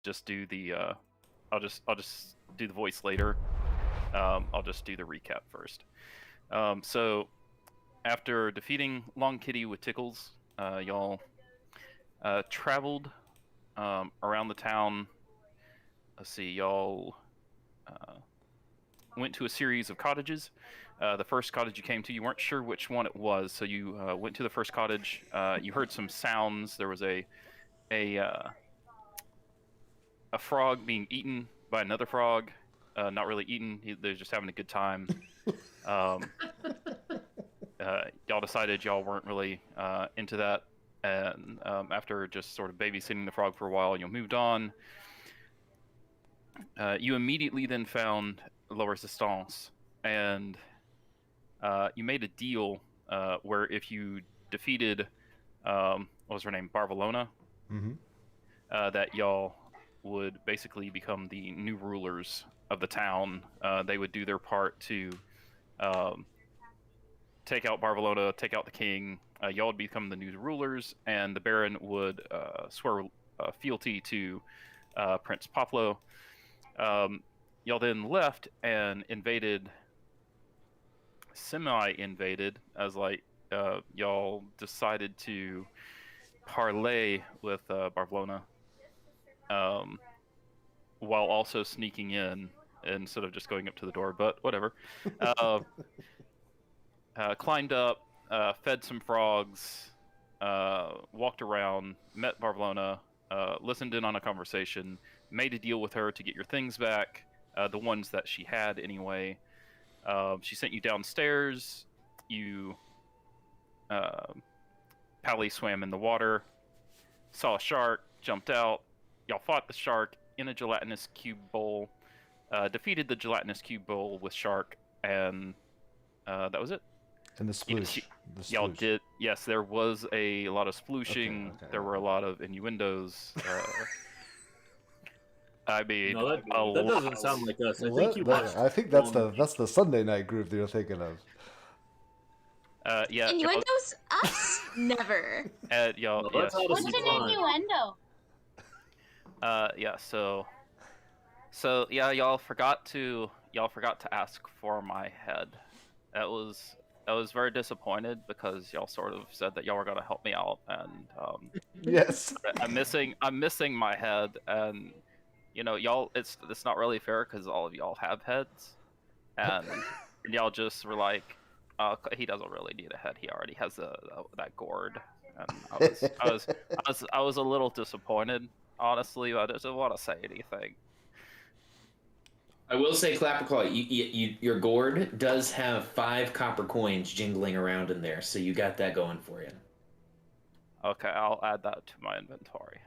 just do the I'll just do the voice later. I'll just do the recap first. So after defeating Long Kitty with Tickles, y'all traveled around the town. Let's see, y'all went to a series of cottages. The first cottage you came to, you weren't sure which one it was, so you went to the first cottage. You heard some sounds. There was a frog being eaten by another frog. Not really eaten. They're just having a good time. Y'all decided y'all weren't really into that, and after just sort of babysitting the frog for a while, you moved on. You immediately then found La Resistance, and you made a deal where if you defeated, what was her name, Barvalona, that y'all would basically become the new rulers of the town. They would do their part to take out Barvalona, take out the king. Y'all would become the new rulers, and the Baron would swear fealty to Prince Poplo. Y'all then left and invaded, semi-invaded, as like y'all decided to parlay with Barvalona, while also sneaking in instead of just going up to the door, but whatever. Climbed up, fed some frogs, walked around, met Barvalona, listened in on a conversation, made a deal with her to get your things back, the ones that she had anyway. She sent you downstairs. You pally swam in the water, saw a shark, jumped out. Y'all fought the shark in a gelatinous cube bowl, defeated the gelatinous cube bowl with shark, and that was it. And the sploosh. Y'all did, yes, there was a lot of splooshing. Okay. There were a lot of innuendos. I mean, no, that doesn't sound like us. I think that's the Sunday night group that you're thinking of. Yeah. Innuendos? Us? Never. Y'all. No, yes. What's an innuendo? Yeah. So yeah, y'all forgot to ask for my head. I was very disappointed because y'all sort of said that y'all were gonna help me out, and yes, I'm missing my head, and you know, y'all, it's not really fair because all of y'all have heads, and y'all just were like, he doesn't really need a head. He already has that gourd, and I was a little disappointed, honestly. I didn't want to say anything. I will say, Clapperclaw, your gourd does have 5 copper coins jingling around in there, so you got that going for you. Okay, I'll add that to my inventory.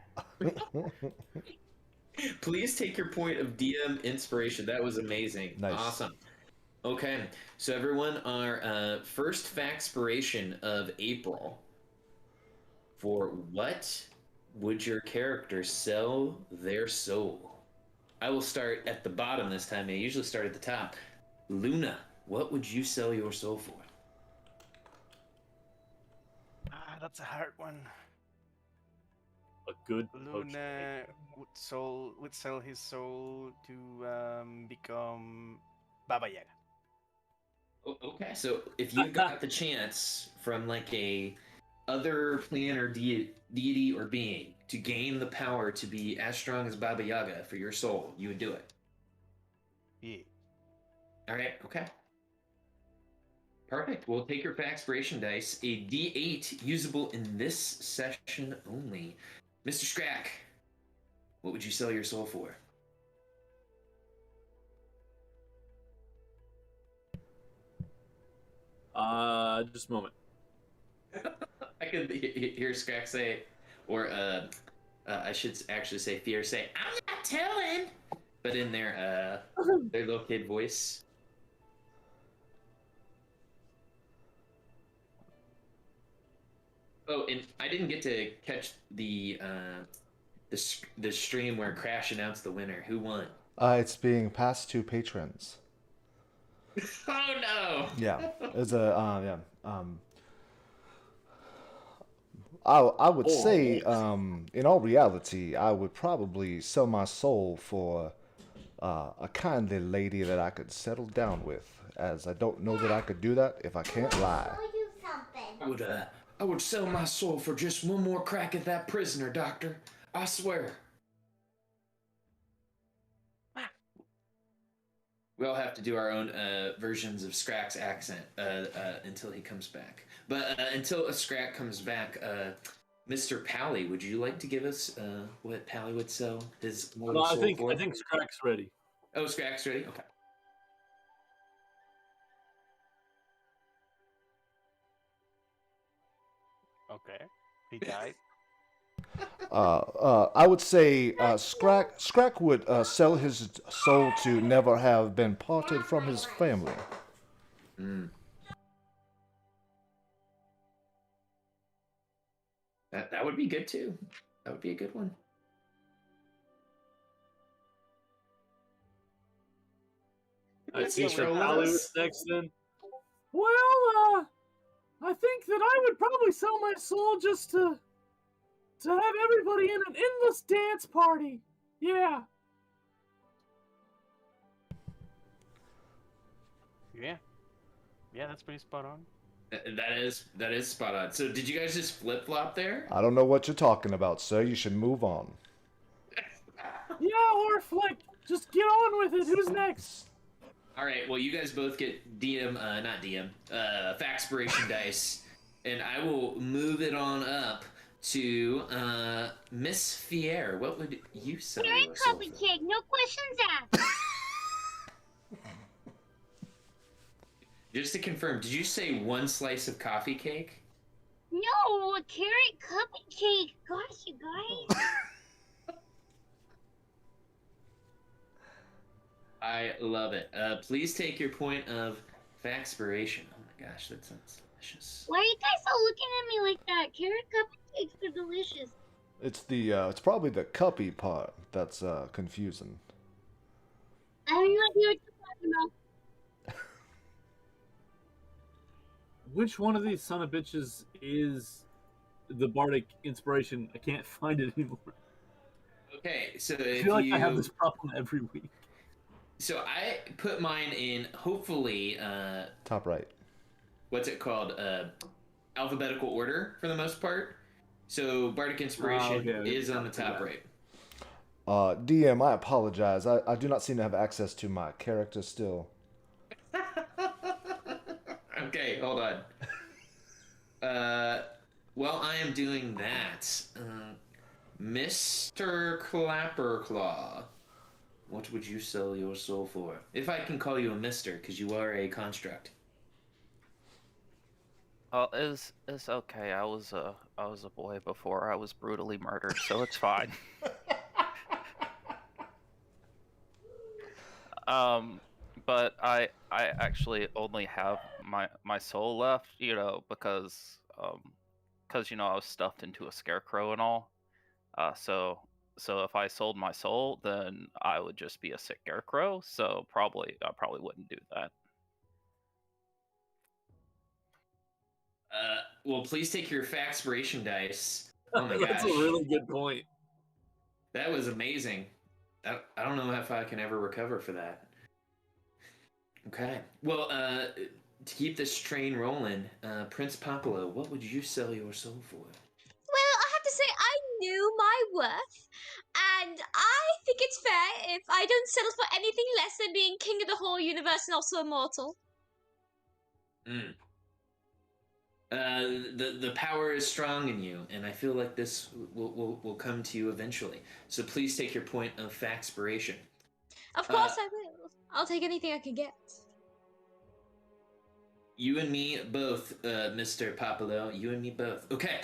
Please take your point of DM inspiration. That was amazing. Nice. Awesome. Okay, so everyone, our first Factspiration of April. For what would your character sell their soul? I will start at the bottom this time. I usually start at the top. Luna, what would you sell your soul for? That's a hard one. A good Luna would sell his soul to become Baba Yaga. Okay, so if you got the chance from like a other plan or deity or being to gain the power to be as strong as Baba Yaga for your soul, you would do it. Yeah. All right. Okay. Perfect. We'll take your Factspiration dice. A D8 usable in this session only. Mr. Scrack, what would you sell your soul for? Just a moment. I could hear Scrack say it, or I should actually say Fear say, "I'm not telling," but in their little kid voice. Oh, and I didn't get to catch the stream where Crash announced the winner. Who won? It's being passed to patrons. Oh no! Yeah, it's a I would Oh, say, yes. in all reality, I would probably sell my soul for a kindly lady that I could settle down with, as I don't know that I could do that if I can't lie. I would sell my soul for just one more crack at that prisoner, Doctor. I swear. We all have to do our own versions of Scrack's accent until he comes back. But until Scrack comes back, Mr. Pally, would you like to give us what Pally would sell his mortal No, I soul think for? Scrack's ready. Oh, Scrack's ready? Okay. Okay. He died. I would say Scrack would sell his soul to never have been parted from his family. Mm. That would be good too. That would be a good one. I see Let's roll with Pally us. was next then. Well, I think that I would probably sell my soul just to have everybody in an endless dance party. Yeah. Yeah. Yeah, that's pretty spot on. That is spot on. So did you guys just flip flop there? I don't know what you're talking about, sir. You should move on. Yeah, or Flick, just get on with it. Who's next? All right. Well, you guys both get not DM, Faxpiration dice, and I will move it on up to Miss Fier. What would you sell Very your soul for? cupcake, no questions asked. Just to confirm, did you say one slice of coffee cake? No, a carrot cupcake. Gosh, you guys. I love it. Please take your point of Faxpiration. Oh my gosh, that sounds delicious. Why are you guys all looking at me like that? Carrot cupcakes are delicious. It's probably the cuppy part that's confusing. I have no idea what you're talking about. Which one of these son of bitches is the bardic inspiration? I can't find it anymore. Okay, so I if feel like you... I have this problem every week. So I put mine in, hopefully, Top right. what's it called? Alphabetical order, for the most part. So Bardic Inspiration okay. is on the top right. DM, I apologize. I do not seem to have access to my character still. Okay, hold on. While I am doing that, Mr. Clapperclaw, what would you sell your soul for? If I can call you a mister, because you are a construct. It's okay. I was a boy before I was brutally murdered, so it's fine. But I actually only have my soul left, because I was stuffed into a scarecrow and all. So if I sold my soul, then I would just be a scarecrow. So I probably wouldn't do that. Well, please take your Faxpiration dice. Oh my That's gosh. a really good point. That was amazing. I don't know if I can ever recover for that. Okay. Well, to keep this train rolling, Prince Popolo, what would you sell your soul for? Well, I have to say, I knew my worth, and I think it's fair if I don't settle for anything less than being king of the whole universe and also immortal. The power is strong in you, and I feel like this will come to you eventually. So please take your point of Faxpiration. Of course I will. I'll take anything I can get. You and me both, Mr. Popolo. You and me both. Okay,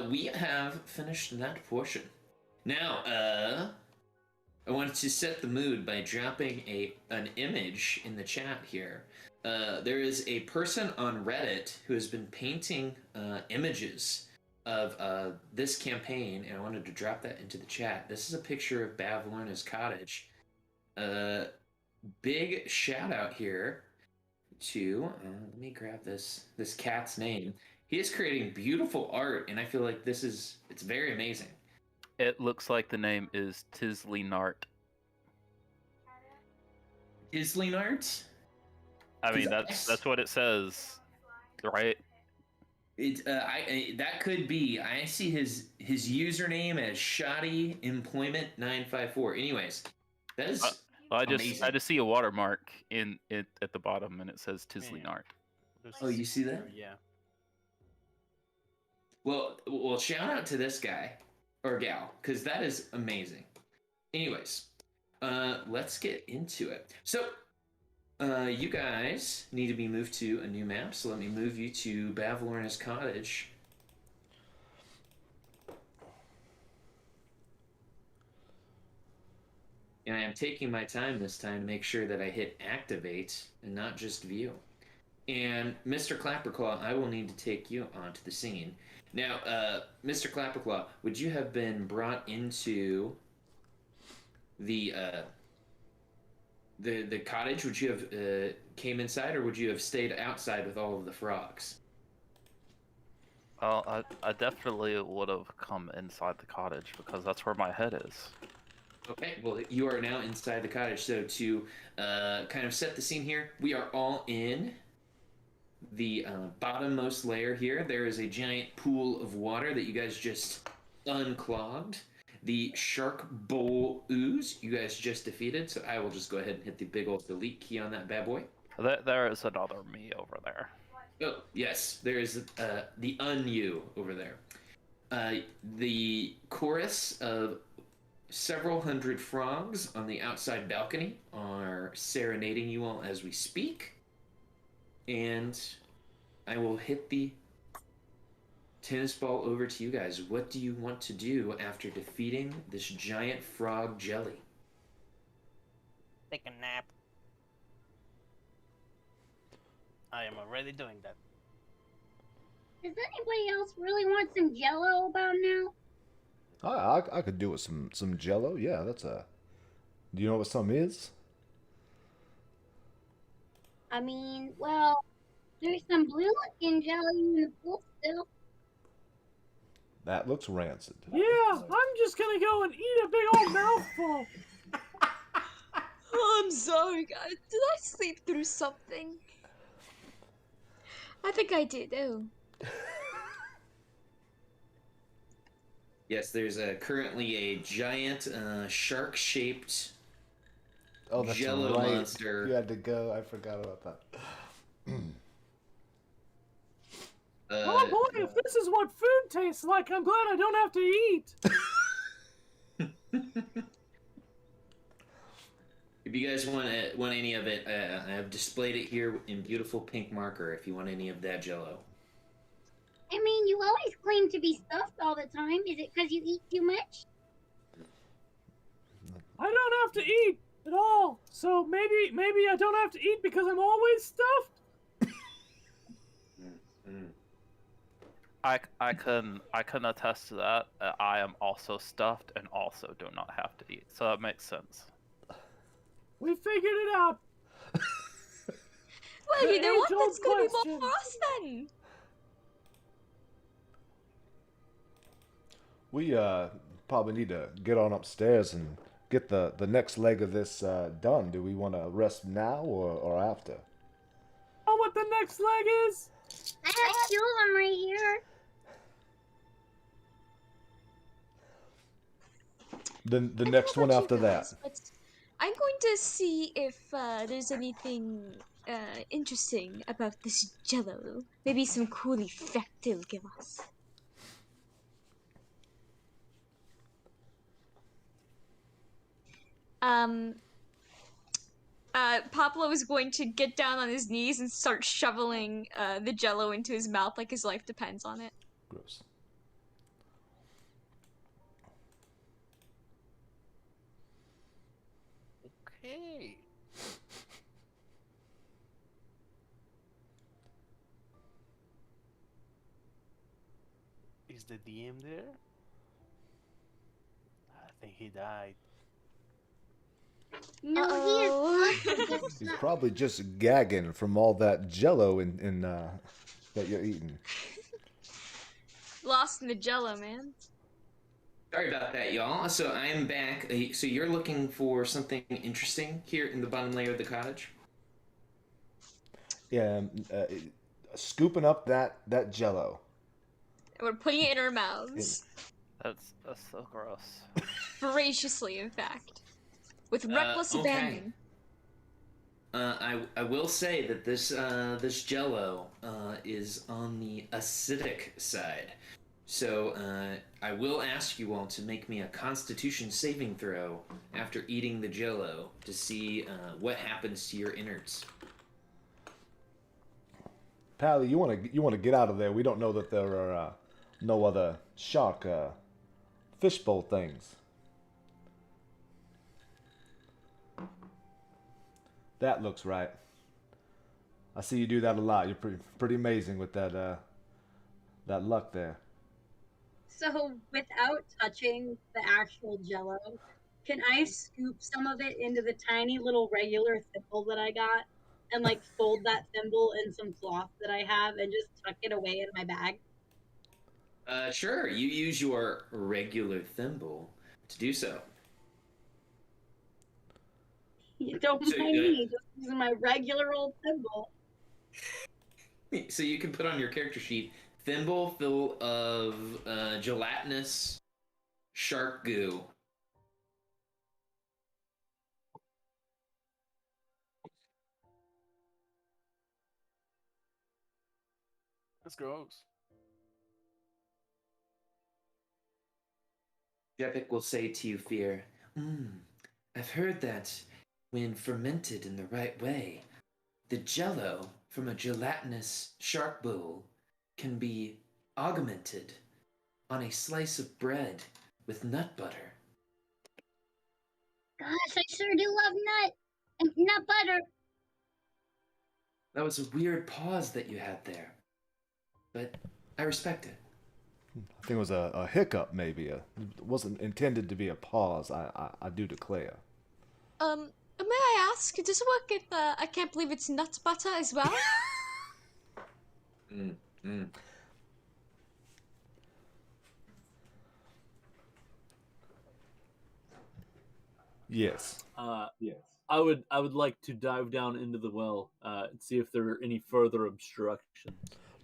we have finished that portion. Now, I wanted to set the mood by dropping an image in the chat here. There is a person on Reddit who has been painting images of this campaign, and I wanted to drop that into the chat. This is a picture of Bavlorna's cottage. Big shout out here to let me grab this cat's name. He is creating beautiful art, and I feel like it's very amazing. It looks like the name is Tisley Nart. Tisley Nart? I mean, that's what it says, right? That could be. I see his username as Shoddy Employment 954. Anyways, that is amazing. I just see a watermark in it at the bottom, and it says Tisley Nart. Oh, you see that? Yeah. Well, shout out to this guy or gal, because that is amazing. Anyways, let's get into it. So, you guys need to be moved to a new map, so let me move you to Bavlorna's Cottage. And I am taking my time this time to make sure that I hit activate and not just view. And Mr. Clapperclaw, I will need to take you onto the scene. Now, Mr. Clapperclaw, would you have been brought into the cottage? Would you have came inside, or would you have stayed outside with all of the frogs? Well, I definitely would have come inside the cottage because that's where my head is. Okay, well, you are now inside the cottage. So to kind of set the scene here, we are all in the bottommost layer here. There is a giant pool of water that you guys just unclogged. The shark bowl ooze you guys just defeated, so I will just go ahead and hit the big old delete key on that bad boy. There is another me over there. Oh, yes, there is the un-you over there. The chorus of several hundred frogs on the outside balcony are serenading you all as we speak. And I will hit the tennis ball over to you guys. What do you want to do after defeating this giant frog jelly? Take a nap. I am already doing that. Does anybody else really want some Jello about now? I could do with some Jello. Yeah, that's a. Do you know what some is? I mean, well, there's some blue-looking jelly in the pool still. That looks rancid. Yeah, I'm just gonna go and eat a big old mouthful. Oh, I'm sorry, guys. Did I sleep through something? I think I did. Oh. Yes, there's currently a giant shark-shaped That's Jello right. monster. You had to go. I forgot about that. Oh boy, if this is what food tastes like, I'm glad I don't have to eat. If you guys want any of it, I have displayed it here in beautiful pink marker. If you want any of that Jello. I mean, you always claim to be stuffed all the time. Is it because you eat too much? I don't have to eat at all, so maybe I don't have to eat because I'm always stuffed. I can attest to that. I am also stuffed and also do not have to eat, so that makes sense. We figured it out. Well, you know what? age-old That's gonna be question. more for us then. We probably need to get on upstairs and get the next leg of this done. Do we want to rest now or after? Oh, what the next leg is? I have 2 of them right here. The I next don't one know about after you that. guys, but I'm going to see if there's anything interesting about this Jello. Maybe some cool effect it'll give us. Pablo is going to get down on his knees and start shoveling the Jello into his mouth like his life depends on it. Gross. Okay. Is the DM there? I think he died. No, Uh-oh. he is. He's probably just gagging from all that Jello in that you're eating. lost in the jello, man. Sorry about that, y'all. So I'm back. So you're looking for something interesting here in the bottom layer of the cottage? Yeah, scooping up that jello. And we're putting it in our mouths. That's so gross. Voraciously, in fact. With reckless okay. abandon. I will say that this jello is on the acidic side. So I will ask you all to make me a Constitution saving throw after eating the jello to see what happens to your innards. Pally, you want to get out of there. We don't know that there are no other shark fishbowl things. That looks right. I see you do that a lot. You're pretty amazing with that luck there. So, without touching the actual jello, can I scoop some of it into the tiny little regular thimble that I got and, like, fold that thimble in some cloth that I have and just tuck it away in my bag? Sure, you use your regular thimble to do so. You don't mind me just using my regular old thimble. So you can put on your character sheet, thimble full of gelatinous shark goo. That's gross. Jepik will say to you, Fear, I've heard that when fermented in the right way, the jello from a gelatinous shark bowl can be augmented on a slice of bread with nut butter. Gosh, I sure do love nut butter. That was a weird pause that you had there, but I respect it. I think it was a hiccup, maybe. It wasn't intended to be a pause. I do declare. May I ask, does it work if I can't believe it's nut butter as well? Yes. Yes. I would like to dive down into the well and see if there are any further obstructions.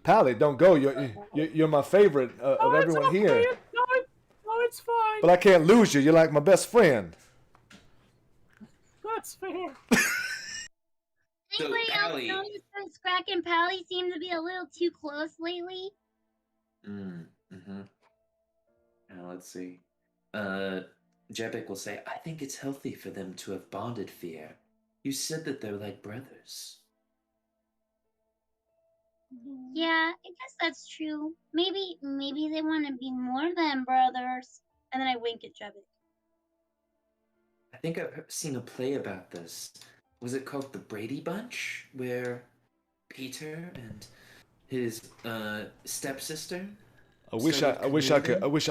Pally, don't go. You're my favorite of everyone here. No, it's fine. But I can't lose you. You're like my best friend. That's fair. So, Anybody else Pally. notice that Scrack and Pally seem to be a little too close lately? Now let's see. Jepik will say, I think it's healthy for them to have bonded, Fear. You said that they're like brothers. Yeah, I guess that's true. Maybe they want to be more than brothers. And then I wink at Jebbick. I think I've seen a play about this. Was it called The Brady Bunch? Where Peter and his stepsister? I wish I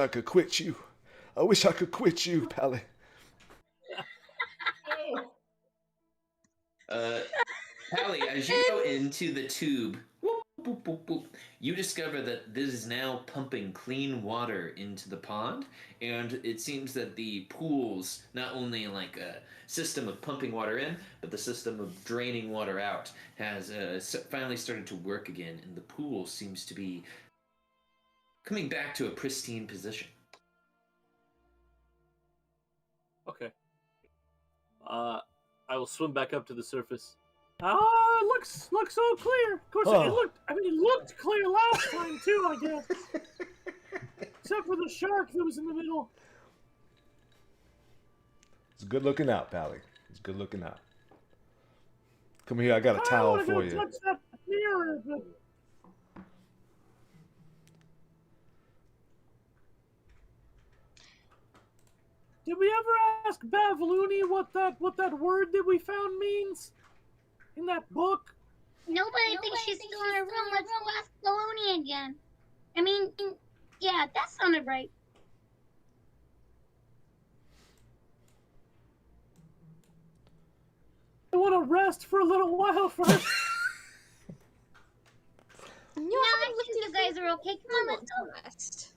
could quit you. I wish I could quit you, Pally. Pally, as you go into the tube, whoop, boop, boop, boop, you discover that this is now pumping clean water into the pond, and it seems that the pools, not only like a system of pumping water in, but the system of draining water out, has finally started to work again, and the pool seems to be coming back to a pristine position. Okay. I will swim back up to the surface. Ah, it looks all clear. Of course, it looked clear last time too, I guess. Except for the shark that was in the middle. It's good looking out, Pally. It's good looking out. Come here, I got a towel for you. Touch that mirror, but... Did we ever ask Bavlooney what that word that we found means in that book? Nobody thinks she's still in her room. Let's go ask Baloney again. I mean, yeah, that sounded right. I want to rest for a little while first. No, I think you guys guys are okay. Come on, let's go. Rest.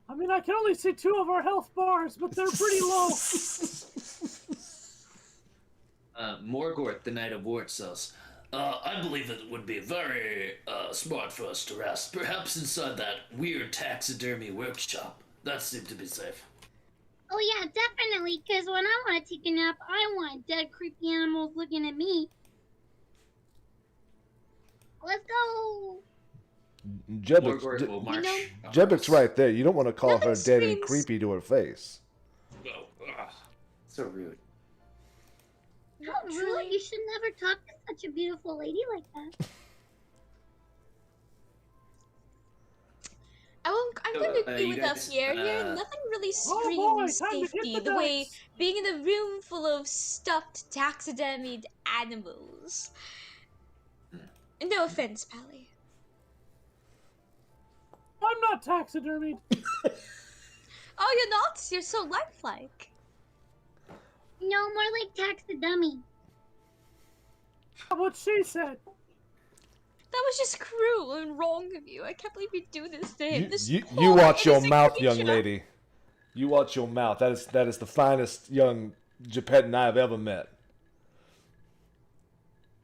I mean, I can only see 2 of our health bars, but they're pretty low. Morgort, the Knight of Wart says, I believe it would be very smart for us to rest. Perhaps inside that weird taxidermy workshop. That seemed to be safe. Oh yeah, definitely, because when I want to take a nap, I want dead, creepy animals looking at me. Let's go! Morgort will march. Jebek's right there. You don't want to call her Nothing dead and screams- creepy to her face. Oh, so rude. How rude! You should never talk to such a beautiful lady like that. I'm going to agree you with guys, us here. Nothing really Oh boy, screams time to hit safety the the way dice. being in a room full of stuffed taxidermied animals. No offense, Pally. I'm not taxidermied. Oh, you're not? You're so lifelike. No, more like taxidermy. What she said. That was just cruel and wrong of you. I can't believe you do this to him. This You poor watch your innocent mouth, young creature. lady. You watch your mouth. That is the finest young Gepetan I've ever met.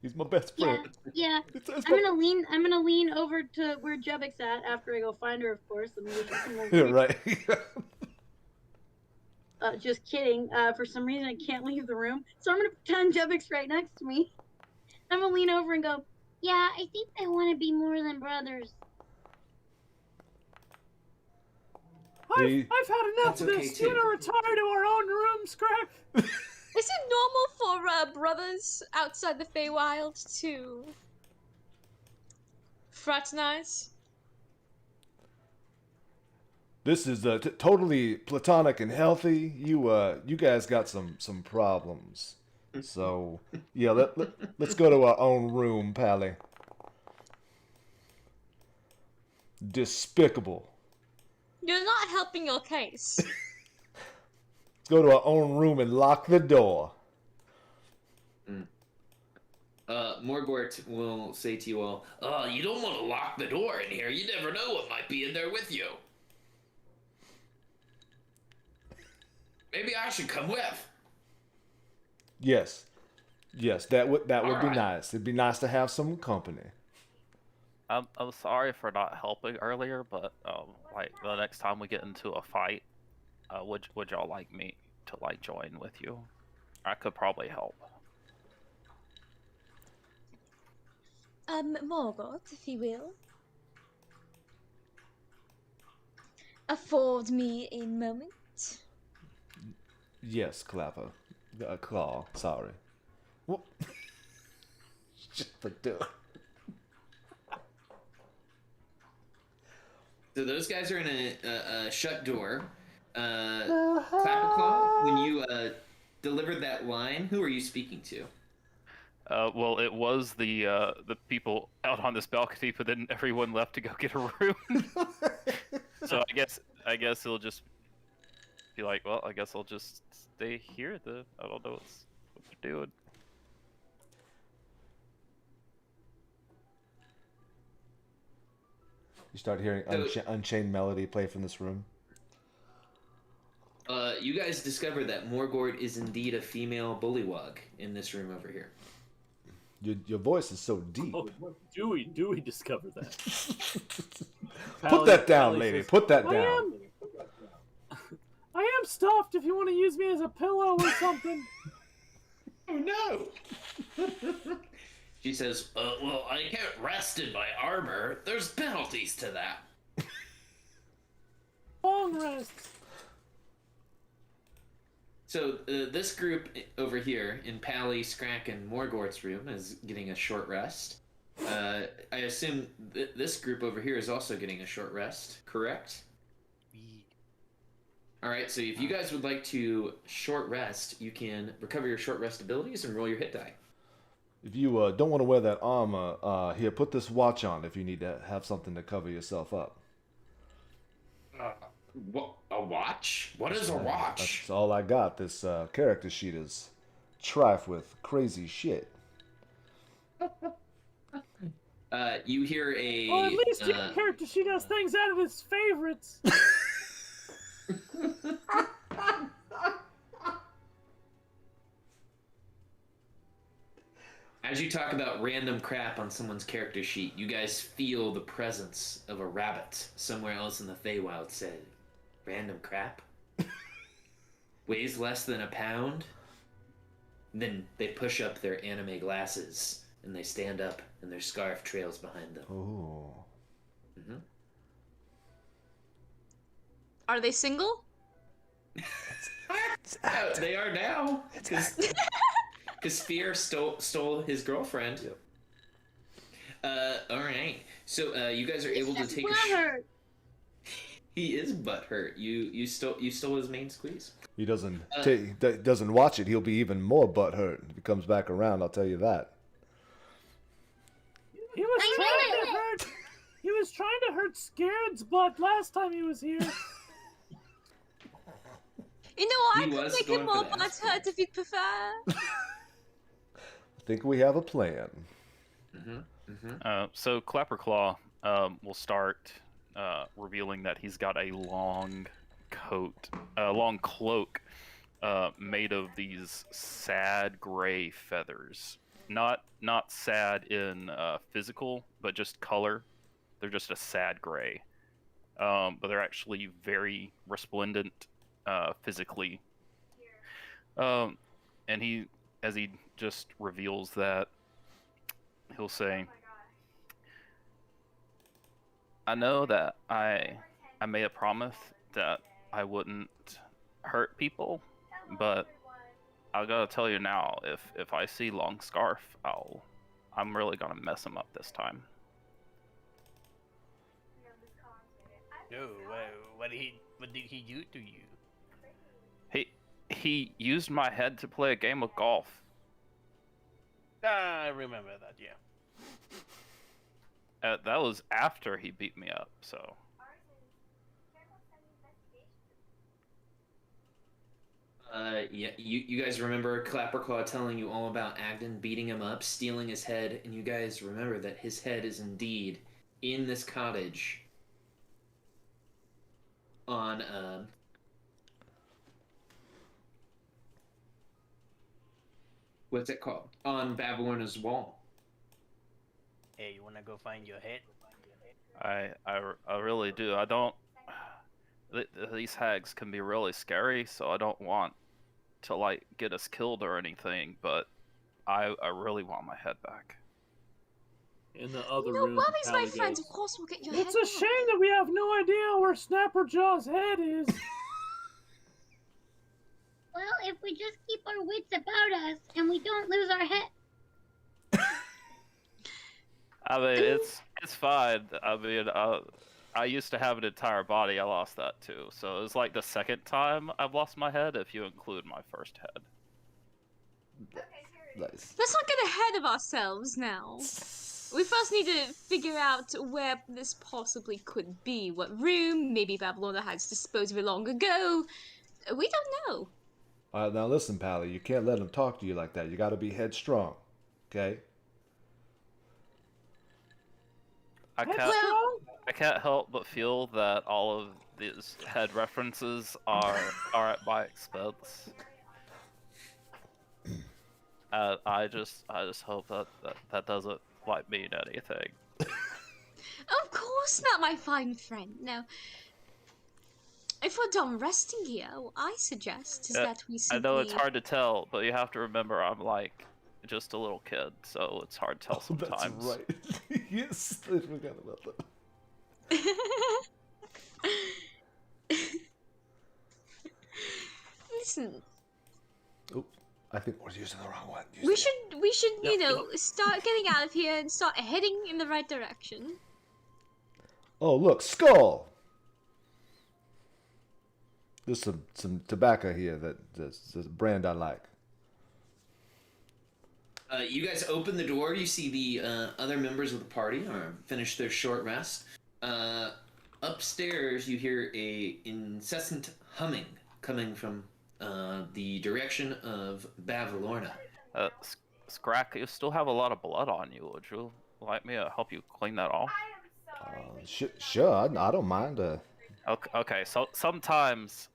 He's my best friend. Yeah. It's I'm gonna lean over to where Jebek's at after I go find her, of course. And Yeah, right. Just kidding. For some reason, I can't leave the room, so I'm gonna pretend Jebek's right next to me. I'm gonna lean over and go, "Yeah, I think they want to be more than brothers." I've had enough That's of okay, this. too. You wanna retire to our own rooms, Crack? Is it normal for brothers outside the Feywild to fraternize? This is totally platonic and healthy. You guys got some problems. So yeah, let's go to our own room, Pally. Despicable. You're not helping your case. Let's go to our own room and lock the door. Morgort will say to you all, you don't want to lock the door in here. You never know what might be in there with you. Maybe I should come with. Yes, that would be Alright. nice. It'd be nice to have some company. I'm sorry for not helping earlier, but like the next time we get into a fight, would y'all like me to like join with you? I could probably help. Morgoth, if you will. Afford me a moment. Yes, Clapper. Claw. Sorry. Whoop. Just for doing. So those guys are in a shut door. Clapperclaw, when you delivered that line, who are you speaking to? Well, it was the people out on this balcony, but then everyone left to go get a room. So I guess it'll just be like, well, I guess I'll just stay here. I don't know what they're doing. You start hearing Unchained Melody play from this room. You guys discover that Morgort is indeed a female bullywug in this room over here. Your voice is so deep. Oh, do we discover that? Put that down, Pally lady. says, Put that down. I am stuffed if you want to use me as a pillow or something. Oh no! She says, well, I can't rest in my armor. There's penalties to that. Long rests. So this group over here in Pally, Scrack, and Morgort's room is getting a short rest. I assume this group over here is also getting a short rest, correct? Alright, so if you guys would like to short rest, you can recover your short rest abilities and roll your hit die. If you don't want to wear that armor, here, put this watch on if you need to have something to cover yourself up. What, a watch? What is a watch? That's all I got. This character sheet is trife with crazy shit. You hear a. Well, at least your character sheet has things out of his favorites. As you talk about random crap on someone's character sheet, you guys feel the presence of a rabbit somewhere else in the Feywild. Said, "Random crap? Weighs less than a pound?" Then they push up their anime glasses and they stand up, and their scarf trails behind them. Oh. Mm-hmm. Are they single? They are now. Because Fear stole his girlfriend. Yep. All right. So you guys are able to take. He is butthurt. You stole his main squeeze. He doesn't watch it. He'll be even more butthurt if he comes back around. I'll tell you that. He was trying to hurt Scared's butt last time he was here. You know what? I could make him more butthurt if you prefer. I think we have a plan. So Clapperclaw will start revealing that he's got a long cloak made of these sad gray feathers. Not sad in physical, but just color. They're just a sad gray. But they're actually very resplendent physically. And as he just reveals that, he'll say, I know that I made a promise that I wouldn't hurt people, but I gotta tell you now, if I see Long Scarf, I'm really gonna mess him up this time. No, what did he do to you? He used my head to play a game of golf. I remember that, yeah. That was after he beat me up, so. Yeah, you guys remember Clapperclaw telling you all about Agden beating him up, stealing his head, and you guys remember that his head is indeed in this cottage on, what's it called? On Babylon's wall. Hey, you wanna go find your head? I really do. I don't. These hags can be really scary, so I don't want to like get us killed or anything. But I really want my head back. In the other No room. worries, my friends. Of course, we'll get your head It's a back. shame that we have no idea where Snapperjaw's head is. Well, if we just keep our wits about us and we don't lose our head. I mean, it's fine. I mean, I used to have an entire body. I lost that too. So it's like the second time I've lost my head, if you include my first head. Nice. Let's not get ahead of ourselves now. We first need to figure out where this possibly could be. What room? Maybe Babylona has disposed of it long ago. We don't know. All right, now listen, Pally. You can't let him talk to you like that. You got to be headstrong, okay? I can't help but feel that all of these head references are at my expense. I just hope that doesn't like mean anything. Of course not, my fine friend. Now, if we're done resting here, what I suggest is that we simply... I know it's hard to tell, but you have to remember I'm like just a little kid, so it's hard to tell sometimes. That's right. Yes, I forgot about that. Listen. Oh, I think we're using the wrong one. We should, you know, start getting out of here and start heading in the right direction. Oh, look, skull. There's some tobacco here that's a brand I like. You guys open the door. You see the other members of the party are finished their short rest. Upstairs, you hear a incessant humming coming from the direction of Bavlorna. Scrack, you still have a lot of blood on you, would you like me to help you clean that off? Sure, I don't mind. Okay, so sometimes,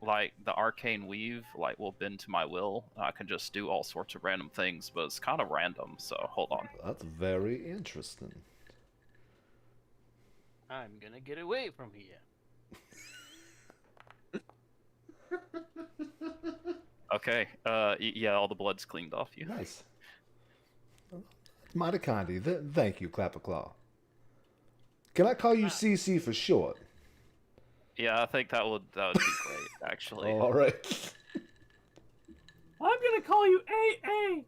like the arcane weave, like will bend to my will. And I can just do all sorts of random things, but it's kind of random. So hold on. That's very interesting. I'm gonna get away from here. Okay. Yeah, all the blood's cleaned off you. Nice. Mighty kind of you. Thank you, Clapperclaw. Can I call you CC for short? Yeah, I think that would be great, actually. All right. I'm gonna call you AA.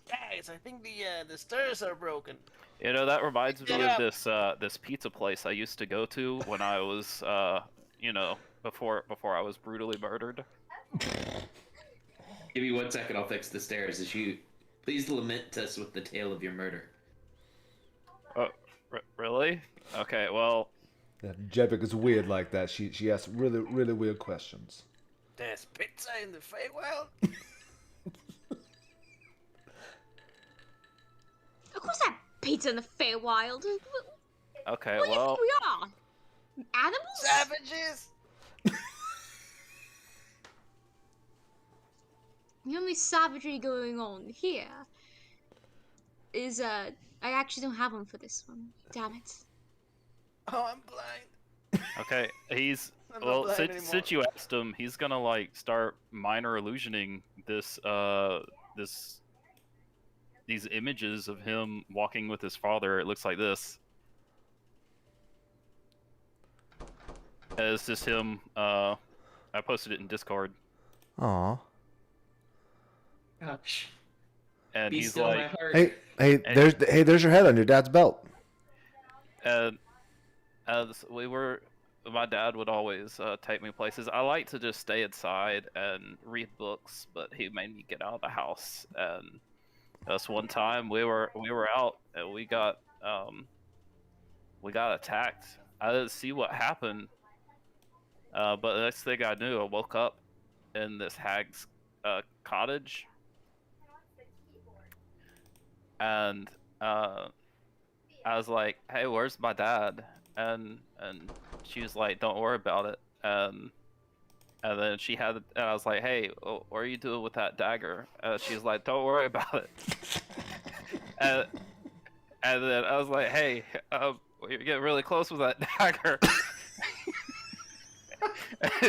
Guys, I think the stairs are broken. You know, that reminds me of this pizza place I used to go to when I was you know, before I was brutally murdered. Give me 1 second, I'll fix the stairs. As you please lament us with the tale of your murder. Oh, really? Okay, well. Yeah, Jevic is weird like that. She asks really weird questions. There's pizza in the Feywild? Of course, that pizza in the Feywild. Okay, What do you well. think we are? Animals? Savages! The only savagery going on here is I actually don't have one for this one. Damn it. Oh, I'm blind. Okay, he's I'm not well. blind Since anymore. you asked him, he's gonna like start minor illusioning these images of him walking with his father. It looks like this. It's just him. I posted it in Discord, Aw. Gosh. and Be he's still like, my heart. Hey, there's your head on your dad's belt. and as my dad would always take me places. I like to just stay inside and read books, but he made me get out of the house. And this one time we were out and we got attacked. I didn't see what happened, but the next thing I knew, I woke up in this hag's cottage, and I was like, "Hey, where's my dad?" And she was like, "Don't worry about it." And then and I was like, "Hey, what are you doing with that dagger?" She was like, "Don't worry about it." and then I was like, "Hey, you're getting really close with that dagger."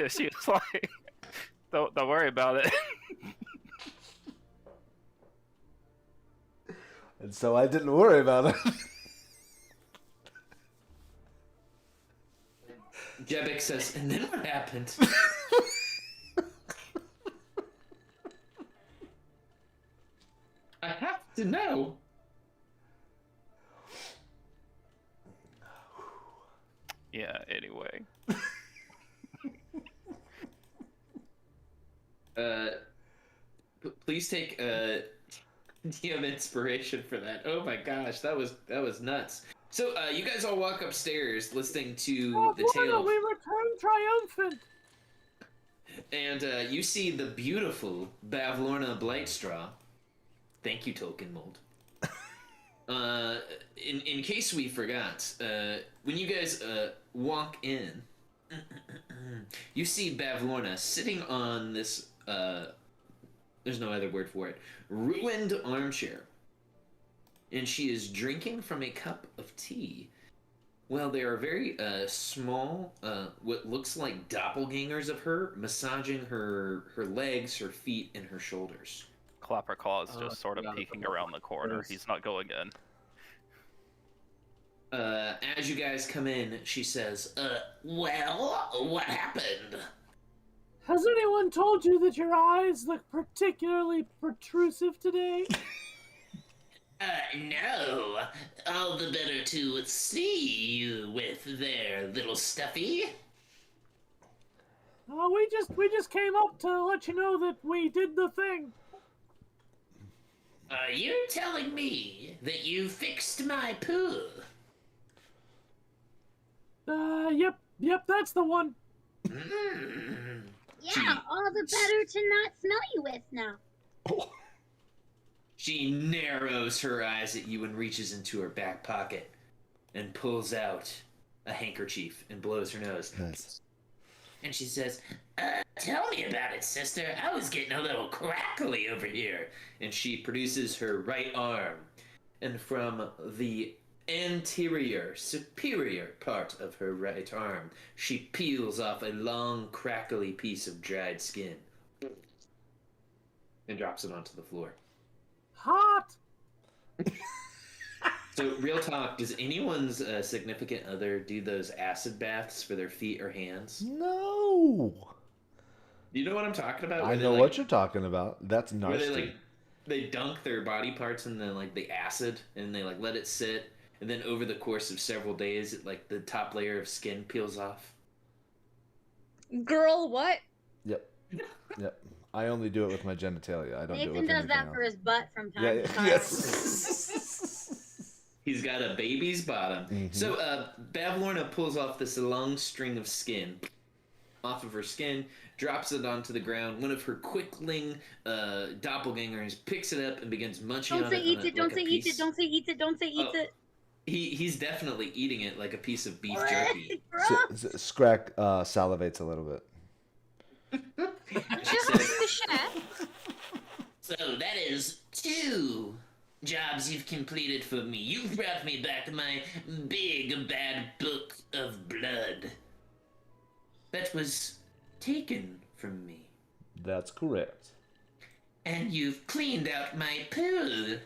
She was like, "Don't worry about it." And so I didn't worry about it. Jebic says, and then what happened? I have to know. Yeah, anyway. Please take DM inspiration for that. Oh my gosh, that was nuts. So you guys all walk upstairs listening to the tale. We return triumphant. And you see the beautiful Bavlorna Blightstraw. Thank you, Token Mold. In case we forgot, when you guys walk in, you see Bavlorna sitting on this, there's no other word for it, ruined armchair. And she is drinking from a cup of tea. Well, there are very small, what looks like doppelgangers of her, massaging her legs, her feet, and her shoulders. Clapperclaw is just sort of peeking around the corner. Yes. He's not going in. As you guys come in, she says, well, what happened? Has anyone told you that your eyes look particularly protrusive today? No. All the better to see you with there, little stuffy. We just came up to let you know that we did the thing. Are you telling me that you fixed my poo? Yep, that's the one. Yeah, all the better to not smell you with now. She narrows her eyes at you and reaches into her back pocket and pulls out a handkerchief and blows her nose. Nice. And she says, tell me about it, sister. I was getting a little crackly over here. And she produces her right arm. And from the anterior, superior part of her right arm, she peels off a long, crackly piece of dried skin. And drops it onto the floor. Hot. So, real talk, does anyone's significant other do those acid baths for their feet or hands? No. Do you know what I'm talking about? I know what you're talking about. That's Where nasty. they dunk their body parts in the acid and they let it sit, and then over the course of several days, the top layer of skin peels off. Girl, what? Yep. I only do it with my genitalia. I don't do it with Nathan does anything that else. for his butt from time Yeah, to time. yes. He's got a baby's bottom. Mhm. So Bavlorna pulls off this long string of skin off of her skin, drops it onto the ground. One of her quickling doppelgangers picks it up and begins munching Don't on say it. eats it, don't say eats it, don't say eats it, don't say eats Oh. it. He's definitely eating it like a piece of beef jerky. Scrack salivates a little bit. Just to share. So that is 2 jobs you've completed for me. You've brought me back my big bad book of blood that was taken from me. That's correct. And you've cleaned out my pool.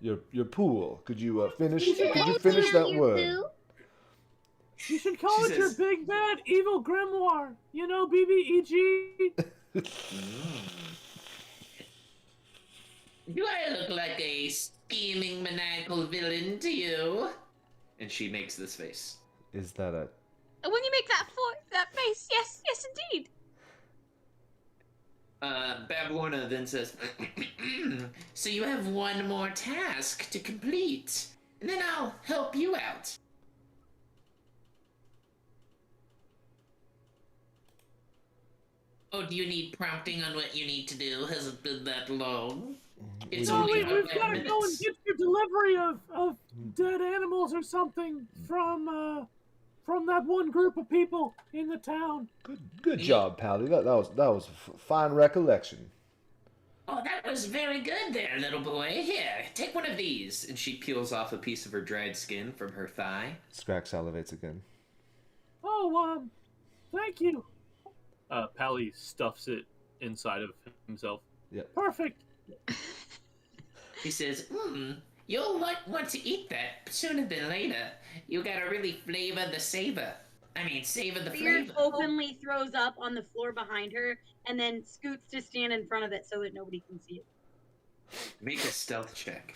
Your pool. Could you finish? You Could you should finish call that it your word? poo. You should call She it your says- big bad evil grimoire. You know, BBEG. Do I look like a scheming maniacal villain to you? And she makes this face. Is that a? And when you make that face, yes, indeed. Bavlorna then says, so you have one more task to complete, and then I'll help you out. Oh, do you need prompting on what you need to do? Has it been that long? It's No, only we've about got to go and minutes. get your delivery of dead animals or something from that one group of people in the town. Good job, Pally. That was a fine recollection. Oh, that was very good there, little boy. Here, take one of these. And she peels off a piece of her dried skin from her thigh. Scrack salivates again. Oh, thank you. Pally stuffs it inside of himself. Yep. Perfect. He says, you'll want to eat that sooner than later. You gotta really flavor the savor. I mean, savor the Beard flavor. openly throws up on the floor behind her and then scoots to stand in front of it so that nobody can see it. Make a stealth check.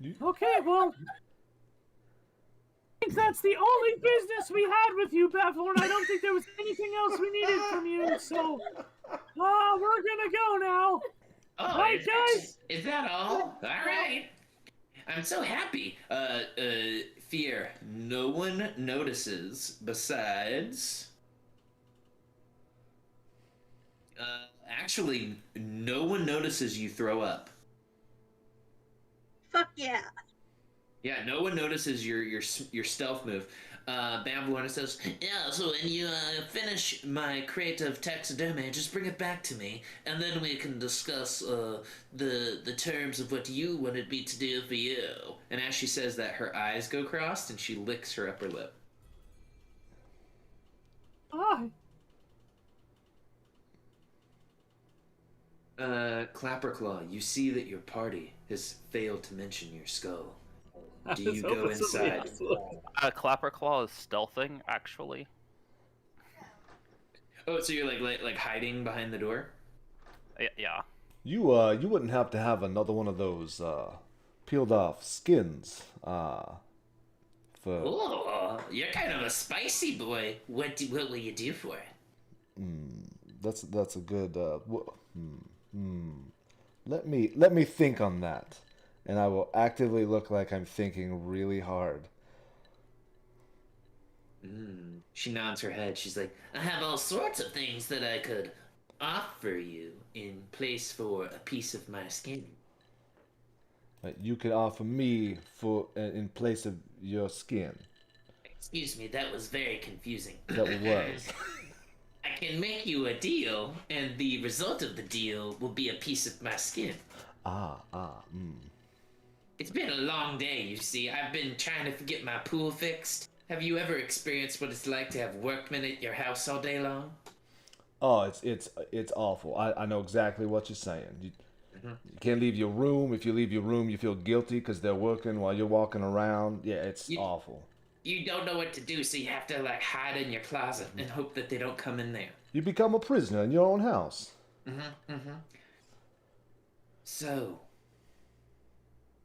Okay, well, I think that's the only business we had with you, Bavlorn. I don't think there was anything else we needed from you, so we're gonna go now. Oh, Right, guys? Is that all? All right. I'm so happy. Fear. No one notices besides. Actually, no one notices you throw up. Fuck yeah. Yeah, no one notices your stealth move. Bavlorna says, yeah, so when you finish my crate of taxidermy, just bring it back to me, and then we can discuss the terms of what you wanted me to do for you. And as she says that, her eyes go crossed, and she licks her upper lip. Clapperclaw, you see that your party has failed to mention your skull. Do you go inside? Clapperclaw is stealthing, actually. Oh, so you're like hiding behind the door? Yeah. You wouldn't have to have another one of those peeled off skins for. Oh, you're kind of a spicy boy. What will you do for it? That's a good. Let me think on that, and I will actively look like I'm thinking really hard. She nods her head. She's like, I have all sorts of things that I could offer you in place for a piece of my skin. You could offer me in place of your skin. Excuse me, that was very confusing. That was. I can make you a deal, and the result of the deal will be a piece of my skin. It's been a long day, you see. I've been trying to get my pool fixed. Have you ever experienced what it's like to have workmen at your house all day long? Oh, it's awful. I know exactly what you're saying. You can't leave your room. If you leave your room, you feel guilty because they're working while you're walking around. Yeah, it's awful. You don't know what to do, so you have to like hide in your closet and hope that they don't come in there. You become a prisoner in your own house. So,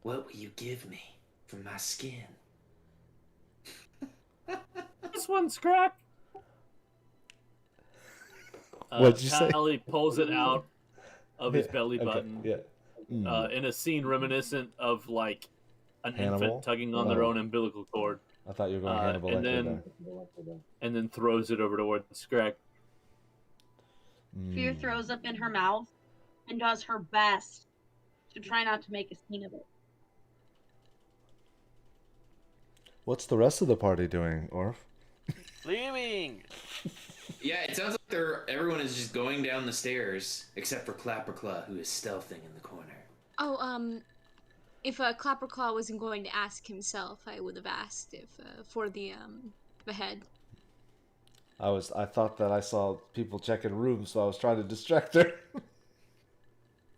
what will you give me for my skin? This one's crack. What'd you say? Callie pulls it out of his belly okay, button. Yeah. In a scene reminiscent of like an Hannibal? infant tugging on their own umbilical cord. I thought you were going Hannibal Lecter and then throws it over toward Scrag. Fear throws up in her mouth and does her best to try not to make a scene of it. What's the rest of the party doing, Orf? Leaving. Yeah, it sounds like everyone is just going down the stairs, except for Clapperclaw, who is stealthing in the corner. Oh, if Clapperclaw wasn't going to ask himself, I would have asked if for the head. I thought that I saw people checking rooms, so I was trying to distract her.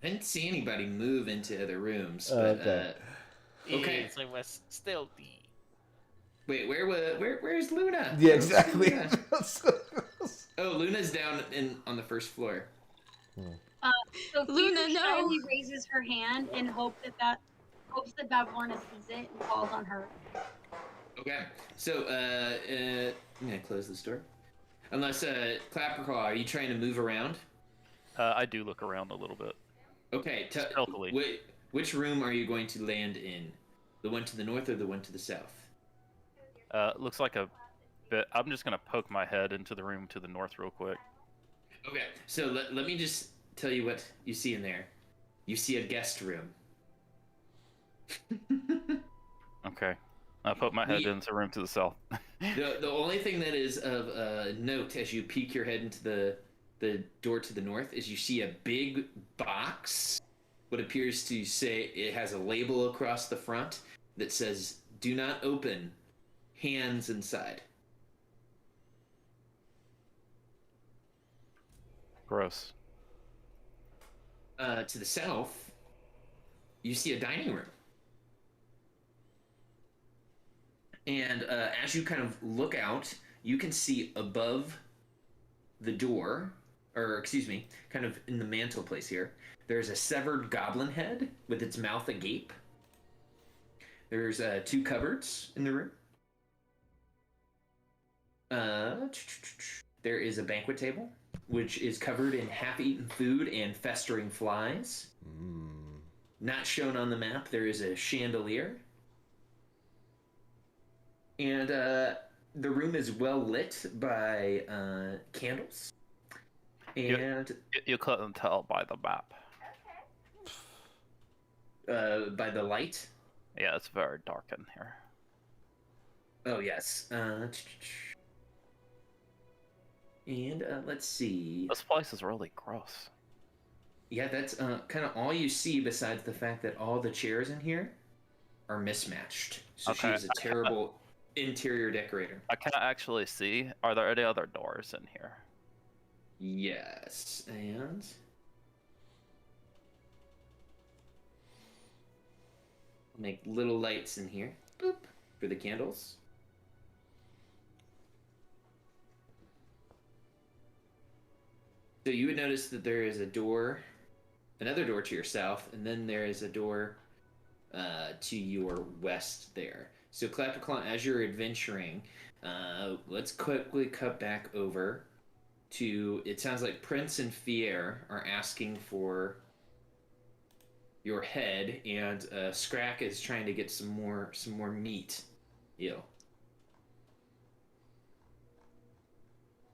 I didn't see anybody move into other rooms. But, okay. Okay. Yes, I was stealthy. Wait, where's Luna? Yeah, exactly. Luna? Oh, Luna's down on the first floor. So Luna, Fear no. shyly raises her hand in hopes that Bavlorna sees it and calls on her. Okay, so I'm gonna close this door. Unless Clapperclaw, are you trying to move around? I do look around a little bit. Okay, Stealthily. which room are you going to land in? The one to the north or the one to the south? Looks like a bit. I'm just gonna poke my head into the room to the north real quick. Okay, so let me just tell you what you see in there. You see a guest room. Okay. I'll poke my head into the room to the south. The only thing that is of note as you peek your head into the door to the north is you see a big box. What appears to say it has a label across the front that says "Do not open. Hands inside." Gross. To the south, you see a dining room. And as you kind of look out, you can see above the door, or excuse me, kind of in the mantel place here, there's a severed goblin head with its mouth agape. There's 2 cupboards in the room. There is a banquet table, which is covered in half-eaten food and festering flies. Not shown on the map, there is a chandelier. And the room is well lit by candles. And you couldn't tell by the map. by the light. Yeah, it's very dark in here. Oh, yes. And let's see. This place is really gross. Yeah, that's kind of all you see besides the fact that all the chairs in here are mismatched. So she Okay. is a terrible interior decorator. I can't actually see. Are there any other doors in here? Yes, and make little lights in here. Boop, for the candles. So you would notice that there is a door, another door to your south, and then there is a door to your west there. So Clapperclaw, as you're adventuring, let's quickly cut back over to, it sounds like Prince and Fier are asking for your head, and Scrack is trying to get some more meat. Ew.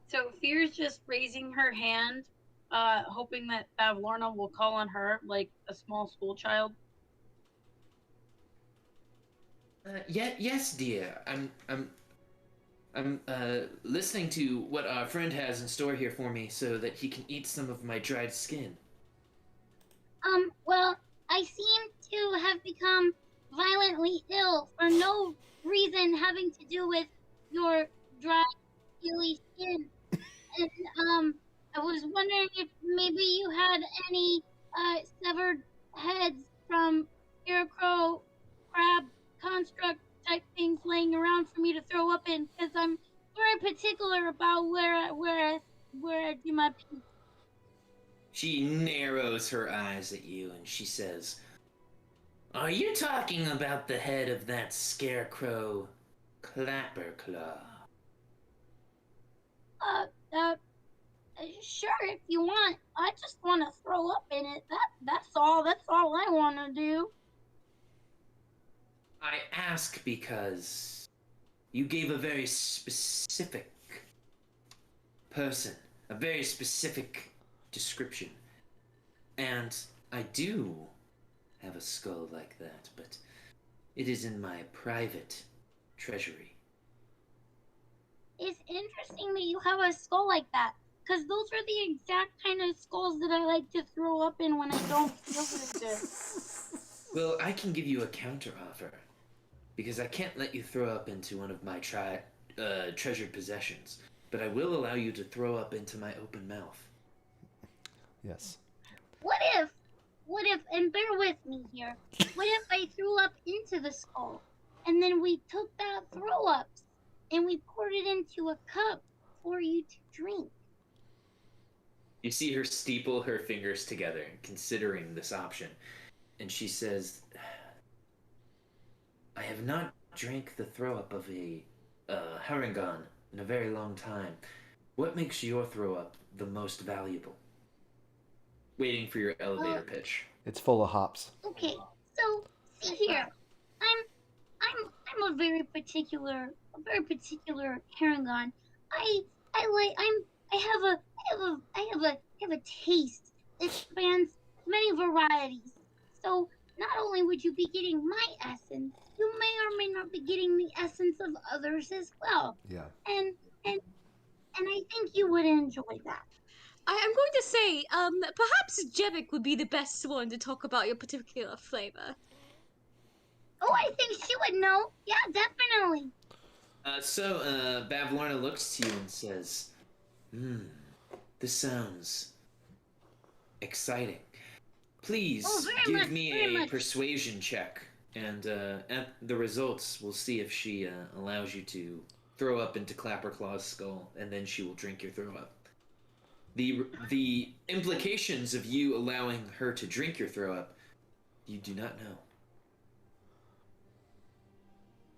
So Fear's just raising her hand hoping that Bavlorna will call on her like a small school child. Yes, dear. I'm listening to what our friend has in store here for me so that he can eat some of my dried skin. Well, I seem to have become violently ill for no reason having to do with your dry, peely skin. And, I was wondering if maybe you had any, severed heads from scarecrow, crab, construct type things laying around for me to throw up in, because I'm very particular about where I do my pee. She narrows her eyes at you and she says, "Are you talking about the head of that scarecrow, Clapperclaw?" Sure, if you want. I just want to throw up in it. That's all. That's all I want to do. I ask because you gave a very specific person, a very specific description. And I do have a skull like that, but it is in my private treasury. It's interesting that you have a skull like that, because those are the exact kind of skulls that I like to throw up in when I don't feel very good. Well, I can give you a counter offer, because I can't let you throw up into one of my treasured possessions, but I will allow you to throw up into my open mouth. Yes. What if, and bear with me here, what if I threw up into the skull, and then we took that throw up, and we poured it into a cup for you to drink? You see her steeple her fingers together, considering this option, and she says, "I have not drank the throw-up of a Harangon in a very long time. What makes your throw-up the most valuable?" Waiting for your elevator pitch. It's full of hops. Okay, so see here, I'm a very particular Harangon. I have a taste that spans many varieties. So not only would you be getting my essence, you may or may not be getting the essence of others as well. Yeah. And I think you would enjoy that. I'm going to say, perhaps Jevik would be the best one to talk about your particular flavor. Oh, I think she would know. Yeah, definitely. So Bavlorna looks to you and says, this sounds exciting. Please give me a persuasion check, and at the results, we'll see if she allows you to throw up into Clapperclaw's skull, and then she will drink your throw up. The implications of you allowing her to drink your throw up, you do not know.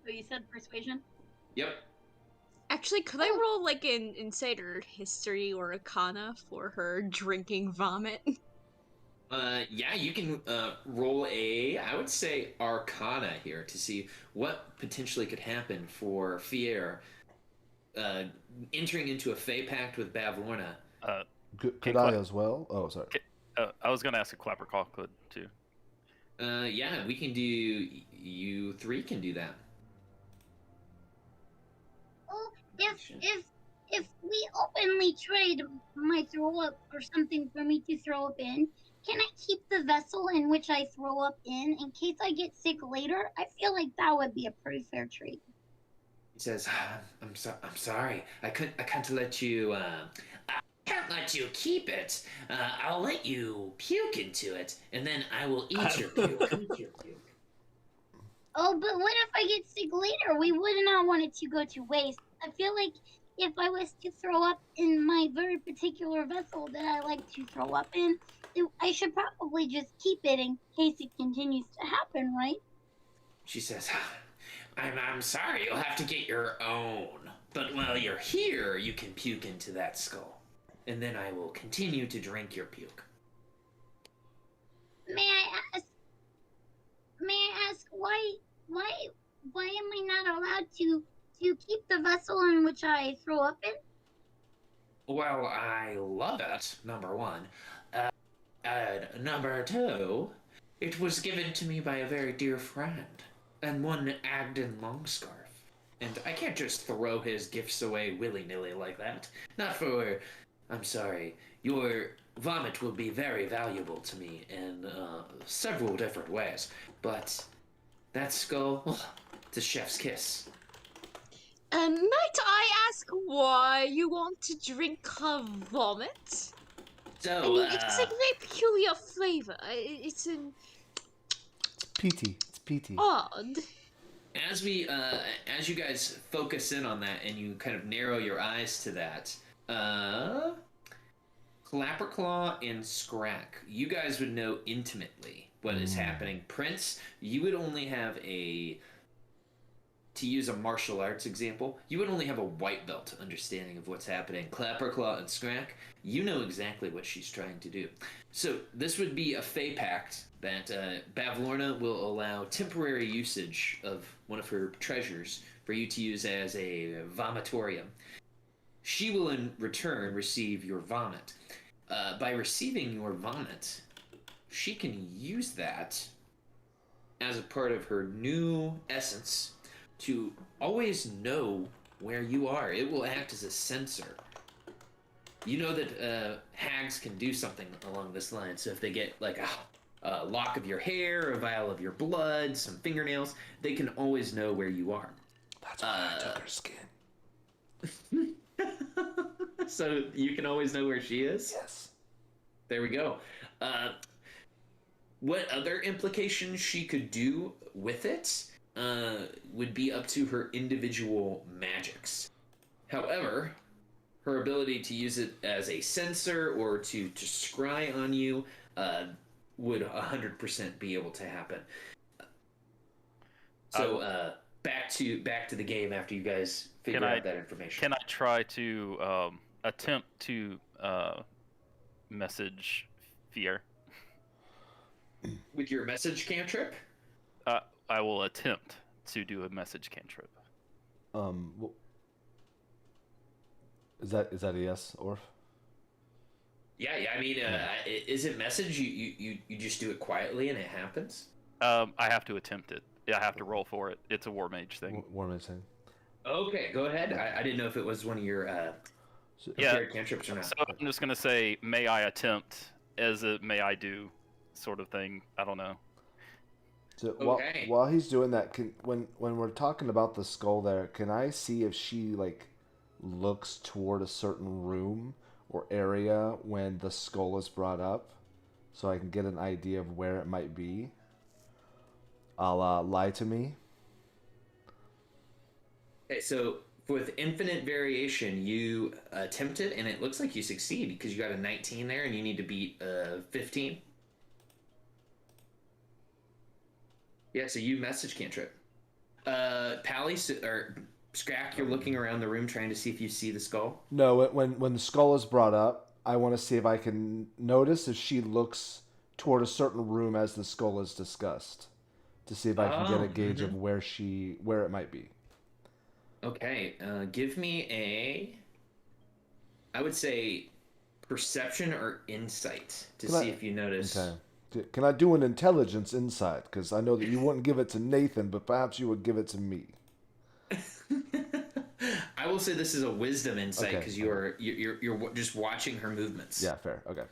So you said persuasion? Yep. Actually, could I roll like an insider history or arcana for her drinking vomit? Yeah, you can roll I would say arcana here to see what potentially could happen for Fier entering into a Fey pact with Bavlorna. Could I as well? Oh, sorry. I was going to ask if Clapperclaw could, too. Yeah, we can do... You three can do that. Oh, if we openly trade my throw up for something for me to throw up in, can I keep the vessel in which I throw up in case I get sick later? I feel like that would be a pretty fair trade. He says, I'm sorry. I can't let you... I can't let you keep it. I'll let you puke into it, and then I will eat your puke. Oh, but what if I get sick later? We would not want it to go to waste. I feel like if I was to throw up in my very particular vessel that I like to throw up in, I should probably just keep it in case it continues to happen, right? She says, I'm sorry, you'll have to get your own. But while you're here, you can puke into that skull. And then I will continue to drink your puke. May I ask why am I not allowed to keep the vessel in which I throw up in? Well, I love it, number one. And number two, it was given to me by a very dear friend, and one Agden Longscarf. And I can't just throw his gifts away willy-nilly like that. Not for... I'm sorry. Your vomit will be very valuable to me in several different ways. But that skull, it's a chef's kiss. Might I ask why you want to drink her vomit? So, I mean, it's a very peculiar flavor. It's an It's PT. It's PT. odd. as you guys focus in on that and you kind of narrow your eyes to that, Clapperclaw and Scrack, you guys would know intimately what is happening. Prince, you would only have to use a martial arts example, you would only have a white belt understanding of what's happening. Clapperclaw and Scrack, you know exactly what she's trying to do. So this would be a Fey pact that Bavlorna will allow temporary usage of one of her treasures for you to use as a vomitorium. She will in return receive your vomit. By receiving your vomit, she can use that as a part of her new essence to always know where you are. It will act as a sensor. You know that hags can do something along this line. So if they get like a lock of your hair, a vial of your blood, some fingernails, they can always know where you are. That's why I took her skin. So you can always know where she is? Yes. There we go. What other implications she could do with it would be up to her individual magics. However, her ability to use it as a sensor or to scry on you would 100% be able to happen. So back to the game after you guys figure out that information. Can I try to attempt to message Fear? With your message cantrip? I will attempt to do a message cantrip. Is that a yes, Orf? Yeah. I mean, is it message? You just do it quietly and it happens? I have to attempt it. I have to roll for it. It's a war mage thing. War mage thing. Okay, go ahead. I didn't know if it was one of your cantrips or not. So I'm just gonna say, may I attempt as a may I do sort of thing. I don't know. So Okay. while he's doing that, when we're talking about the skull there, can I see if she like looks toward a certain room or area when the skull is brought up, so I can get an idea of where it might be? I'll lie to me. Okay, so with infinite variation, you attempt it, and it looks like you succeed because you got a 19 there, and you need to beat 15. Yeah, so you message cantrip. Pally or Scrack, you're looking around the room trying to see if you see the skull. No, when the skull is brought up, I want to see if I can notice if she looks toward a certain room as the skull is discussed, to see if I can get a gauge of where it might be. Okay, give me I would say, perception or insight to see if you notice. Okay. Can I do an intelligence insight? Because I know that you wouldn't give it to Nathan, but perhaps you would give it to me. I will say this is a wisdom insight because Okay. you're just watching her movements. Yeah, fair. Okay.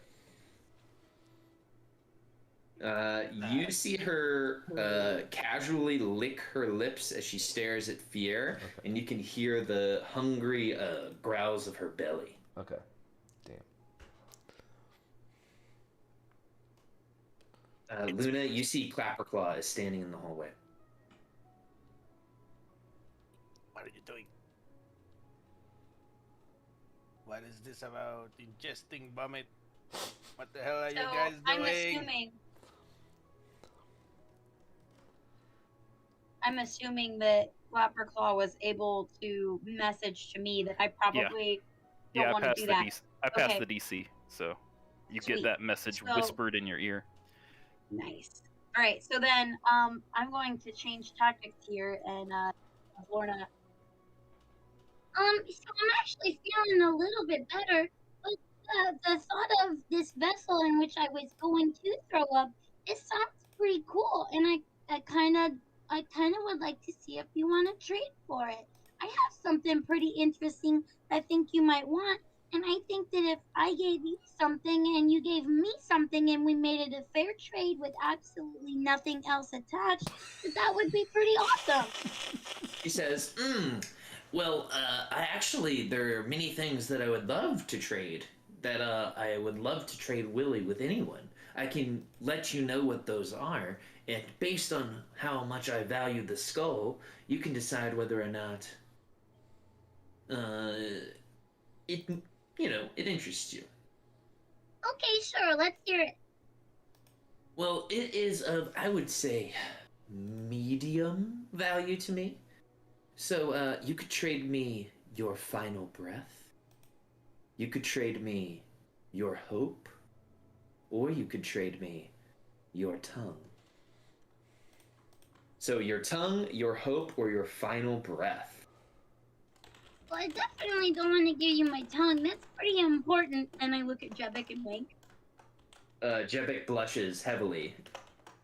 You see her casually lick her lips as she stares at Fear, and you can hear the hungry growls of her belly. Okay. Damn. Luna, you see Clapperclaw is standing in the hallway. What are you doing? What is this about ingesting vomit? What the hell are you guys doing? I'm assuming that Clapperclaw was able to message to me that I probably don't want to do that. I passed the DC, so you get that message whispered in your ear. Nice. All right, so then I'm going to change tactics here, and Lorna. So I'm actually feeling a little bit better, but the thought of this vessel in which I was going to throw up, it sounds pretty cool, and I kind of would like to see if you want to trade for it. I have something pretty interesting I think you might want, and I think that if I gave you something and you gave me something and we made it a fair trade with absolutely nothing else attached, that would be pretty awesome. She says, well, there are many things that I would love to trade, that I would love to trade Willie with anyone. I can let you know what those are, and based on how much I value the skull, you can decide whether or not it interests you. Okay, sure, let's hear it. Well, it is of, I would say, medium value to me. So, you could trade me your final breath. You could trade me your hope. Or you could trade me your tongue. So, your tongue, your hope, or your final breath. Well, I definitely don't want to give you my tongue. That's pretty important. And I look at Jebek and wink. Jebek blushes heavily.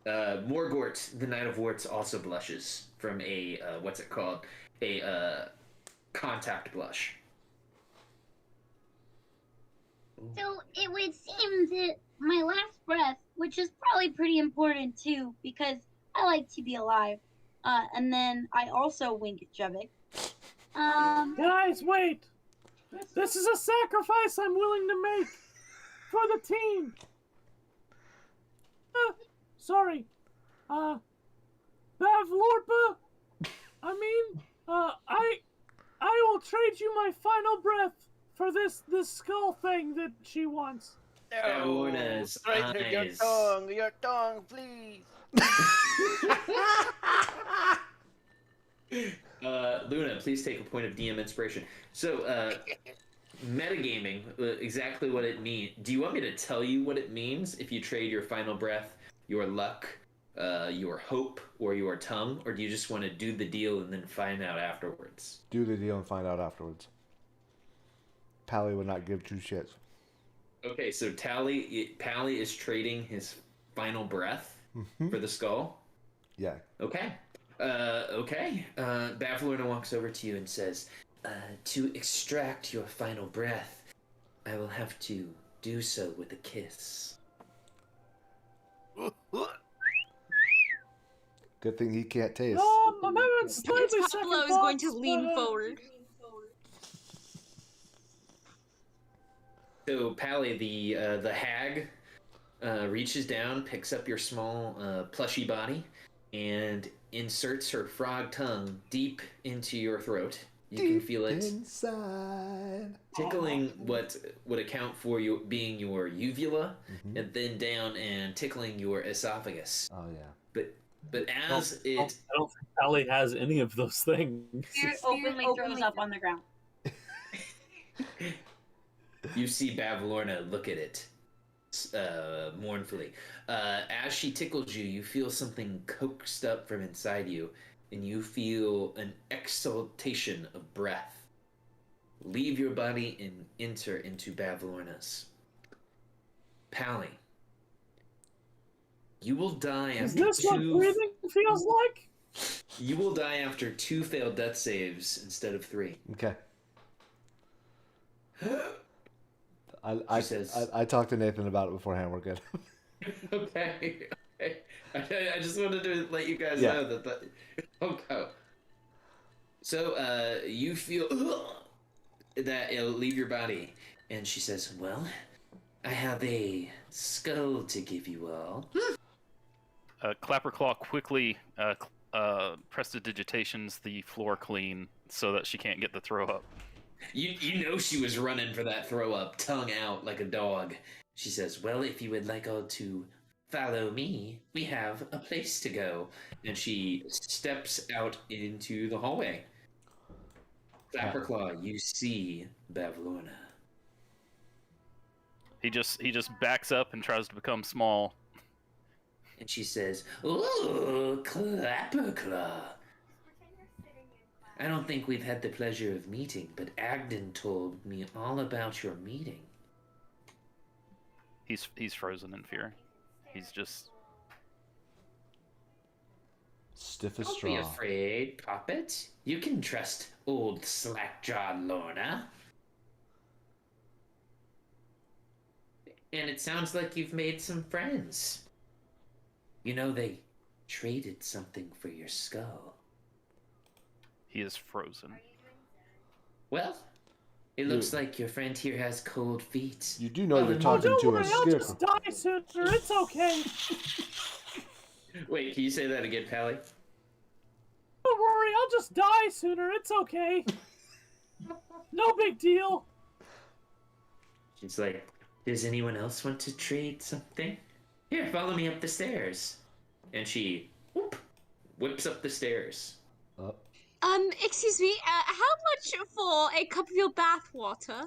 Morgort, the Knight of Warts, also blushes from a, what's it called? A contact blush. So it would seem that my last breath, which is probably pretty important too, because I like to be alive. And then I also wink at Jebek. Guys, wait! This is a sacrifice I'm willing to make for the team. Sorry. Bavlorpa, I will trade you my final breath for this skull thing that she wants. No, straighten your tongue, please. Luna, please take a point of DM inspiration. So, metagaming, exactly what it means. Do you want me to tell you what it means if you trade your final breath, your luck, your hope, or your tongue? Or do you just want to do the deal and then find out afterwards? Do the deal and find out afterwards. Pally would not give two shits. Okay, so Pally is trading his final breath for the skull? Yeah. Okay. Bavlorna walks over to you and says, to extract your final breath, I will have to do so with a kiss. Good thing he can't taste. My man's slightly Pablo is going to lean forward. So Pally, the hag, reaches down, picks up your small plushy body, and inserts her frog tongue deep into your throat. You can feel it inside, tickling what would account for you being your uvula, and then down and tickling your esophagus. Oh yeah. But as I don't think Pally has any of those things. Spirit openly throws up on the ground. You see Bavlorna look at it mournfully. As she tickles you, you feel something coaxed up from inside you, and you feel an exaltation of breath leave your body and enter into Bavlorna's. Pally, you will die after Is this what breathing feels like? You will die after 2 failed death saves instead of 3. Okay. I talked to Nathan about it beforehand. We're good. Okay. I just wanted to let you guys know that. Okay. So you feel that it'll leave your body, and she says, "Well, I have a skull to give you all." Clapperclaw quickly prestidigitations the floor clean so that she can't get the throw up. You know she was running for that throw up, tongue out like a dog. She says, "Well, if you would like all to follow me, we have a place to go." And she steps out into the hallway. Clapperclaw, you see Bavlorna. He just backs up and tries to become small. And she says, "Ooh, Clapperclaw. I don't think we've had the pleasure of meeting, but Agden told me all about your meeting. He's frozen in fear. He's just stiff as Don't straw. be afraid, Poppet. You can trust old slack-jawed Lorna. And it sounds like you've made some friends. You know, they traded something for your skull. he is frozen. Well, it looks like your friend here has cold feet. You do know you're Oh, talking don't to worry, a I'll scarecrow. just die sooner. It's okay. Wait, can you say that again, Pally? Don't worry, I'll just die sooner. It's okay. No big deal. She's like, does anyone else want to trade something? Here, follow me up the stairs. And she whips up the stairs. Excuse me, how much for a cup of your bath water?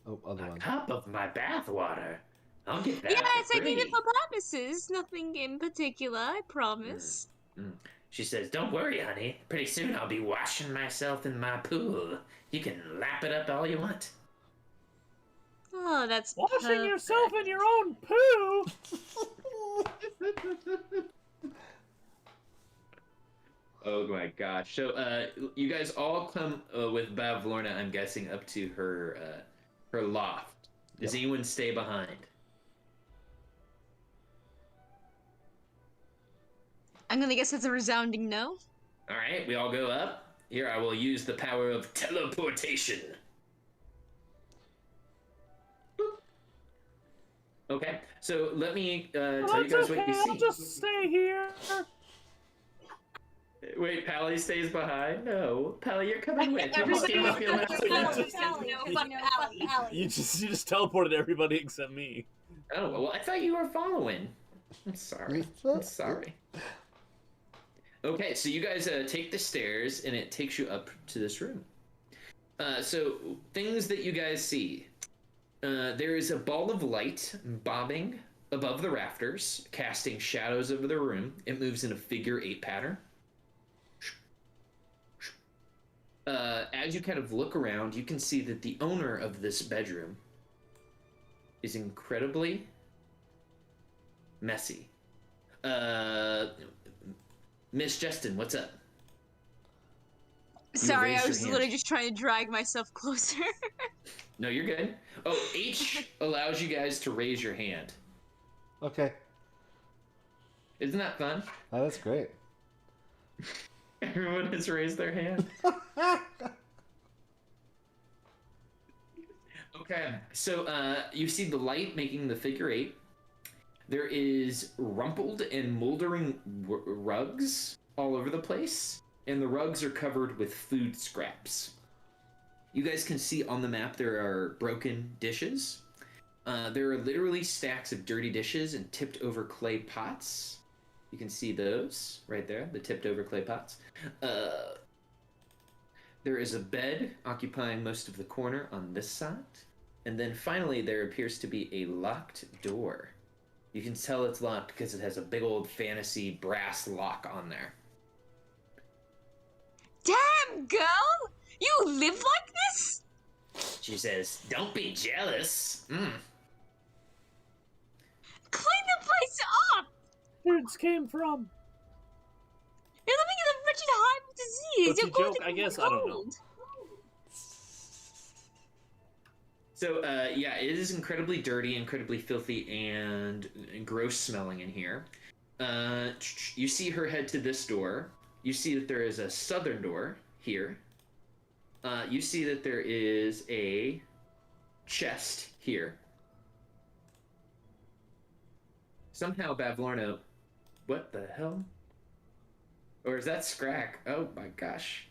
Oh, other A one. cup of my bath water. I'll get that. Yes, for I need it free. for purposes. Nothing in particular, I promise. She says, don't worry, honey. Pretty soon I'll be washing myself in my pool. You can lap it up all you want. Oh, that's Washing perfect. yourself in your own poo. Oh my gosh. So, you guys all come with Bavlorna, I'm guessing, up to her her loft. Does anyone stay behind? I'm gonna guess it's a resounding no. Alright, we all go up. Here, I will use the power of teleportation. Boop. Okay, so let me tell you That's guys okay, what you I'll see. just stay here. Wait, Pally stays behind? No. Pally, you're coming with. You just gave up your last You just teleported everybody except me. Oh, well, I thought you were following. I'm sorry. I'm sorry. Okay, so you guys take the stairs, and it takes you up to this room. So, things that you guys see. There is a ball of light bobbing above the rafters, casting shadows over the room. It moves in a figure 8 pattern. As you kind of look around, you can see that the owner of this bedroom is incredibly messy. Miss Justin, what's up? Sorry, raised I your was hand. literally just trying to drag myself closer. No, you're good. Oh, H allows you guys to raise your hand. Okay. Isn't that fun? Oh, that's great. Everyone has raised their hand. Okay, so you see the light making the figure 8. There is rumpled and moldering rugs all over the place, and the rugs are covered with food scraps. You guys can see on the map there are broken dishes. There are literally stacks of dirty dishes and tipped over clay pots. You can see those right there, the tipped over clay pots. There is a bed occupying most of the corner on this side. And then finally there appears to be a locked door. You can tell it's locked because it has a big old fantasy brass lock on there. Damn, girl! You live like this? She says, don't be jealous. Clean the place up! Birds came from. You're living in a wretched hive of disease. What's You're your going joke? to I get guess, I don't know. cold. So, yeah, it is incredibly dirty, incredibly filthy, and gross smelling in here. You see her head to this door. You see that there is a southern door here. You see that there is a chest here. Somehow, Bavlorna... What the hell? Or is that Scrack? Oh my gosh.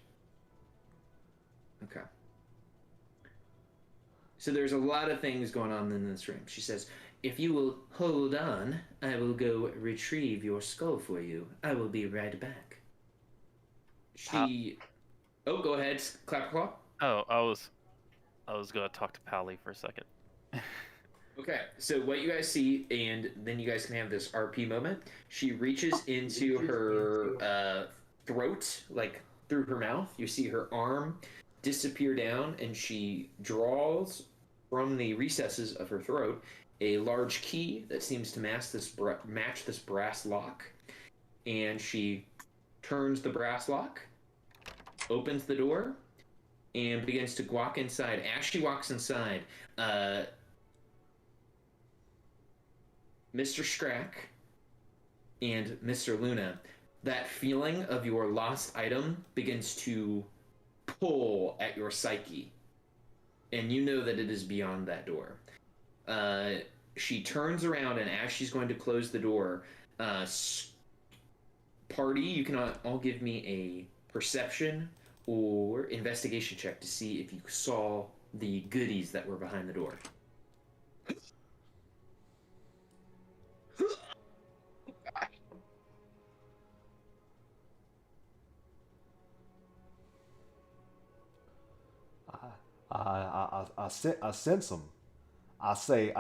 Okay. So there's a lot of things going on in this room. She says, if you will hold on, I will go retrieve your skull for you. I will be right back. She... Oh, go ahead, Clapperclaw. Oh, I was gonna talk to Pally for a second. Okay, so what you guys see, and then you guys can have this RP moment. She reaches into her throat, like through her mouth. You see her arm disappear down, and she draws from the recesses of her throat a large key that seems to match this brass lock. And she turns the brass lock, opens the door, and begins to walk inside. As she walks inside, Mr. Scrack and Mr. Luna, that feeling of your lost item begins to pull at your psyche. And you know that it is beyond that door. She turns around, and as she's going to close the door, party, you can all give me a perception or investigation check to see if you saw the goodies that were behind the door. I sense them. I say,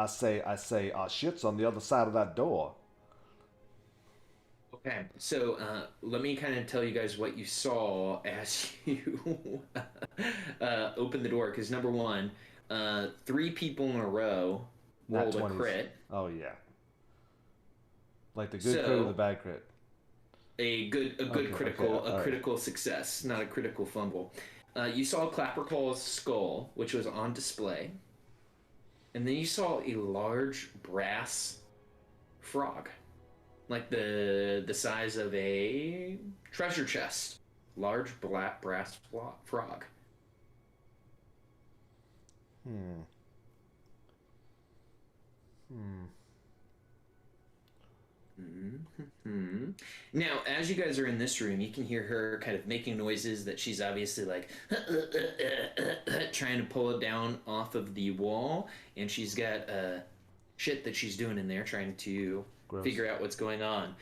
shit's on the other side of that door. Okay, so let me kind of tell you guys what you saw as you opened the door. Because number one, 3 people in a row rolled a crit. Oh yeah, like the good crit or the bad crit. A good critical success, not a critical fumble. You saw Clapperclaw's skull, which was on display, and then you saw a large brass frog. Like the size of a treasure chest. Large black brass frog. Now, as you guys are in this room, you can hear her kind of making noises that she's obviously like trying to pull it down off of the wall, and she's got shit that she's doing in there trying to figure out what's going on.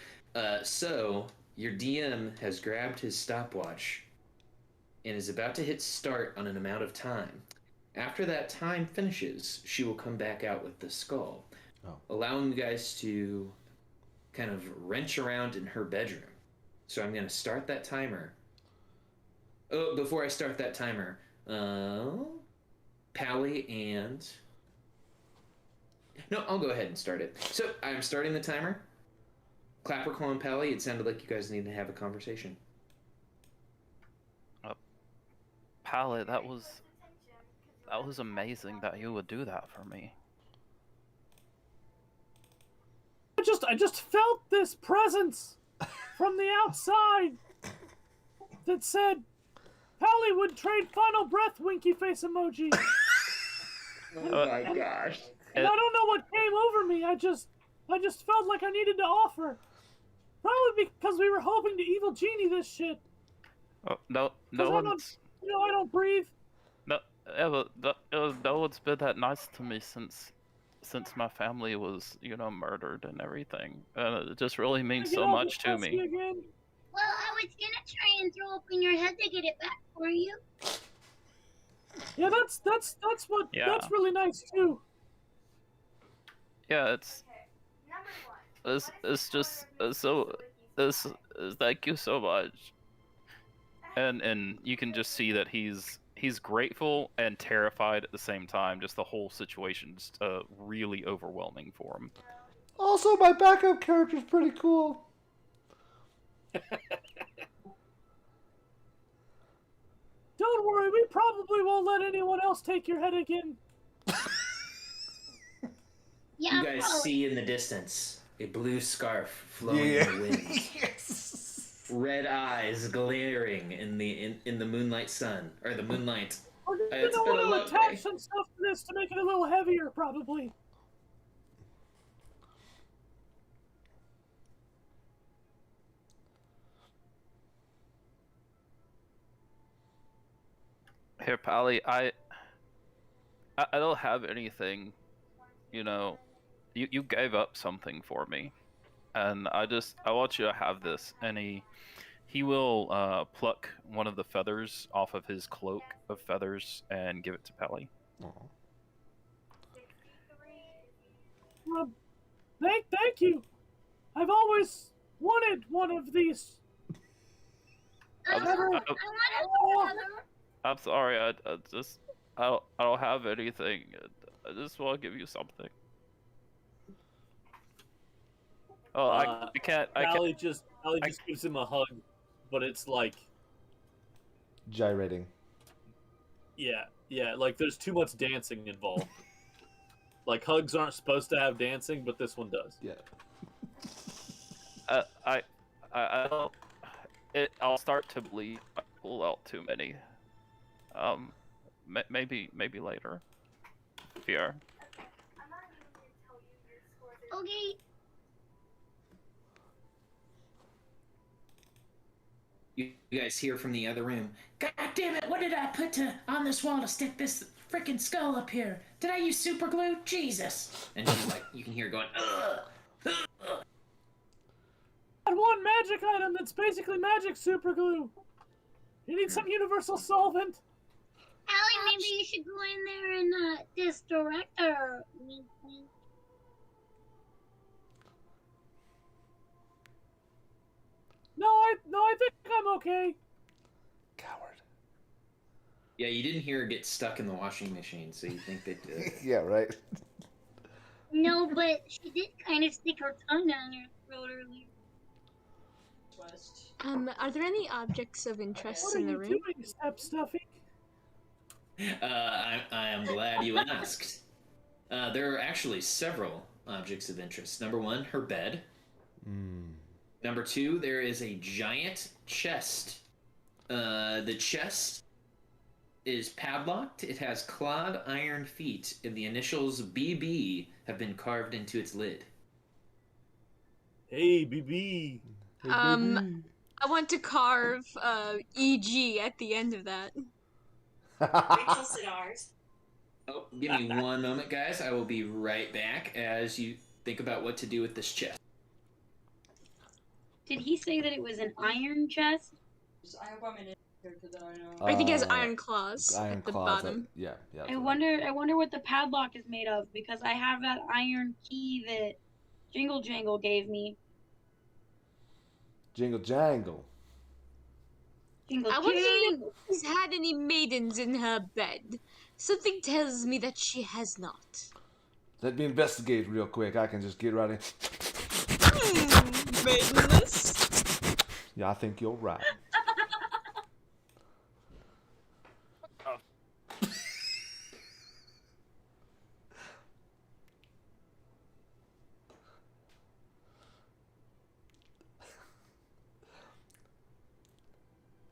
So your DM has grabbed his stopwatch and is about to hit start on an amount of time. After that time finishes, she will come back out with the skull, allowing you guys to kind of wrench around in her bedroom. So I'm going to start that timer. Oh, before I start that timer, Pally and... No, I'll go ahead and start it. So I'm starting the timer. Clapperclaw and Pally, it sounded like you guys need to have a conversation. Pally, that was amazing that you would do that for me. I just felt this presence from the outside that said Pally would trade final breath winky face emoji. Oh my gosh. And I don't know what came over me. I just felt like I needed to offer. Probably because we were hoping to evil genie this shit. Oh, no one's... I don't breathe. No one's been that nice to me since my family was, murdered and everything. It just really means so much to me. Well, I was gonna try and throw up in your head to get it back for you. Yeah, that's really nice too. Yeah, it's just so thank you so much. And you can just see that he's grateful and terrified at the same time. Just the whole situation's really overwhelming for him. Also, my backup character's pretty cool. Don't worry, we probably won't let anyone else take your head again. Yeah, you guys see in the distance a blue scarf flowing in the wind. Yes. Red eyes glaring in the moonlight sun, or the moonlight. We're gonna want to attach some stuff to this to make it a little heavier, probably. Here, Pally, I don't have anything, you gave up something for me, and I want you to have this. And he will pluck one of the feathers off of his cloak of feathers and give it to Pally. Thank you. I've always wanted one of these. I'm sorry. I don't have anything. I just want to give you something. Oh, I can't. Callie just gives him a hug, but it's like gyrating. Yeah, like there's too much dancing involved. Like hugs aren't supposed to have dancing, but this one does. Yeah. I don't. I'll start to bleed. I pull out too many. Maybe later. Fear. Okay. You guys hear from the other room. God damn it! What did I put on this wall to stick this freaking skull up here? Did I use super glue? Jesus! And she's like, you can hear going. Ugh. And one magic item that's basically magic super glue. You need some universal solvent. Allie, maybe you should go in there and disdirect her. No, I think I'm okay. Coward. Yeah, you didn't hear her get stuck in the washing machine, so you think that. Yeah, right. No, but she did kind of stick her tongue down her throat earlier. Are there any objects of interest What in the are room? you doing, Step Stuffy? I am glad you asked. There are actually several objects of interest. Number one, her bed. Number two, there is a giant chest. The chest is padlocked. It has clawed iron feet, and the initials BB have been carved into its lid. Hey, BB. I want to carve EG at the end of that. Rachel Sidars. Oh, give me one moment, guys. I will be right back as you think about what to do with this chest. Did he say that it was an iron chest? I hope I'm in it because then I know. I think it has iron claws Iron at the claws. bottom. Yeah. I wonder what the padlock is made of, because I have that iron key that Jingle Jangle gave me. Jingle jangle. Jingle I wonder Jangle. if she's had any maidens in her bed. Something tells me that she has not. Let me investigate real quick. I can just get right in. Maidenless? Yeah, I think you're right.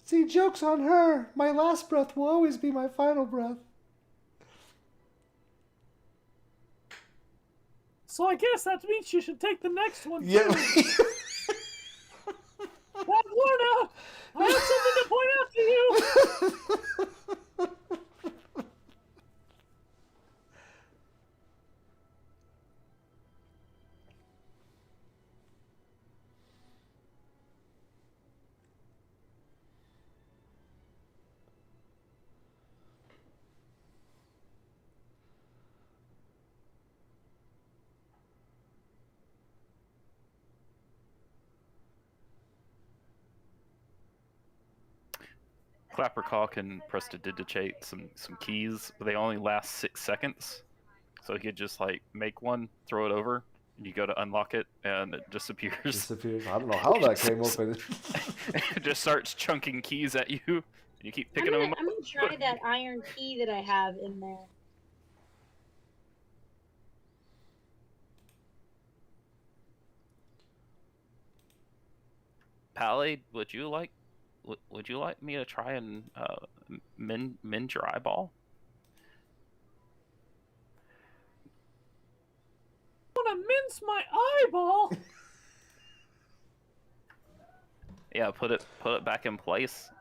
See, joke's on her. My last breath will always be my final breath. So I guess that means you should take the next one. Yeah. Lorna, I have something to point out to you. Clappercaw can prestidigitate some keys, but they only last 6 seconds. So he could just like make one, throw it over, and you go to unlock it, and it disappears. Disappears. I don't know how that came open. It just starts chunking keys at you, and you keep picking them up. I'm gonna try that iron key that I have in there. Pally, would you like me to try and mend your eyeball? I want to mince my eyeball. Yeah, put it back in place.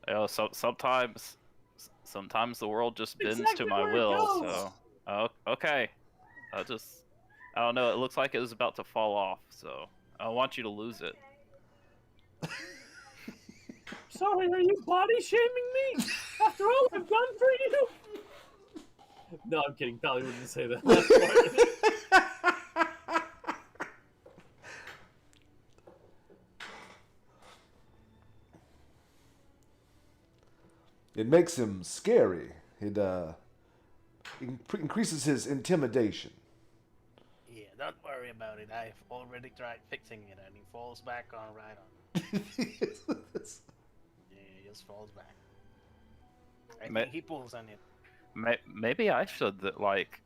You know, sometimes the world just bends Exactly to my where it will. goes. So, okay. I don't know. It looks like it was about to fall off. So I don't want you to lose it. Sorry, are you body shaming me? After all I've done for you? No, I'm kidding. Pally wouldn't say that. It makes him scary. It increases his intimidation. Yeah, don't worry about it. I've already tried fixing it, and he falls back on right on. Yeah, he just falls back. I think he pulls on it. Maybe I should like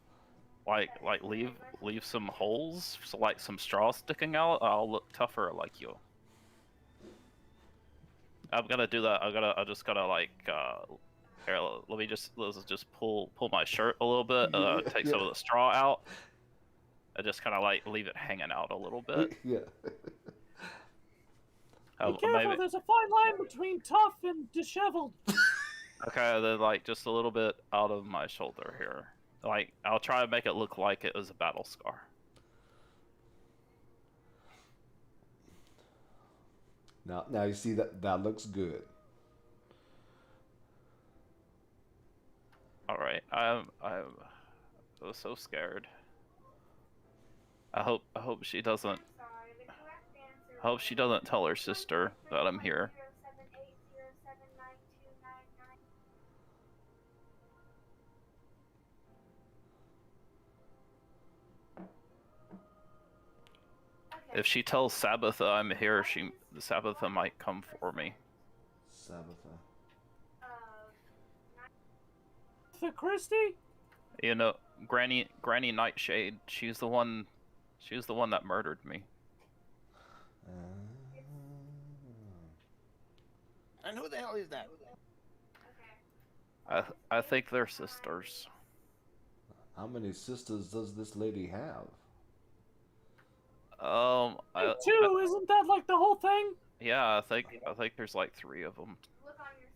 leave some holes, so like some straw sticking out. I'll look tougher like you. I'm gonna do that. I just gotta like here. Let's just pull my shirt a little bit. Take some of the straw out. I just kind of like leave it hanging out a little bit. Yeah. Be careful, there's a fine line between tough and disheveled. Okay, then like just a little bit out of my shoulder here. Like I'll try to make it look like it was a battle scar. Now you see that looks good. All right, I was so scared. I hope she doesn't. I hope she doesn't tell her sister that I'm here. If she tells Sabbatha I'm here, Sabbatha might come for me. Sabbatha. The Christie? You know, Granny Nightshade. She's the one that murdered me. And who the hell is that? I think they're sisters. How many sisters does this lady have? Two, isn't that like the whole thing? Yeah, I think there's like 3 of them.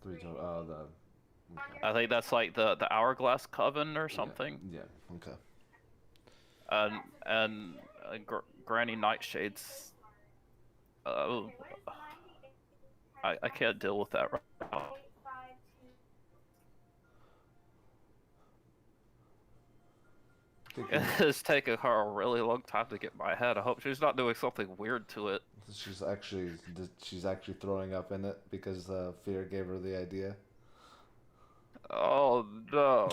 3 total. Oh, okay. I think that's like the Hourglass Coven or something. Yeah. Okay. And Granny Nightshade's. I can't deal with that right now. It's taking her a really long time to get my head. I hope she's not doing something weird to it. She's actually throwing up in it because fear gave her the idea. Oh no.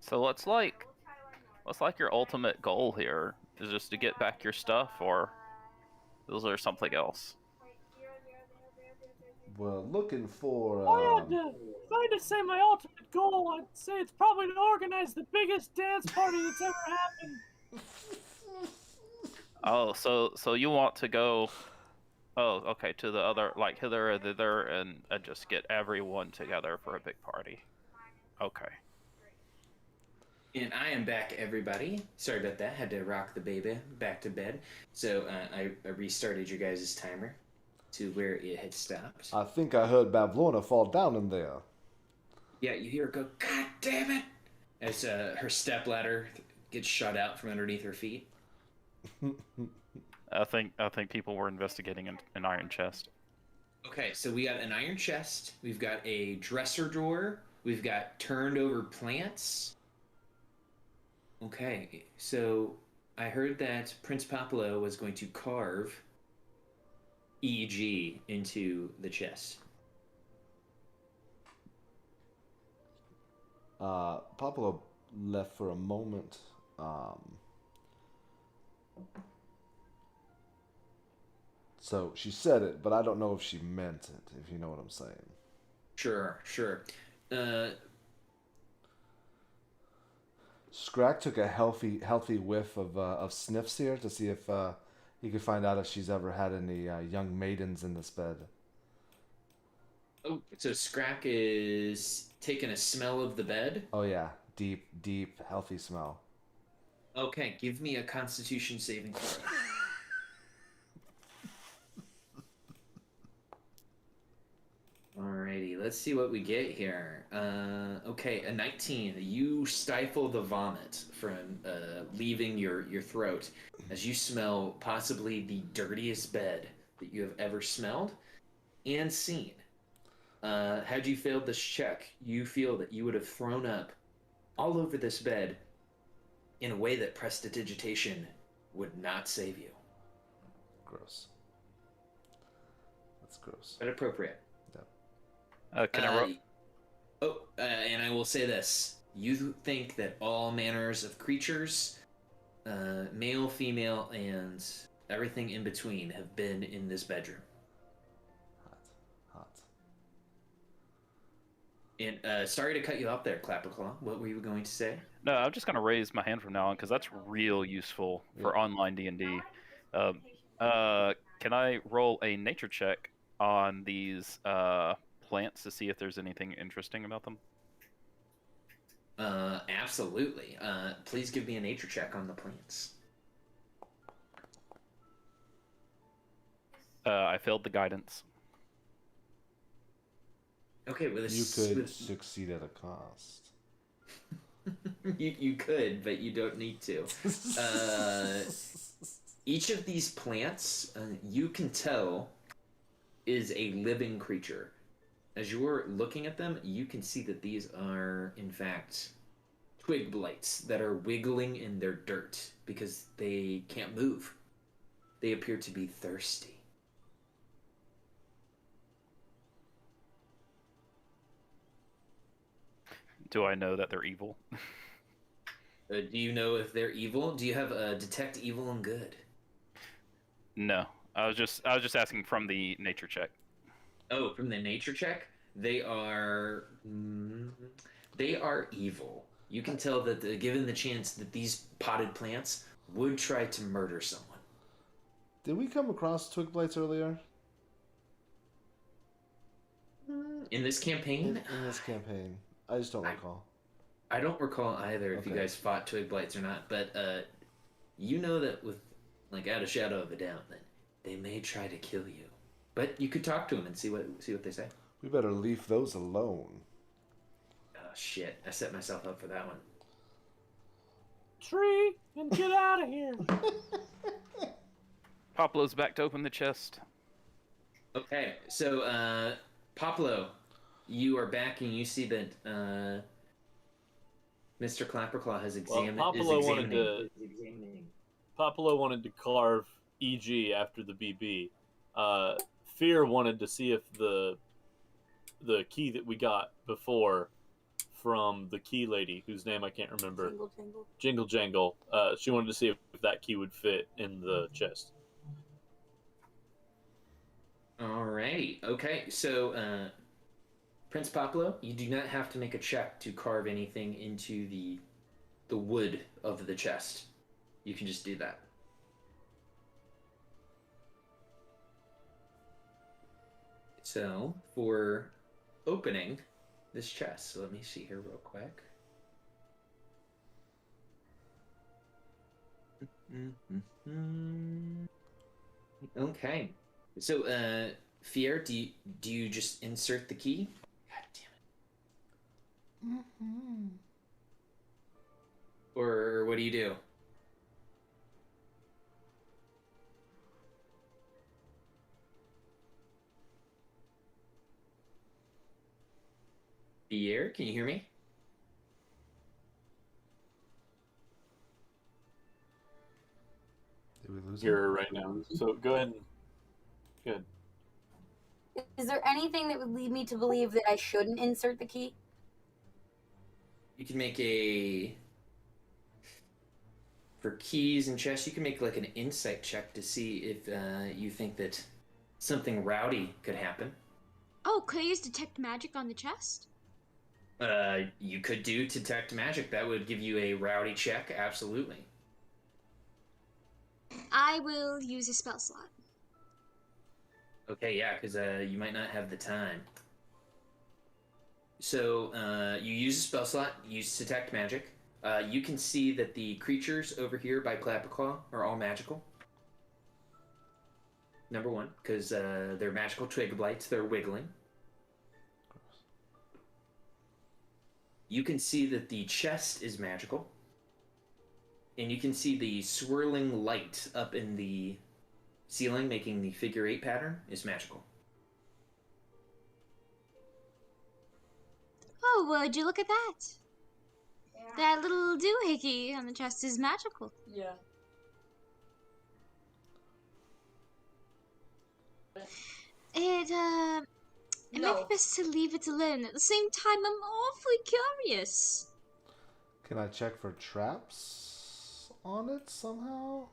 So what's like your ultimate goal here? Is just to get back your stuff, or is there something else? We're looking for. If I had to say my ultimate goal, I'd say it's probably to organize the biggest dance party that's ever happened. Oh, so you want to go? Oh, okay, to the other, like hither or thither, and just get everyone together for a big party. Okay. And I am back, everybody. Sorry about that. Had to rock the baby back to bed. So I restarted your guys' timer to where it had stopped. I think I heard Bavlorna fall down in there. Yeah, you hear her go, "God damn it!" as her stepladder gets shot out from underneath her feet. I think people were investigating an iron chest. Okay, so we got an iron chest. We've got a dresser drawer. We've got turned over plants. Okay, so I heard that Prince Popolo was going to carve EG into the chest. Popolo left for a moment. So she said it, but I don't know if she meant it, if you know what I'm saying. Sure. Scrack took a healthy whiff of sniffs here to see if he could find out if she's ever had any young maidens in this bed. Oh, so Scrack is taking a smell of the bed? Oh yeah, deep, healthy smell. Okay, give me a Constitution saving throw. Alrighty, let's let's see what we get here. Okay, a 19. You stifle the vomit from leaving your throat as you smell possibly the dirtiest bed that you have ever smelled and seen. Had you failed this check, you feel that you would have thrown up all over this bed in a way that prestidigitation would not save you. Gross. That's gross. But appropriate. Can I roll? And I will say this. You think that all manners of creatures, male, female, and everything in between have been in this bedroom. Hot. And sorry to cut you off there, Clapperclaw. What were you going to say? No, I'm just going to raise my hand from now on because that's real useful for online D&D. Can I roll a nature check on these plants to see if there's anything interesting about them? Absolutely. Please give me a nature check on the plants. I failed the guidance. Okay, well, you could succeed at a cost. you could, but you don't need to. Each of these plants, you can tell, is a living creature. As you're looking at them, you can see that these are, in fact, twig blights that are wiggling in their dirt because they can't move. They appear to be thirsty. Do I know that they're evil? Do you know if they're evil? Do you have detect evil and good? No, I was just asking from the nature check. Oh, from the nature check, they are evil. You can tell that given the chance that these potted plants would try to murder someone. Did we come across twig blights earlier? In this campaign? In this campaign. I just don't recall. I don't recall either if you guys fought twig blights or not, but you know that with, like, out of shadow of a doubt, that they may try to kill you. But you could talk to them and see what they say. We better leave those alone. Oh, shit. I set myself up for that one. Tree, and get out of here. Poplo's back to open the chest. Okay, so, Poplo, you are back and you see that, Mr. Clapperclaw has examined. Popolo wanted to carve EG after the BB. Fear wanted to see if the key that we got before from the key lady, whose name I can't remember. Jingle Jangle. She wanted to see if that key would fit in the chest. Alrighty. Okay, so Prince Poplo, you do not have to make a check to carve anything into the wood of the chest. You can just do that. So, for opening this chest, so let me see here real quick. Okay. So, Fier, do you just insert the key? God damn it. Or what do you do? Fier, can you hear me? Did we lose Hear her right now. So go ahead. Good. Is there anything that would lead me to believe that I shouldn't insert the key? You can make for keys and chests, you can make like an insight check to see if you think that something rowdy could happen. Oh, could I use detect magic on the chest? You could do detect magic. That would give you a rowdy check, absolutely. I will use a spell slot. Okay, yeah, because you might not have the time. So, you use a spell slot, use detect magic. You can see that the creatures over here by Clapperclaw are all magical. Number one, because they're magical twig blights, they're wiggling. you can see that the chest is magical. And you can see the swirling light up in the ceiling, making the figure 8 pattern, is magical. Oh, would you look at that? Yeah. That little doohickey on the chest is magical. Yeah. It might be best to leave it alone. At the same time, I'm awfully curious. Can I check for traps on it somehow?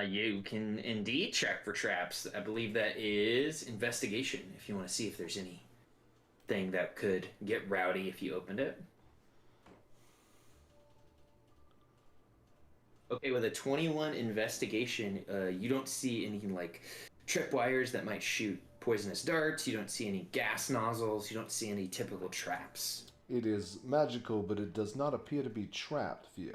You can indeed check for traps. I believe that is investigation, if you want to see if there's anything that could get rowdy if you opened it. Okay, with a 21 investigation, you don't see anything like tripwires that might shoot poisonous darts. You don't see any gas nozzles. You don't see any typical traps. It is magical, but it does not appear to be trapped, Fia.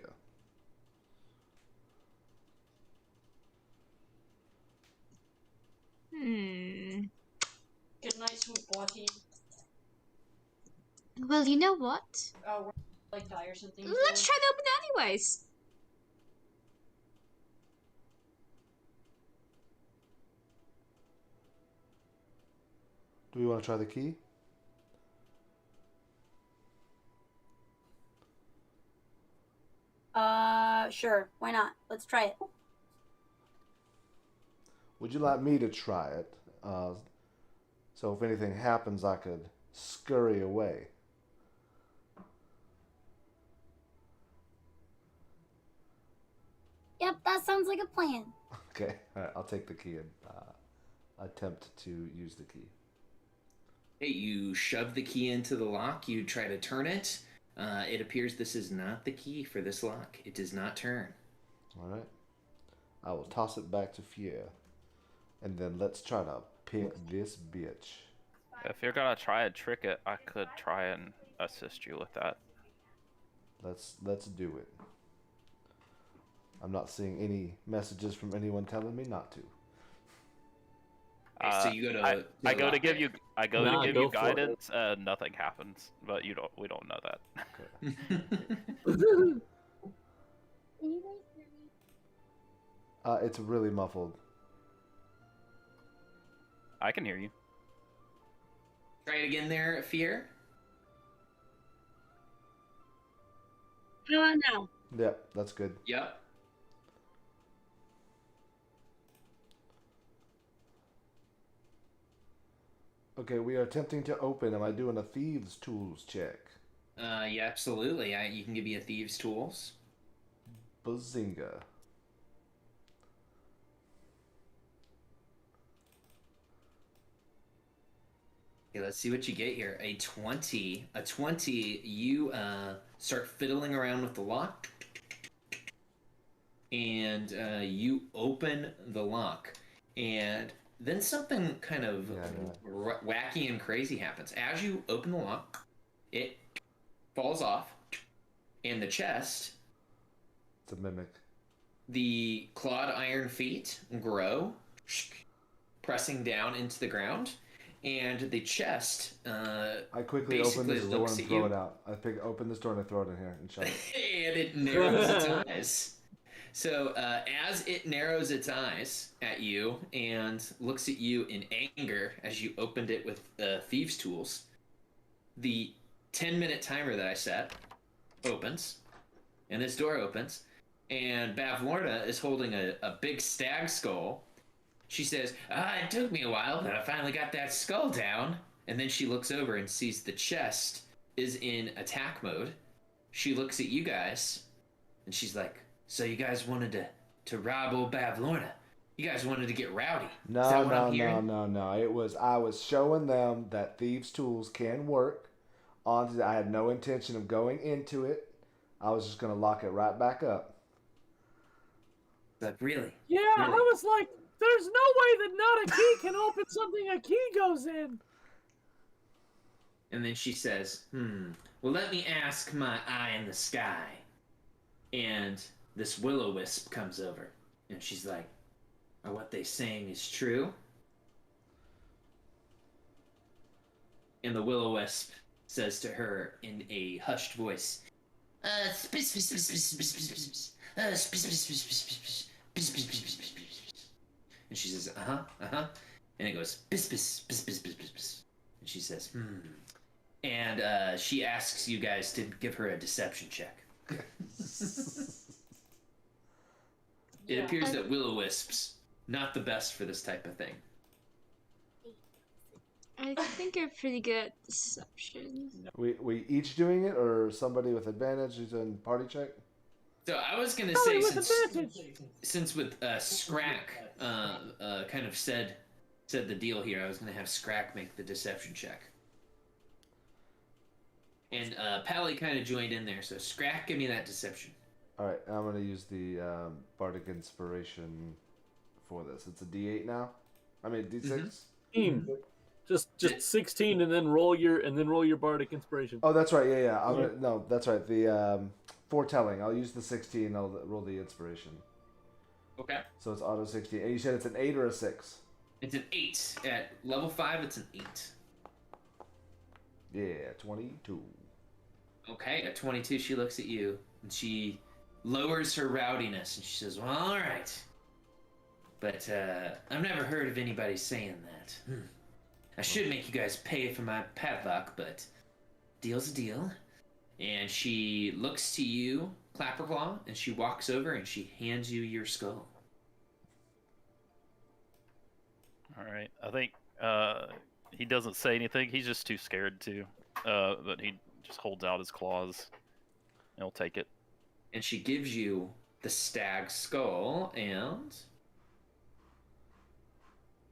Good night, sweet body. Well, you know what? Oh, we're like die or something. Let's try to open it anyways. Do we want to try the key? Sure. Why not? Let's try it. Would you like me to try it? So if anything happens, I could scurry away. Yep, that sounds like a plan. Okay, all right, I'll take the key and attempt to use the key. Hey, you shove the key into the lock. You try to turn it. It appears this is not the key for this lock. It does not turn. All right. I will toss it back to Fia. And then let's try to pick this bitch. If you're gonna try and trick it, I could try and assist you with that. Let's do it. I'm not seeing any messages from anyone telling me not to. So you go to I go to give you guidance and nothing happens, but we don't know that. Okay. Can you guys hear me? It's really muffled. I can hear you. Try it again there, Fear. How about now? Yep, that's good. Yep. Okay, we are attempting to open. Am I doing a thieves' tools check? Yeah, absolutely. You can give me a thieves' tools. Bazinga. Okay, let's see what you get here. A 20. A 20, you start fiddling around with the lock. And you open the lock. And then something kind of wacky and crazy happens. As you open the lock, it falls off. And the chest... It's a mimic. The clawed iron feet grow, pressing down into the ground. And the chest I quickly open this door and throw it out. Open this door and I throw it in here and shut it. And it narrows its eyes. So as it narrows its eyes at you and looks at you in anger as you opened it with thieves' tools, the 10-minute timer that I set opens, and this door opens, and Bavlorna is holding a big stag skull. She says, it took me a while, but I finally got that skull down. And then she looks over and sees the chest is in attack mode. She looks at you guys, and she's like, so you guys wanted to rob old Bavlorna? You guys wanted to get rowdy? No. I was showing them that thieves' tools can work. I had no intention of going into it. I was just going to lock it right back up. But really? Yeah, really? I was like... There's no way that not a key can open something a key goes in. And then she says, well, let me ask my eye in the sky. And this will-o-wisp comes over. And she's like, are what they saying is true? And the will-o-wisp says to her in a hushed voice, and she says, and it goes, and she says, and she asks you guys to give her a deception check. It appears that will-o-wisps, not the best for this type of thing. I think you're pretty good at deception. We each doing it, or somebody with advantage who's in party check? So I was gonna say, since with Scrack kind of said the deal here, I was gonna have Scrack make the deception check. And Pally kind of joined in there, so Scrack, give me that deception. Alright, I'm going to use the Bardic Inspiration for this. It's a D8 now? I mean, D6? Mm-hmm. Just 16 and then roll your Bardic Inspiration. Oh, that's right. Yeah. No, that's right. The foretelling. I'll use the 16. I'll roll the inspiration. Okay. So it's auto 16. And you said it's an 8 or a 6? It's an 8. At level 5, it's an 8. Yeah, 22. Okay, at 22, she looks at you and she lowers her rowdiness and she says, "Well, all right. But I've never heard of anybody saying that. I should make you guys pay for my padlock, but deal's a deal." And she looks to you, Clapperclaw, and she walks over and she hands you your skull. All right. I think he doesn't say anything. He's just too scared to. But he just holds out his claws. And he'll take it. And she gives you the stag skull, and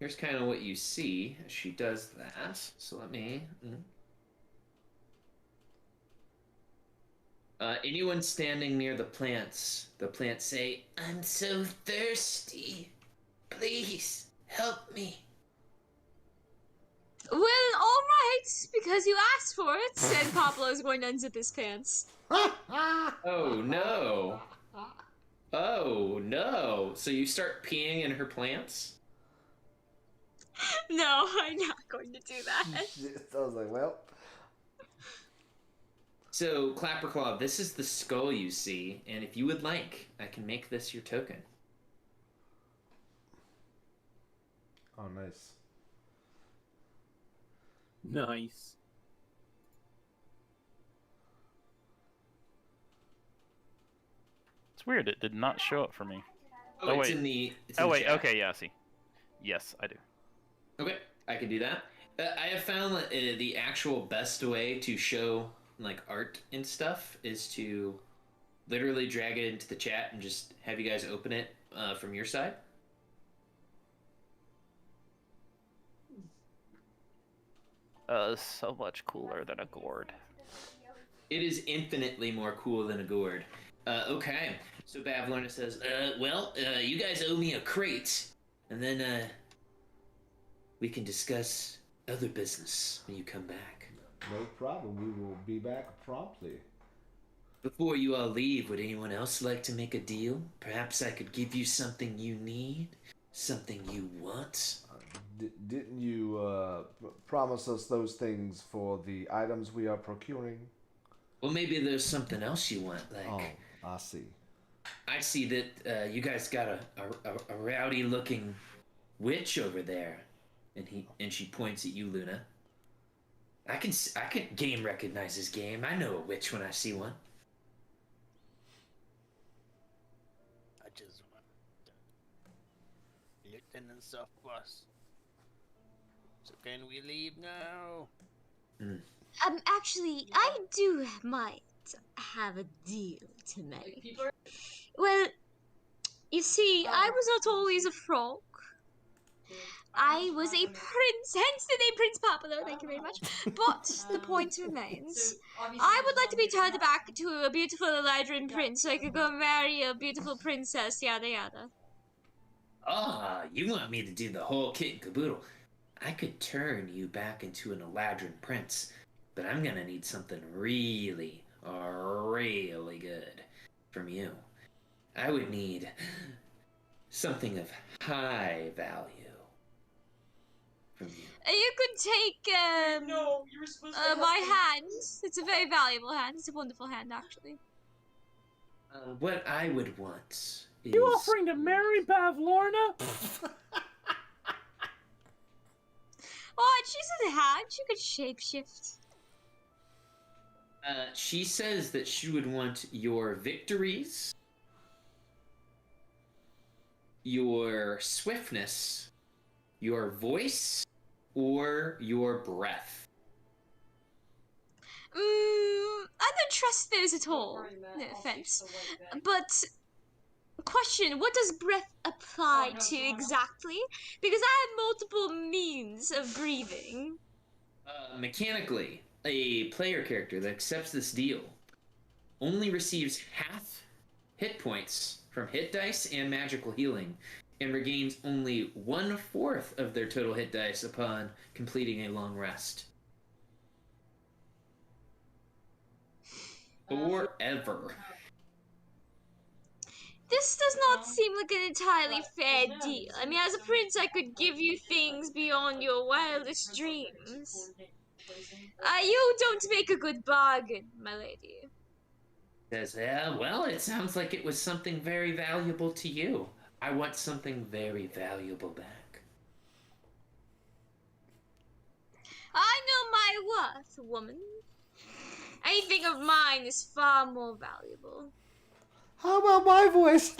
here's kind of what you see as she does that. So let me... anyone standing near the plants say, "I'm so thirsty. Please help me." Well, alright, because you asked for it, and Pablo is going to unzip his pants. Oh no. Oh no. So you start peeing in her plants? No, I'm not going to do that. I was like, well. So, Clapperclaw, this is the skull you see, and if you would like, I can make this your token. Oh, nice. Nice. It's weird. It did not show up for me. Oh, it's wait. in the. It's oh in the wait. chat. Okay. Yeah. I see. Yes, I do. Okay, I can do that. I have found that the actual best way to show like art and stuff is to literally drag it into the chat and just have you guys open it from your side. So much cooler than a gourd. It is infinitely more cool than a gourd. Okay, so Bavlorna says, well, you guys owe me a crate, and then we can discuss other business when you come back. No problem. We will be back promptly. Before you all leave, would anyone else like to make a deal? Perhaps I could give you something you need, something you want. Didn't you promise us those things for the items we are procuring? Well, maybe there's something else you want. Like, oh, I see. I see that you guys got a rowdy-looking witch over there, and she points at you, Luna. I can game recognizes game. I know a witch when I see one. I just want Lieutenant Softboss. So can we leave now? Actually, I might have a deal to make. Well, you see, I was not always a frog. I was a prince, hence the name Prince Pablo, thank you very much. But the point remains, I would like to be turned back to a beautiful Eladrin prince so I could go marry a beautiful princess, yada yada. Ah, you want me to do the whole kit and caboodle. I could turn you back into an Eladrin prince, but I'm gonna need something really, really good from you. I would need something of high value from you. You could take No, you were supposed to my hand. It's a very valuable hand. It's a wonderful hand, actually. What I would want is... You offering to marry Bavlorna? Oh, she's a hand. She could shapeshift. She says that she would want your victories, your swiftness, your voice, or your breath. I don't trust those at all. No offense. But, question, what does breath apply to exactly? Because I have multiple means of breathing. Mechanically, a player character that accepts this deal only receives half hit points from hit dice and magical healing, and regains only 1/4 of their total hit dice upon completing a long rest. Forever. This does not seem like an entirely fair deal. I mean, as a prince, I could give you things beyond your wildest dreams. You don't make a good bargain, my lady. Says, well, it sounds like it was something very valuable to you. I want something very valuable back. I know my worth, woman. Anything of mine is far more valuable. How about my voice?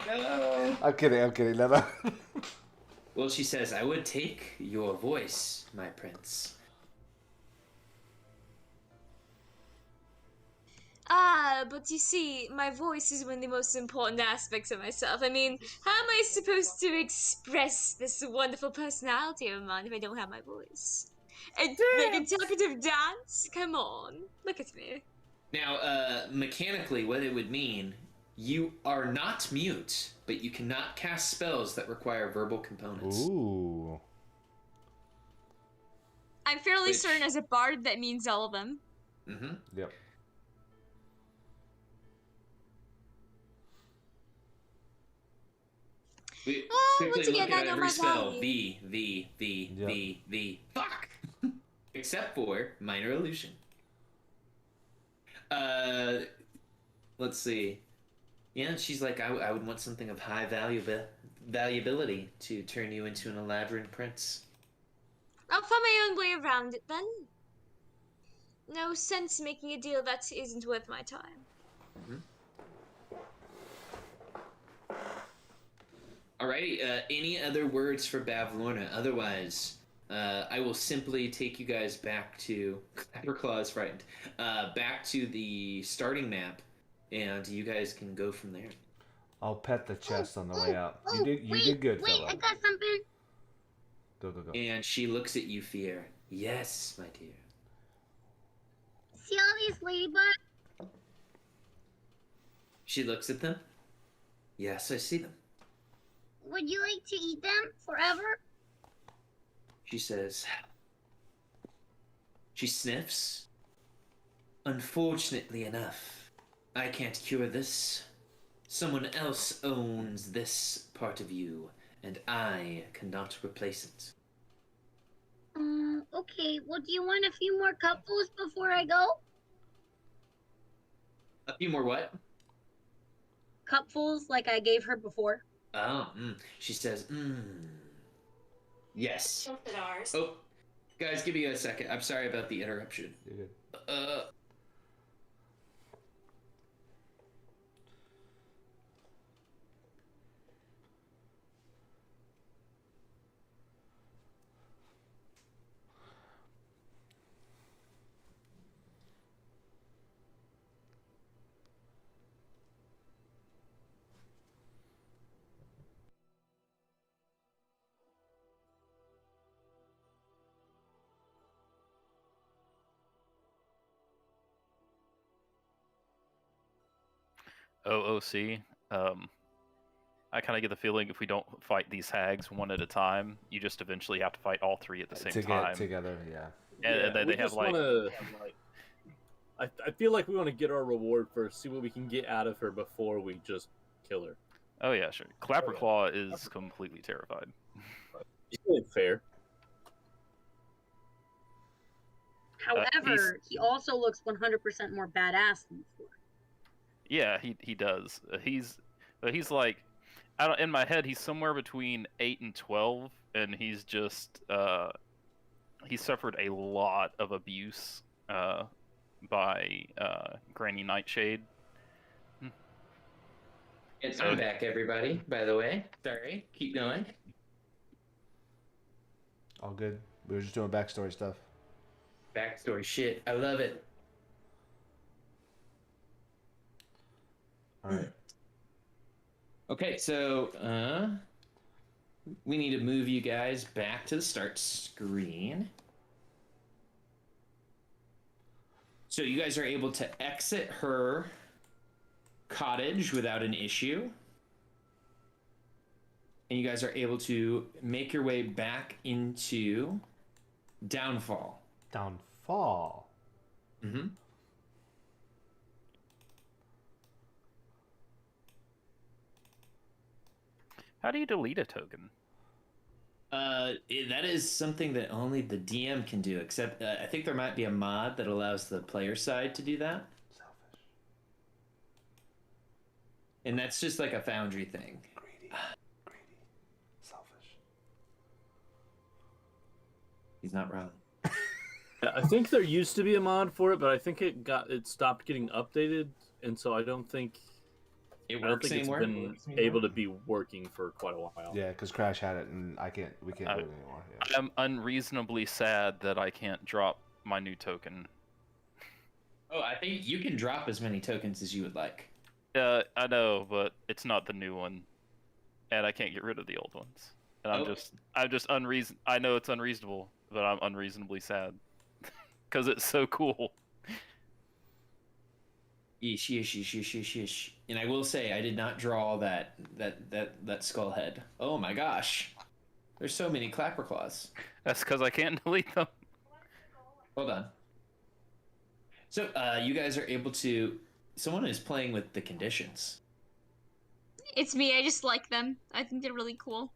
No. I'm kidding, no. Well, she says, I would take your voice, my prince. But you see, my voice is one of the most important aspects of myself. I mean, how am I supposed to express this wonderful personality of mine if I don't have my voice? And make a talkative dance? Come on, look at me. Now, mechanically, what it would mean, you are not mute, but you cannot cast spells that require verbal components. Ooh. I'm fairly certain as a bard that means all of them. Mm-hmm. Yep. Once again, I know my spell. value. V. Fuck! Except for minor illusion. Let's see. Yeah, she's like, I would want something of high valuability to turn you into an elaborate prince. I'll find my own way around it then. No sense making a deal that isn't worth my time. Mm-hmm. Alrighty, any other words for Bavlorna? Otherwise, I will simply take you guys back to... Claw is frightened. Back to the starting map, and you guys can go from there. I'll pet the chest on the way out. You did good, Wait, fella. I got something. Go. And she looks at you, Fear. Yes, my dear. See all these ladybugs? She looks at them. Yes, I see them. Would you like to eat them forever? She says... She sniffs. Unfortunately enough, I can't cure this. Someone else owns this part of you, and I cannot replace it. Okay. Well, do you want a few more cupfuls before I go? A few more what? Cupfuls like I gave her before. Oh, she says, yes. Ours. Oh, guys, give me a second. I'm sorry about the interruption. You're good. OOC. I kind of get the feeling if we don't fight these hags one at a time, you just eventually have to fight all three at the same time. Together, yeah. And then they have like... I feel like we want to get our reward first, see what we can get out of her before we just kill her. Oh yeah, sure. Clapperclaw is completely terrified. Fair. However, he also looks 100% more badass than before. Yeah, he does. He's like, I don't, in my head he's somewhere between 8 and 12, and he's just he suffered a lot of abuse by Granny Nightshade. And I'm back, everybody. By the way, sorry. Keep going. All good. We were just doing backstory stuff. Backstory shit. I love it. All right. Okay, so we need to move you guys back to the start screen. So you guys are able to exit her cottage without an issue. And you guys are able to make your way back into Downfall. Downfall? Mm-hmm. How do you delete a token? That is something that only the DM can do, except I think there might be a mod that allows the player side to do that. Selfish. And that's just like a Foundry thing. Greedy. Selfish. He's not wrong. I think there used to be a mod for it, but I think it stopped getting updated, and so I don't think It's been able to be working for quite a while. Yeah, because Crash had it, and we can't do it anymore. Yeah. I'm unreasonably sad that I can't drop my new token. Oh, I think you can drop as many tokens as you would like. I know, but it's not the new one, and I can't get rid of the old ones. And I'm just I know it's unreasonable, but I'm unreasonably sad because it's so cool. Yeesh. And I will say, I did not draw that skull head. Oh my gosh. There's so many Clapperclaws. That's because I can't delete them. Hold on. So, you guys are able to... Someone is playing with the conditions. It's me, I just like them. I think they're really cool.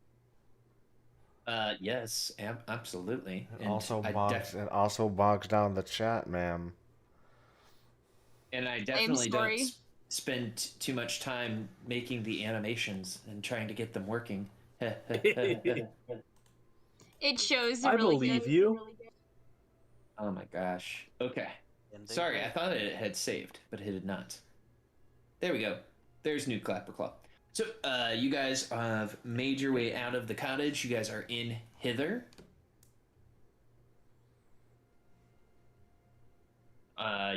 Yes, absolutely. It also bogs down the chat, ma'am. And I definitely don't spend too much time making the animations and trying to get them working. It shows. I believe you. Oh my gosh. Okay. Sorry, I thought it had saved, but it did not. There we go. There's new Clapperclaw. So, you guys have made your way out of the cottage. You guys are in hither.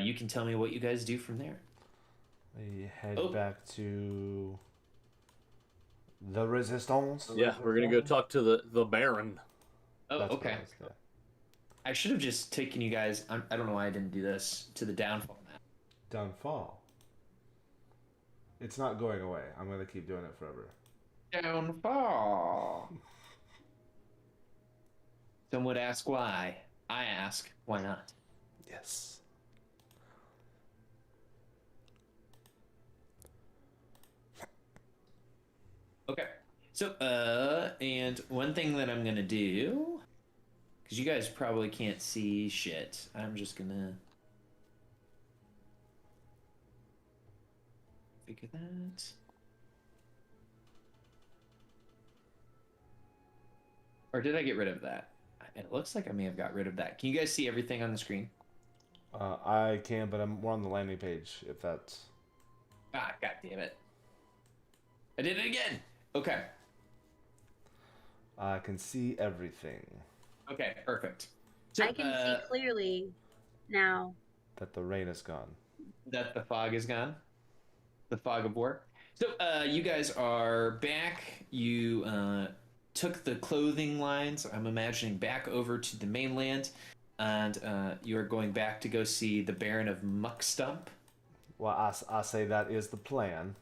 You can tell me what you guys do from there. We head back to the Resistance. Yeah, we're gonna go talk to the Baron. Oh, okay. I should have just taken you guys. I don't know why I didn't do this to the Downfall map. Downfall. It's not going away. I'm gonna keep doing it forever. Downfall. Some would ask why. I ask, why not? Yes. Okay. So, and one thing that I'm gonna do, because you guys probably can't see shit, I'm just gonna figure that. Or did I get rid of that? It looks like I may have got rid of that. Can you guys see everything on the screen? I can, but we're on the landing page, if that's... Ah, god damn it. I did it again! Okay. I can see everything. Okay, perfect. So, I can see clearly now. That the rain is gone. That the fog is gone. The fog of war. So, you guys are back. You took the clothing lines, I'm imagining, back over to the mainland. And you are going back to go see the Baron of Muckstump. Well, I say that is the plan.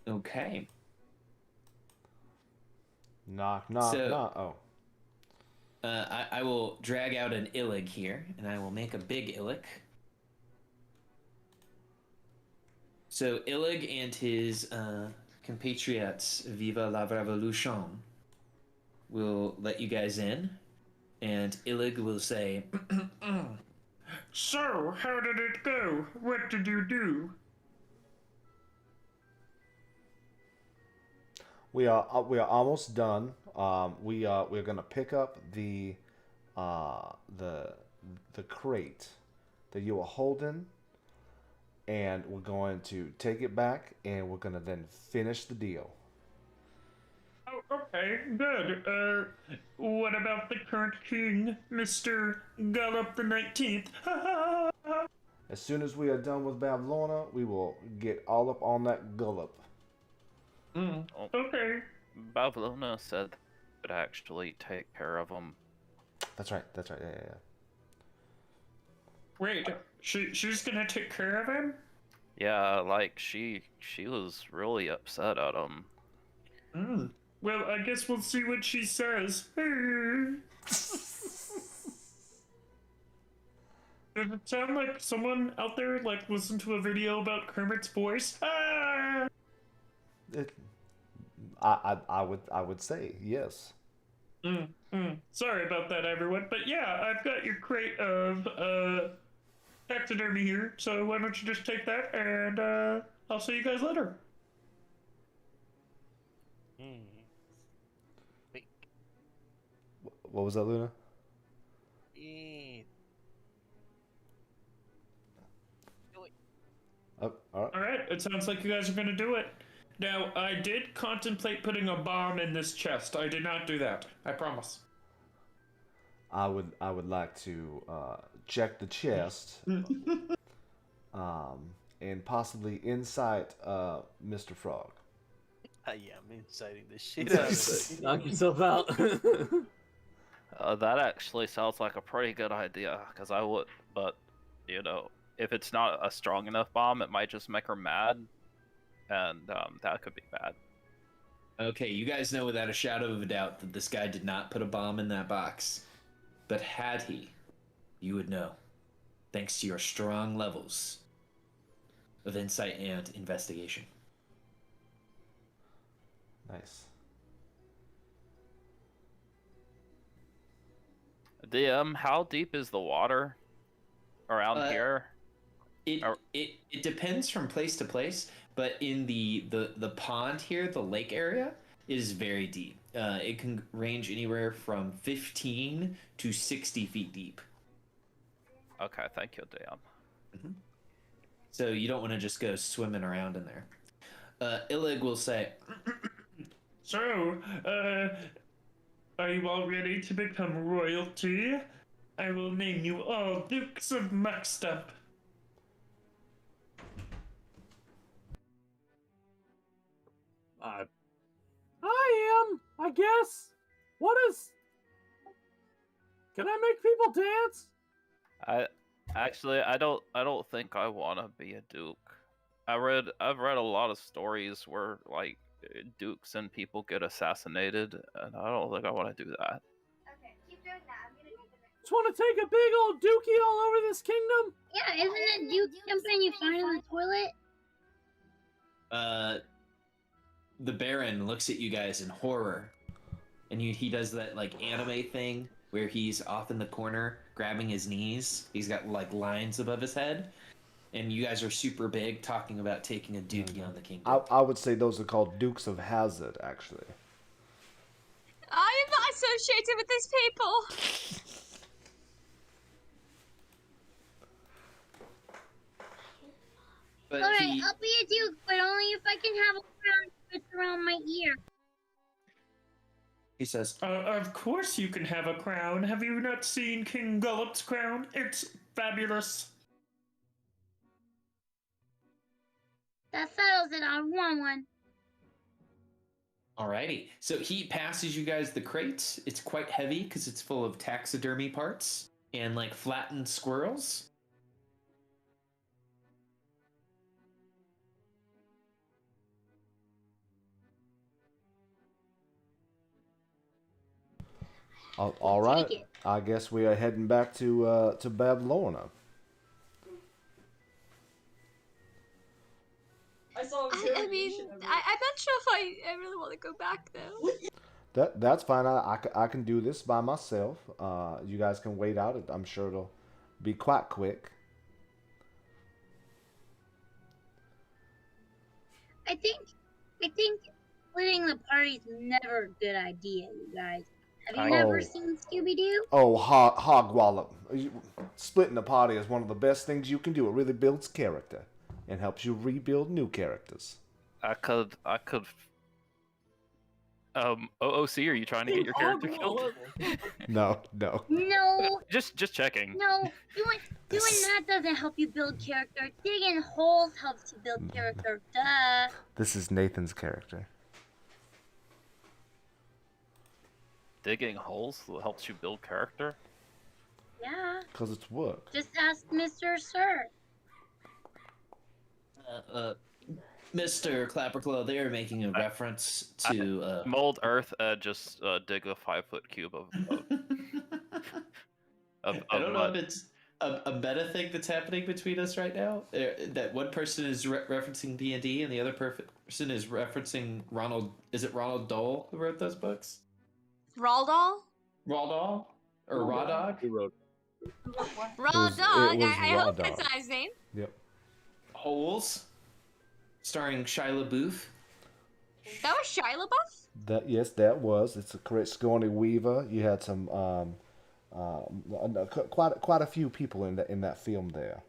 Okay. Knock, knock, knock. Oh. I will drag out an Illig here, and I will make a big Illig. So Illig and his compatriots, Viva la Revolution, will let you guys in, and Illig will say, So, how did it go? What did you do? We are almost done. We're gonna pick up the crate that you were holding, and we're going to take it back, and we're gonna then finish the deal. Oh, okay, good. What about the current king, Mr. Gallop the 19th? As soon as we are done with Babylona, we will get all up on that gullop. Okay. Babylona said would actually take care of them. That's right. Yeah. Wait, she's gonna take care of him? Yeah, like she was really upset at him. Well, I guess we'll see what she says. Does it sound like someone out there like listened to a video about Kermit's voice? I would say yes. Sorry about that, everyone. But yeah, I've got your crate of taxidermy here, so why don't you just take that, and I'll see you guys later. What was that, Luna? Oh, all right, it sounds like you guys are going to do it. Now, I did contemplate putting a bomb in this chest. I did not do that. I promise. I would like to check the chest, and possibly incite Mr. Frog. I am inciting the shit out of it. Knock yourself out. That actually sounds like a pretty good idea, because I would, but, you know, if it's not a strong enough bomb, it might just make her mad, and that could be bad. okay, you guys know without a shadow of a doubt that this guy did not put a bomb in that box. But had he, you would know, thanks to your strong levels of insight and investigation. Nice. DM, how deep is the water around here? It depends from place to place, but in the pond here, the lake area, it is very deep. It can range anywhere from 15 to 60 feet deep. Okay, thank you, DM. So you don't want to just go swimming around in there. Illig will say, So, are you all ready to become royalty? I will name you all Dukes of Muckstup. I am, I guess. What is... Can I make people dance? I don't think I want to be a duke. I've read a lot of stories where like dukes and people get assassinated, and I don't think I want to do that. Okay, keep doing that. I'm gonna do the Just want to take a big old dookie all over this kingdom? Yeah, isn't it Duke something you find in the toilet? the Baron looks at you guys in horror, and he does that like anime thing where he's off in the corner grabbing his knees. He's got like lines above his head, and you guys are super big talking about taking a duke beyond the kingdom. I would say those are called Dukes of Hazzard, actually. I am not associated with these people. Alright, I'll be a duke, but only if I can have a crown fits around my ear. He says, of course you can have a crown. Have you not seen King Gullop's crown? It's fabulous. That settles it, I want one. Alrighty, so he passes you guys the crate. It's quite heavy because it's full of taxidermy parts and like flattened squirrels. All right, I guess we are heading back to Babylona. saw. I mean, I'm not sure if I really want to go back though. That's fine. I can do this by myself. You guys can wait out. I'm sure it'll be quite quick. I think splitting the party's never a good idea, you guys. Have you never seen Scooby-Doo? Oh, Hogwallop. Splitting the party is one of the best things you can do. It really builds character and helps you rebuild new characters. I could. OOC, are you trying to get your character killed? No. No. Just checking. No, doing that doesn't help you build character. Digging holes helps you build character. Duh. This is Nathan's character. Digging holes helps you build character? Yeah. Because it's work. Just ask Mr. Sir. Mr. Clapperclaw, they are making a reference to mold earth. Just dig a 5-foot cube of I don't know if it's a meta thing that's happening between us right now. That one person is referencing D&D and the other person is referencing Ronald. Is it Ronald Dole who wrote those books? Roald Dahl? Raw Dahl? Or Raw Dog? Who wrote Raw Dog. I hope that's not his name. Yep. Holes, starring Shia LaBeouf. That was Shia LaBeouf? Yes, that was. It's a correct. Sigourney Weaver. You had some quite a few people in that film there.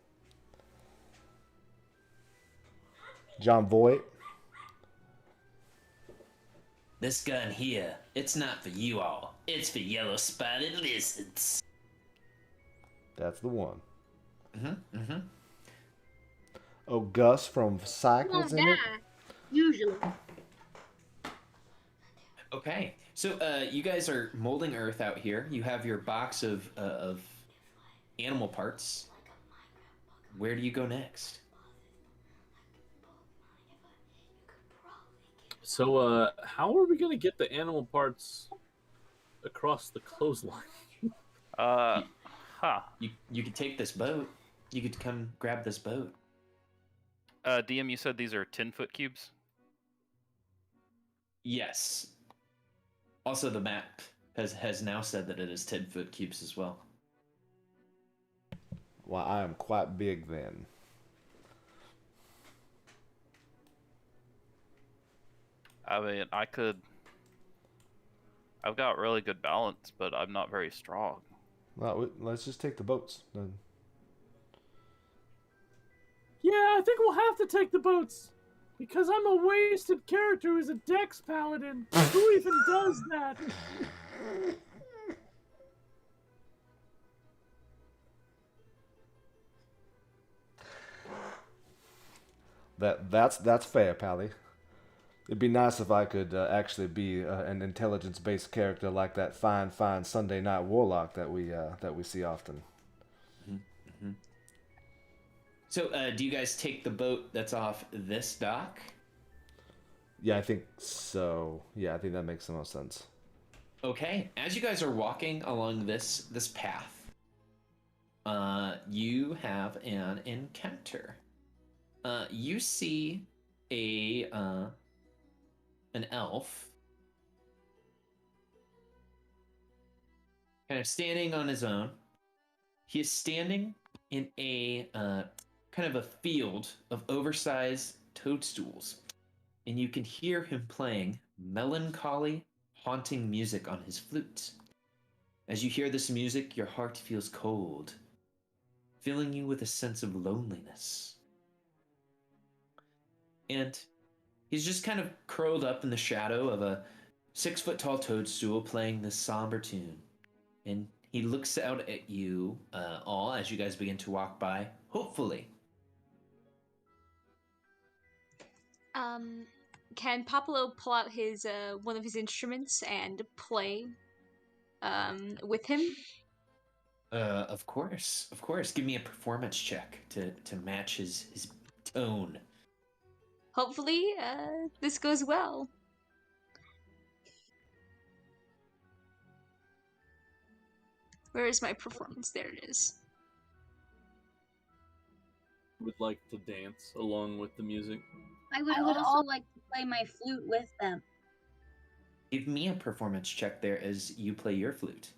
John Voight. This gun here, it's not for you all. It's for yellow-spotted lizards. That's the one. Mm-hmm. Oh, Gus from Psych was in it? Usually. Okay, so you guys are molding earth out here. You have your box of animal parts. Where do you go next? So, how are we gonna get the animal parts across the clothesline? You could take this boat. You could come grab this boat. DM, you said these are 10-foot cubes? Yes. Also, the map has now said that it is 10-foot cubes as well. Well, I am quite big then. I mean, I've got really good balance, but I'm not very strong. Well, let's just take the boats then. Yeah, I think we'll have to take the boats. Because I'm a wasted character who's a Dex Paladin. Who even does that? That's fair, Pally. It'd be nice if I could actually be an intelligence-based character like that fine Sunday night warlock that we see often. Mm-hmm. So, do you guys take the boat that's off this dock? Yeah, I think so. Yeah, I think that makes the most sense. Okay, as you guys are walking along this path, you have an encounter. You see an elf kind of standing on his own. He is standing in a kind of a field of oversized toadstools, and you can hear him playing melancholy, haunting music on his flute. As you hear this music, your heart feels cold, filling you with a sense of loneliness. And he's just kind of curled up in the shadow of a 6-foot-tall toadstool playing this somber tune. And he looks out at you all as you guys begin to walk by, hopefully. Can Pablo pull out his one of his instruments and play with him? Of course. Give me a performance check to match his tone. Hopefully, this goes well. Where is my performance? There it is. Would like to dance along with the music. I would also like to play my flute with them. Give me a performance check there as you play your flute.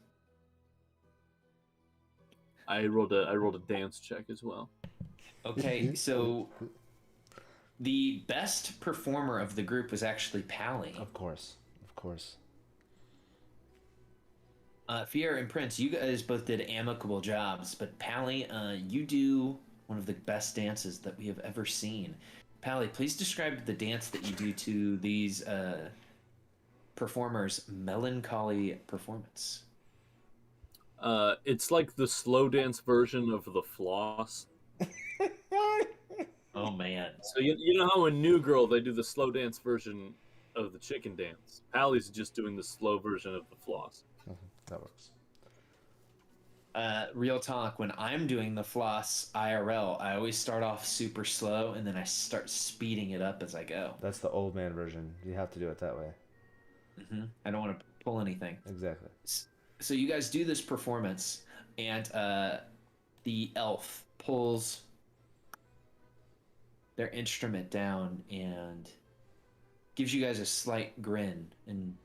I rolled a dance check as well. Okay, so the best performer of the group was actually Pally. Of course. Fier and Prince, you guys both did amicable jobs, but Pally, you do one of the best dances that we have ever seen. Pally, please describe the dance that you do to these performers' melancholy performance. It's like the slow dance version of the floss. Oh man! So you know how in New Girl they do the slow dance version of the chicken dance. Pally's just doing the slow version of the floss. That works. Real talk, when I'm doing the floss IRL, I always start off super slow and then I start speeding it up as I go. That's the old man version. You have to do it that way. I don't want to pull anything. Exactly. So you guys do this performance, and the elf pulls their instrument down and gives you guys a slight grin and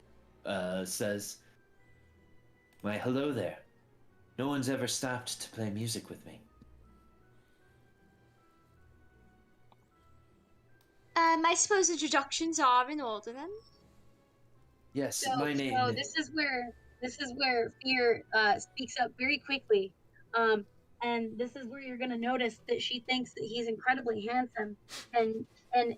says, "Why, hello there. No one's ever stopped to play music with me." I suppose introductions are in order then? Yes, my name. So this is where Fear speaks up very quickly, and this is where you're gonna notice that she thinks that he's incredibly handsome, and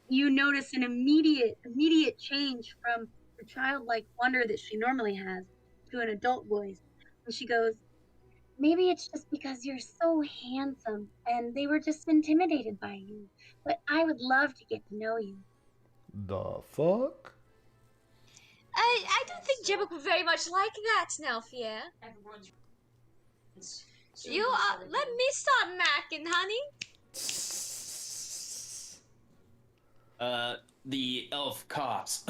you notice an immediate change from the childlike wonder that she normally has to an adult voice, and she goes, "Maybe it's just because you're so handsome, and they were just intimidated by you. But I would love to get to know you." The fuck? I don't think Jibbock would very much like that now, Fier. You let me start macking, honey. The elf coughs.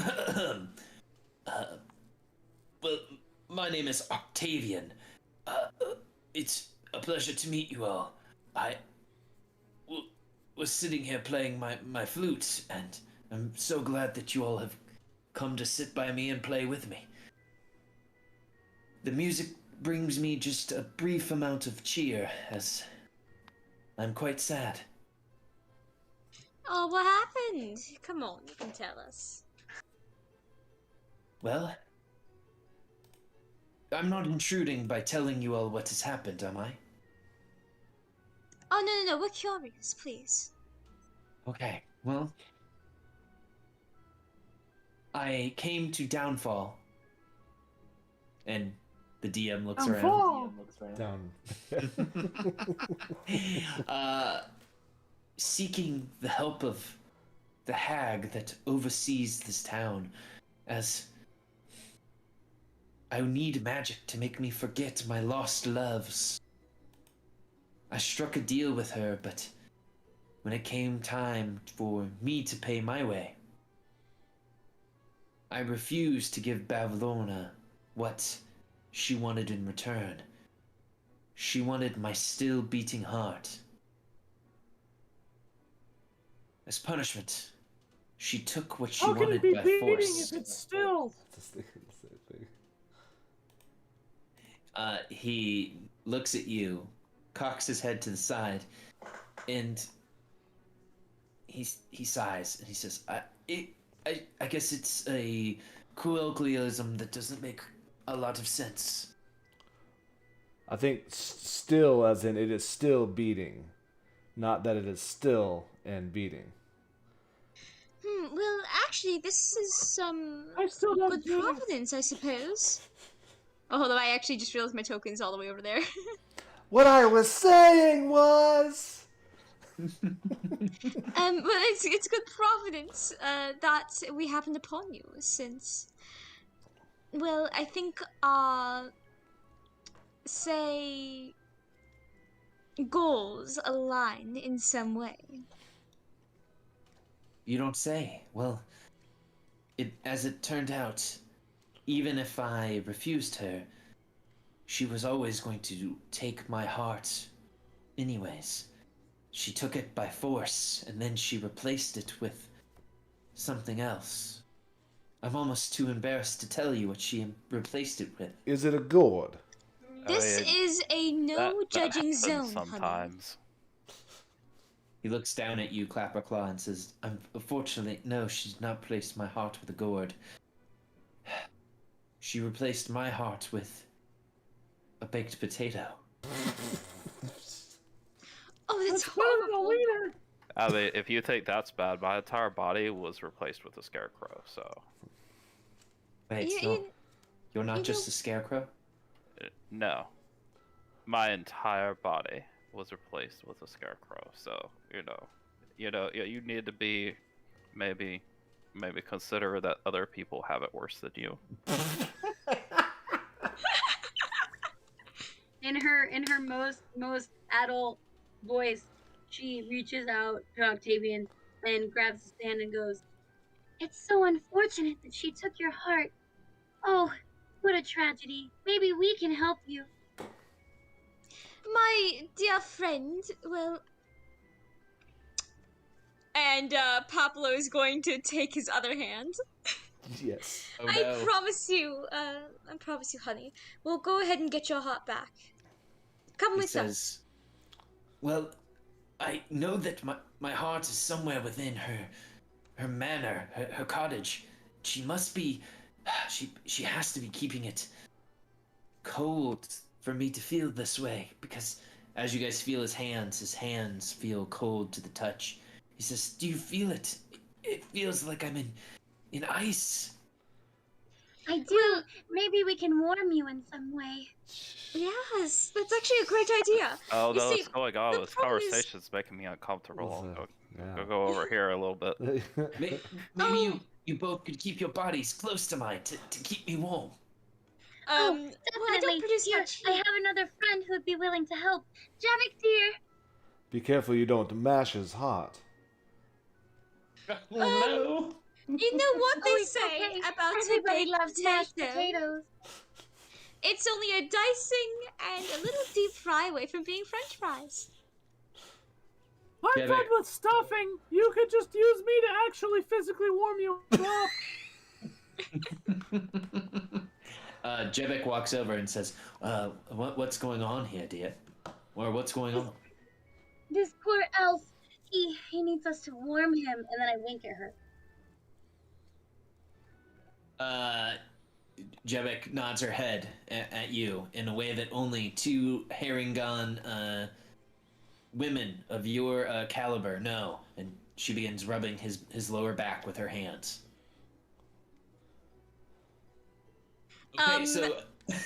Well, my name is Octavian. It's a pleasure to meet you all. I was sitting here playing my flute, and I'm so glad that you all have come to sit by me and play with me. The music brings me just a brief amount of cheer, as I'm quite sad. Oh, what happened? Come on, you can tell us. Well, I'm not intruding by telling you all what has happened, am I? Oh, no, we're curious, please. Okay, well, I came to Downfall, and the DM looks around. Seeking the help of the hag that oversees this town, as I need magic to make me forget my lost loves. I struck a deal with her, but when it came time for me to pay my way, I refused to give Bavlorna what she wanted in return. She wanted my still beating heart. As punishment, she took what she wanted by force. If it's still? He looks at you, cocks his head to the side, and he sighs and he says, I guess it's a colloquialism that doesn't make a lot of sense. I think still as in it is still beating, not that it is still and beating. Well, actually, this is some good providence, I suppose. Although I actually just realized my token's all the way over there. What I was saying was... Well, it's good providence that we happened upon you, since... Well, I think our... say... goals align in some way. You don't say. Well, as it turned out, even if I refused her, she was always going to take my heart anyways. She took it by force, and then she replaced it with something else. I'm almost too embarrassed to tell you what she replaced it with. Is it a gourd? This is a no judging zone, sometimes. He looks down at you, Clapperclaw, and says, unfortunately, no, she's not replaced my heart with a gourd. She replaced my heart with a baked potato. Oh, that's horrible. I mean, if you think that's bad, my entire body was replaced with a scarecrow, so... Wait, so you're not just a scarecrow? No. My entire body was replaced with a scarecrow, so, you need to be, maybe consider that other people have it worse than you. In her most adult voice, she reaches out to Octavian and grabs his hand and goes, It's so unfortunate that she took your heart. Oh, what a tragedy. Maybe we can help you. My dear friend, well... And Pablo is going to take his other hand. Yes. Oh, no. I promise you, honey. We'll go ahead and get your heart back. Come with us. Well, I know that my heart is somewhere within her manor, her cottage. She must be... She has to be keeping it cold for me to feel this way, because as you guys feel his hands feel cold to the touch. He says, do you feel it? It feels like I'm in ice. I do. Maybe we can warm you in some way. Yes, that's actually a great idea. Oh, no, what's going on? This conversation's making me uncomfortable. I'll go over here a little bit. Maybe you both could keep your bodies close to mine to keep me warm. Definitely. I don't produce much I have another friend who would be willing to help. Javik, dear. Be careful you don't mash his heart. No. You know what they say about everybody a loves mashed potatoes. It's only a dicing and a little deep fry away from being French fries. I'm fine with stuffing. You could just use me to actually physically warm you up. Jevik walks over and says, what's going on here, dear? Or what's going on? This poor elf. He needs us to warm him, and then I wink at her. Jevik nods her head at you in a way that only two Haringon women of your caliber know, and she begins rubbing his lower back with her hands. Okay, so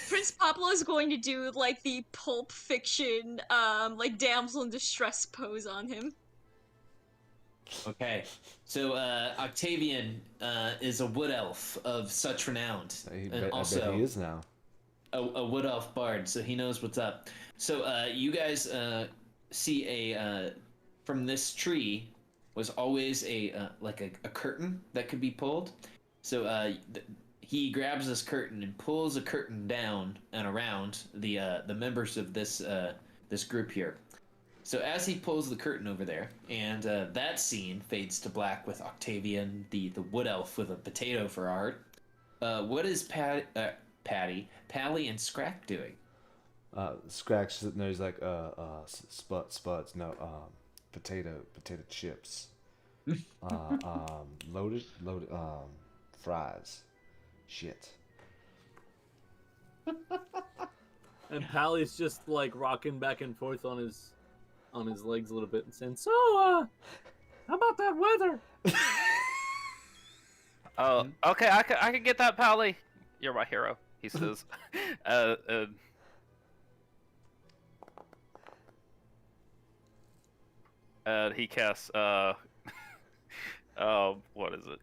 Prince Pablo is going to do like the Pulp Fiction, like damsel in distress pose on him. Okay, so Octavian is a wood elf of such renown, and also I bet he is now. A wood elf bard, so he knows what's up. So you guys see from this tree was always a curtain that could be pulled. So he grabs this curtain and pulls a curtain down and around the members of this group here. So as he pulls the curtain over there, and that scene fades to black with Octavian, the wood elf with a potato for art. What is Patty, Pally, and Scrack doing? Scrack's sitting there. He's like, spuds, no, potato chips, loaded, fries, shit. And Pally's just like rocking back and forth on his legs a little bit and saying, "So, how about that weather?" Oh, okay, I can get that, Pally. You're my hero, he says. And he casts what is it?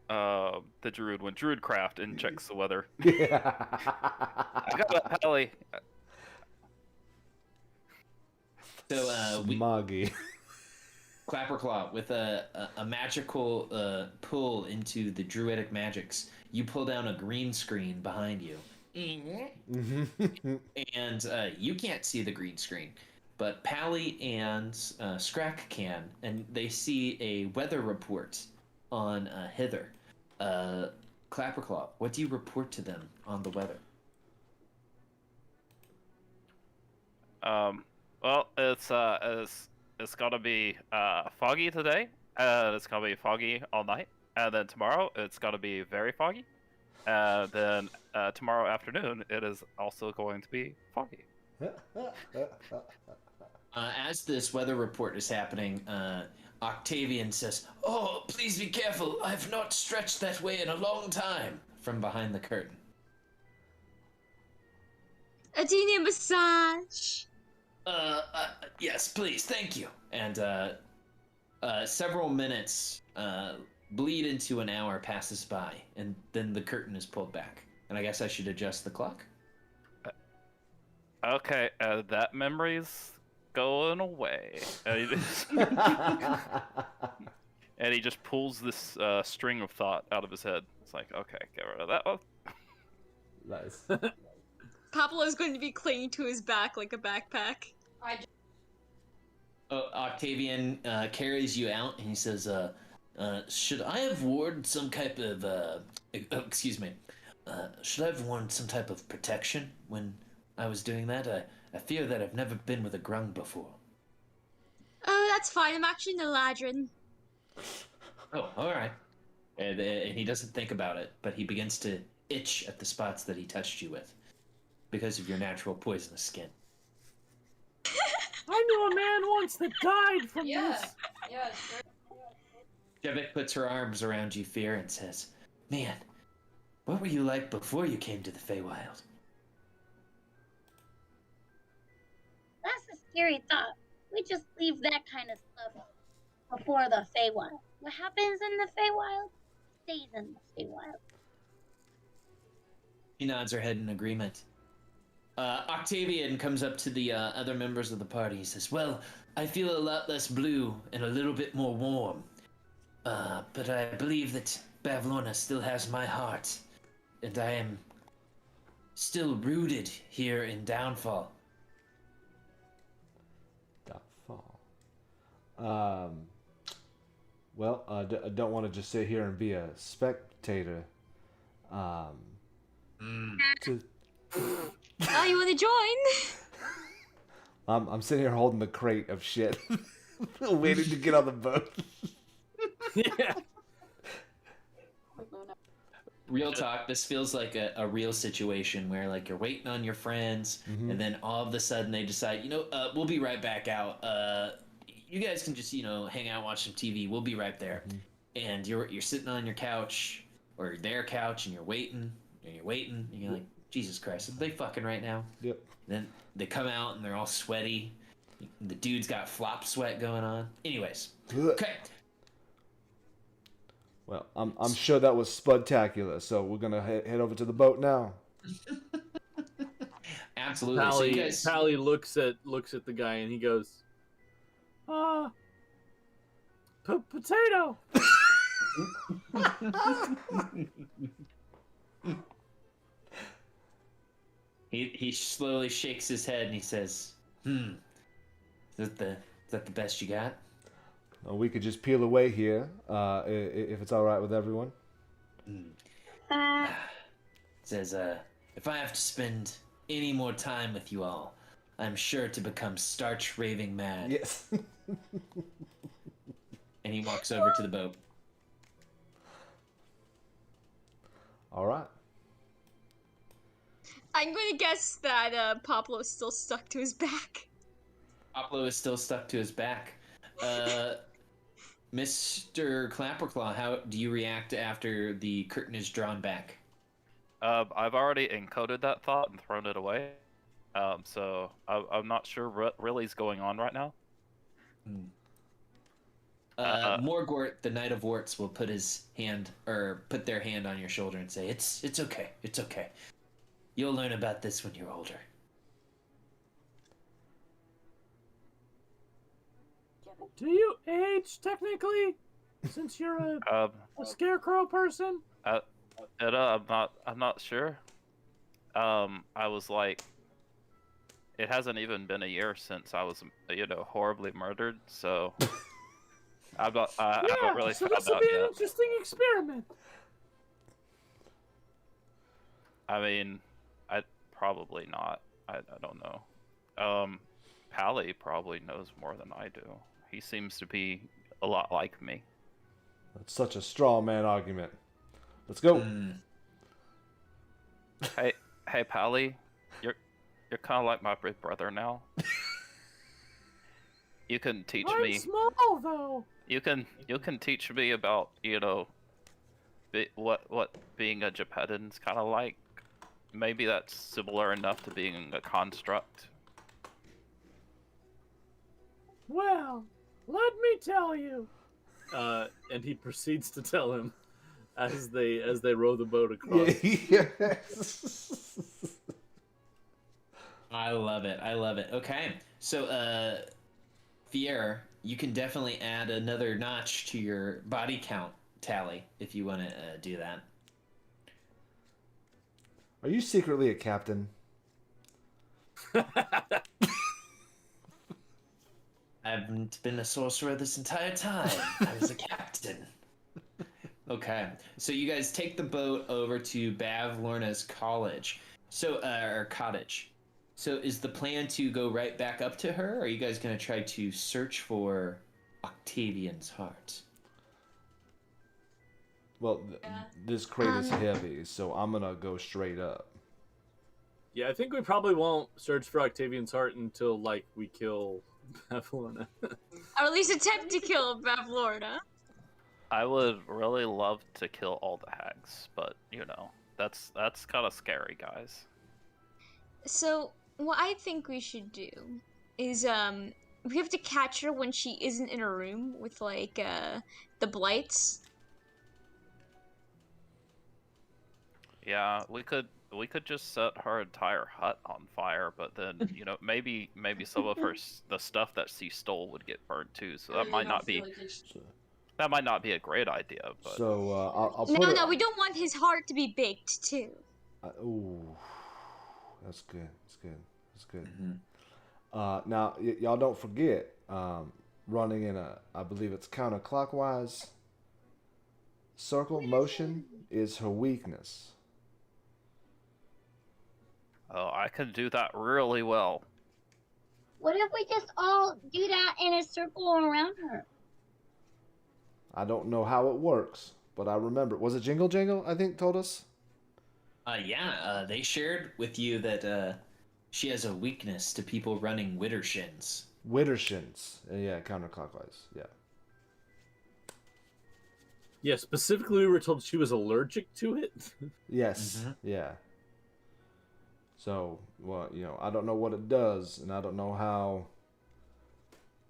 The Druidcraft, and checks the weather. I got that, Pally. So Smoggy. Clapperclaw, with a magical pull into the druidic magics, you pull down a green screen behind you. And you can't see the green screen, but Pally and Scrack can, and they see a weather report on Hither. Clapperclaw, what do you report to them on the weather? Well, it's gonna be foggy today, and it's gonna be foggy all night, and then tomorrow it's gonna be very foggy, and then tomorrow afternoon it is also going to be foggy. As this weather report is happening, Octavian says, "Oh, please be careful. I've not stretched that way in a long time," from behind the curtain. Do you need a massage? Yes, please, thank you. And several minutes bleed into an hour passes by, and then the curtain is pulled back. And I guess I should adjust the clock. Okay, that memory's going away. And he just pulls this string of thought out of his head. It's like, okay, get rid of that one. Nice. Pablo's going to be clinging to his back like a backpack. Octavian carries you out, and he says, should I have worn some type of, excuse me, should I have worn some type of protection when I was doing that? I fear that I've never been with a grung before. Oh, that's fine. I'm actually an Eladrin. Oh, alright. And he doesn't think about it, but he begins to itch at the spots that he touched you with because of your natural poisonous skin. I knew a man once that died from this. Yeah, Jevik puts her arms around you, Fear, and says, "Man, what were you like before you came to the Feywild?" That's a scary thought. We just leave that kind of stuff before the Feywild. What happens in the Feywild stays in the Feywild. She nods her head in agreement. Octavian comes up to the other members of the party. He says, "Well, I feel a lot less blue and a little bit more warm. But I believe that Bavlorna still has my heart, and I am still rooted here in Downfall." Well, I don't want to just sit here and be a spectator. Oh, you want to join? I'm sitting here holding the crate of shit, waiting to get on the boat. Yeah. Real talk, this feels like a real situation where like you're waiting on your friends, and then all of a sudden they decide, we'll be right back out. You guys can just, hang out, watch some TV. We'll be right there. And you're sitting on your couch or their couch, and you're waiting, and you're like, Jesus Christ, are they fucking right now? Yep. Then they come out and they're all sweaty. The dude's got flop sweat going on. Anyways, okay. Well, I'm sure that was spudtacular, so we're gonna head over to the boat now. Absolutely. Pally looks at the guy and he goes, potato. He slowly shakes his head and he says, Is that the best you got? We could just peel away here, if it's all right with everyone. Says, if I have to spend any more time with you all, I'm sure to become starch raving mad. Yes. And he walks over to the boat. All right. I'm going to guess that Pablo's still stuck to his back. Pablo is still stuck to his back. Mr. Clapperclaw, how do you react after the curtain is drawn back? I've already encoded that thought and thrown it away. So I'm not sure what really is going on right now. Morgort, the Knight of Warts, will put their hand on your shoulder and say, It's okay. It's okay. You'll learn about this when you're older. Do you age technically, since you're a scarecrow person? I'm not sure. I was like, it hasn't even been a year since I was, horribly murdered. So, I Yeah, haven't really so found this will out be an yet. interesting experiment. I mean, probably not. I don't know. Pally probably knows more than I do. He seems to be a lot like me. That's such a straw man argument. Let's go. Hey, Pally, you're kind of like my big brother now. You can teach I'm me. small though. You can teach me about what being a Geppetton's kind of like. Maybe that's similar enough to being a construct. Well, let me tell you. And he proceeds to tell him as they row the boat across. Yes. I love it. Okay, so Fier, you can definitely add another notch to your body count tally if you want to do that. Are you secretly a captain? I've been a sorcerer this entire time. I was a captain. Okay, so you guys take the boat over to Bavlorna's college. So, or cottage. So is the plan to go right back up to her, or are you guys going to try to search for Octavian's heart? Well, this crate is heavy, so I'm going to go straight up. Yeah, I think we probably won't search for Octavian's heart until, like, we kill Bavlorna. Or at least attempt to kill Bavlorna. I would really love to kill all the hags, but that's kind of scary, guys. So what I think we should do is we have to catch her when she isn't in her room with like the blights. Yeah, we could just set her entire hut on fire, but then maybe some of the stuff that she stole would get burned too. So that might not be a great idea. But so I'll put No, we don't want his heart to be baked too. Ooh, that's good. That's good. Now y'all don't forget, running in I believe it's counterclockwise circle motion is her weakness. Oh, I can do that really well. What if we just all do that in a circle around her? I don't know how it works, but I remember. Was it Jingle Jangle, I think, told us? Yeah, they shared with you that she has a weakness to people running Widdershins. Widdershins. Yeah, counterclockwise. Yeah. Yeah, specifically we were told she was allergic to it. Yes. Yeah. So, well, I don't know what it does, and I don't know how,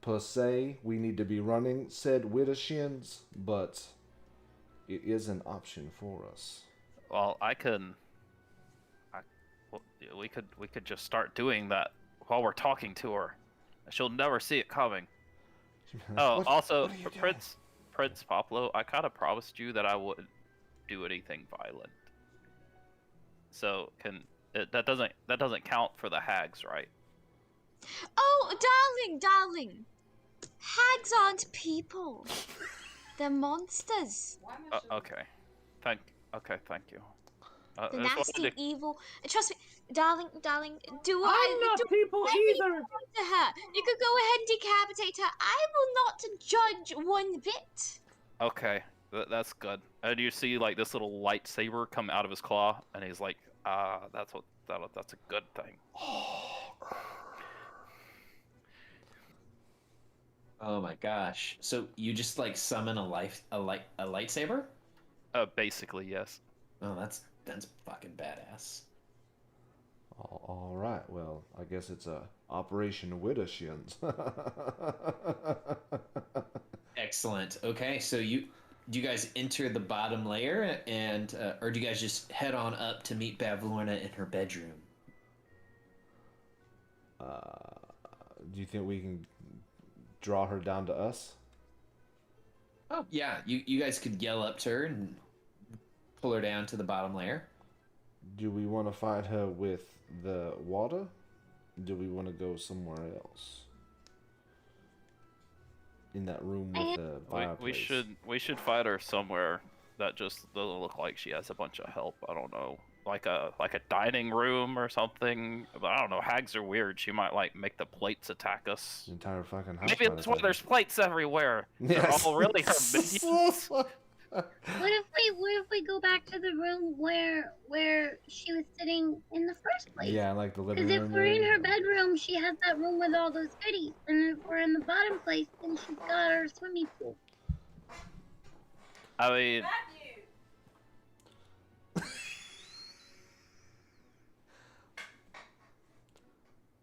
per se, we need to be running said Widdershins, but it is an option for us. Well, we could just start doing that while we're talking to her. She'll never see it coming. Oh, also, Prince Poplo, I kind of promised you that I wouldn't do anything violent. So that doesn't count for the hags, right? Oh, darling, hags aren't people. They're monsters. Okay, thank you. The nasty, evil. Trust me, darling. I'm not people either. To her, you could go ahead and decapitate her. I will not judge one bit. Okay, that's good. And you see like this little lightsaber come out of his claw, and he's like, that's a good thing. Oh my gosh! So you just like summon a lightsaber? Basically, yes. Oh, that's fucking badass. All right. Well, I guess it's a Operation Widdershins. Excellent. Okay, so do you guys enter the bottom layer, and or do you guys just head on up to meet Bavlorna in her bedroom? Do you think we can draw her down to us? Oh yeah, you guys could yell up to her and pull her down to the bottom layer. Do we want to fight her with the water? Do we want to go somewhere else? in that room with the fireplace. We should fight her somewhere that just doesn't look like she has a bunch of help. I don't know, like a dining room or something. But I don't know. Hags are weird. She might like make the plates attack us. The entire fucking house. Maybe that's why there's plates everywhere. Yes. They're all really her minions. What if we go back to the room where she was sitting in the first place? Yeah, like the living room. Because if we're in her bedroom, she has that room with all those goodies, and if we're in the bottom place, then she's got her swimming pool. I mean,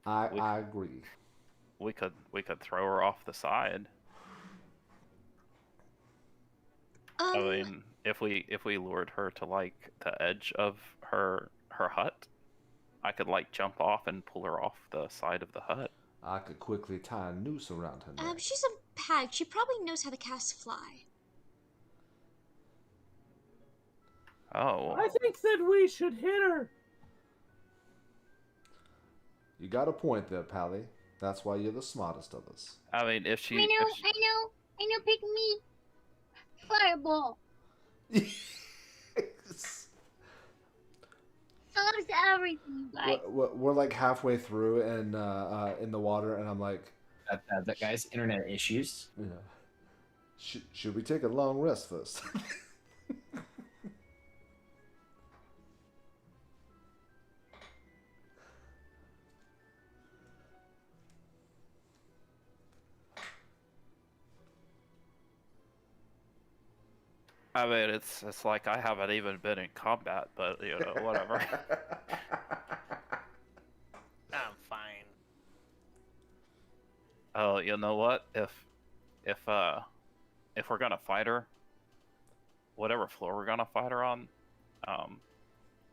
I agree. We could throw her off the side. I mean, if we lured her to like the edge of her hut, I could like jump off and pull her off the side of the hut. I could quickly tie a noose around her neck. She's a hag. She probably knows how to cast fly. Oh. I think that we should hit her. You got a point there, Pally. That's why you're the smartest of us. I mean, if she... I know, pick me. Fireball. Solves everything, guys. We're like halfway through and in the water, and I'm like... That guy's internet issues. Yeah. Should we take a long rest first? I mean, it's like I haven't even been in combat, but you know, whatever. I'm fine. Oh, you know what? If we're gonna fight her, whatever floor we're gonna fight her on,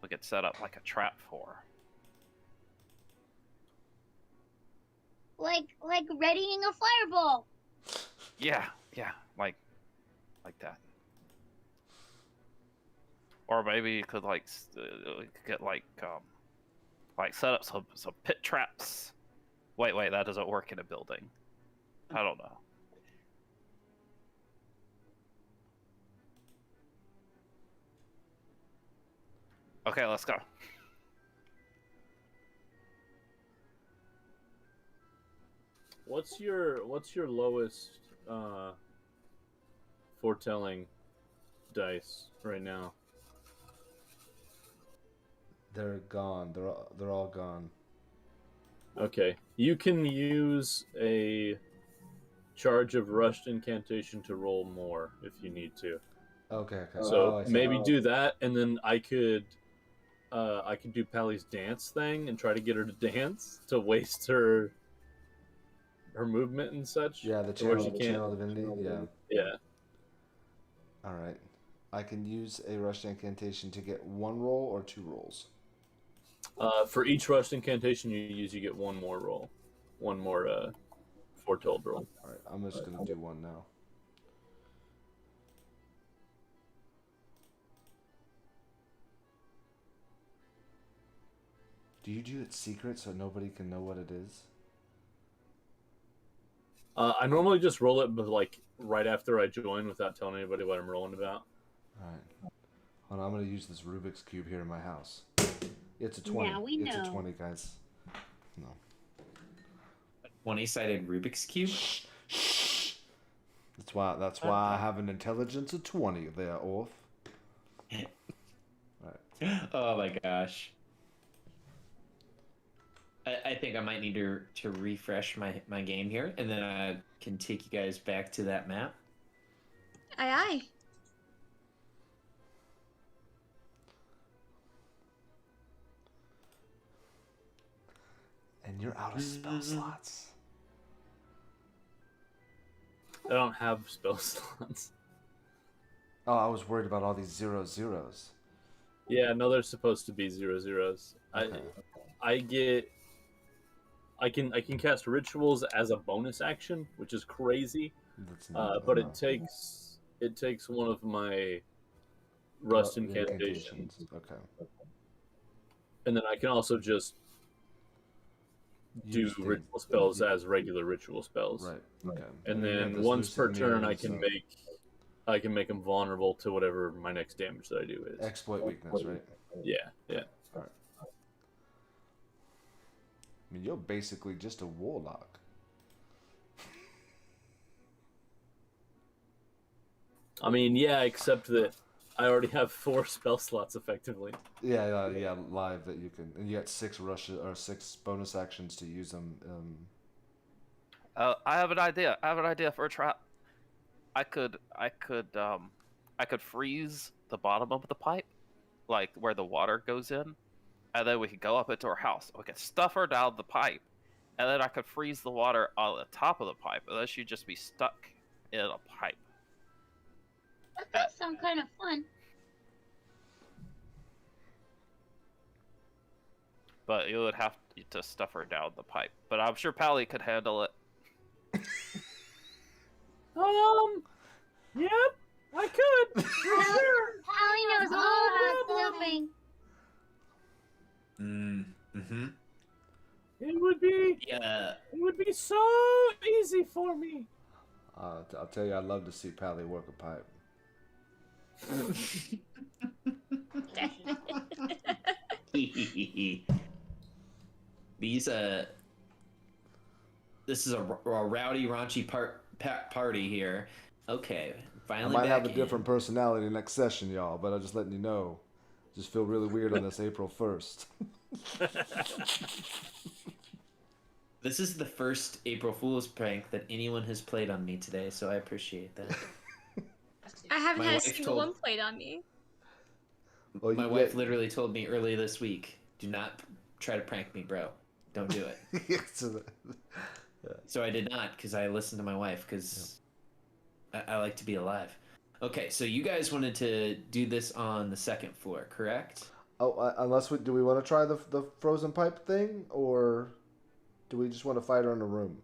we could set up like a trap for her. Like readying a fireball. Yeah, like that. Or maybe you could like get like set up some pit traps. Wait, that doesn't work in a building. I don't know. Okay, let's go. What's your lowest foretelling dice right now? They're gone. They're all gone. Okay, you can use a charge of rushed incantation to roll more if you need to. Okay. So maybe do that, and then I could do Pally's dance thing and try to get her to dance to waste her movement and such. Yeah, the channel divinity. Yeah. All right. I can use a rushed incantation to get one roll or two rolls. For each rushed incantation you use, you get one more roll, one more foretold roll. All right, I'm just gonna do one now. Do you do it secret so nobody can know what it is? I normally just roll it, but like right after I join, without telling anybody what I'm rolling about. All right. Hold on, I'm gonna use this Rubik's cube here in my house. It's a 20. Now we It's know. a 20, guys. No. 20-sided Rubik's cube. That's why I have an intelligence of 20 there, Orf. Right. Oh my gosh. I think I might need to refresh my game here, and then I can take you guys back to that map. Aye. And you're out of spell slots. I don't have spell slots. Oh, I was worried about all these 0/0s. Yeah, no, they're supposed to be 0/0s. Okay. I can cast rituals as a bonus action, which is crazy. But it takes one of my rust incantations. Okay. And then I can also just do ritual spells as regular ritual spells. Right. Okay. And you have then this once per lucid turn, mirror, I can so- make them vulnerable to whatever my next damage that I do is. Exploit weakness, right? Yeah. Yeah. All right. I mean, you're basically just a warlock. I mean, yeah, except that I already have 4 spell slots effectively. Yeah, live that you can, and you got 6 rushes or 6 bonus actions to use them. I have an idea. I have an idea for a trap. I could freeze the bottom of the pipe, like where the water goes in, and then we could go up into her house. We could stuff her down the pipe, and then I could freeze the water on the top of the pipe, and then she'd just be stuck in a pipe. That does sound kind of fun. But you would have to stuff her down the pipe. But I'm sure Pally could handle it. Yep, I could. For sure. Pally knows all about stuffing. Mm-hmm. It would be. Yeah. It would be so easy for me. I'll tell you, I'd love to see Pally work a pipe. This is a rowdy, raunchy party here. Okay, finally. I might back have a different personality next session, y'all, but I'm just letting you know. Just feel really weird on this April 1st. This is the first April Fool's prank that anyone has played on me today, so I appreciate that. I haven't My had a wife single told- one played on me. Well, My wife literally told me earlier this week, "Do not try to prank me, bro. Don't do it." So I did not, because I listened to my wife, because I like to be alive. Okay, so you guys wanted to do this on the 2nd floor, correct? Oh, unless do we want to try the frozen pipe thing, or do we just want to fight her in a room?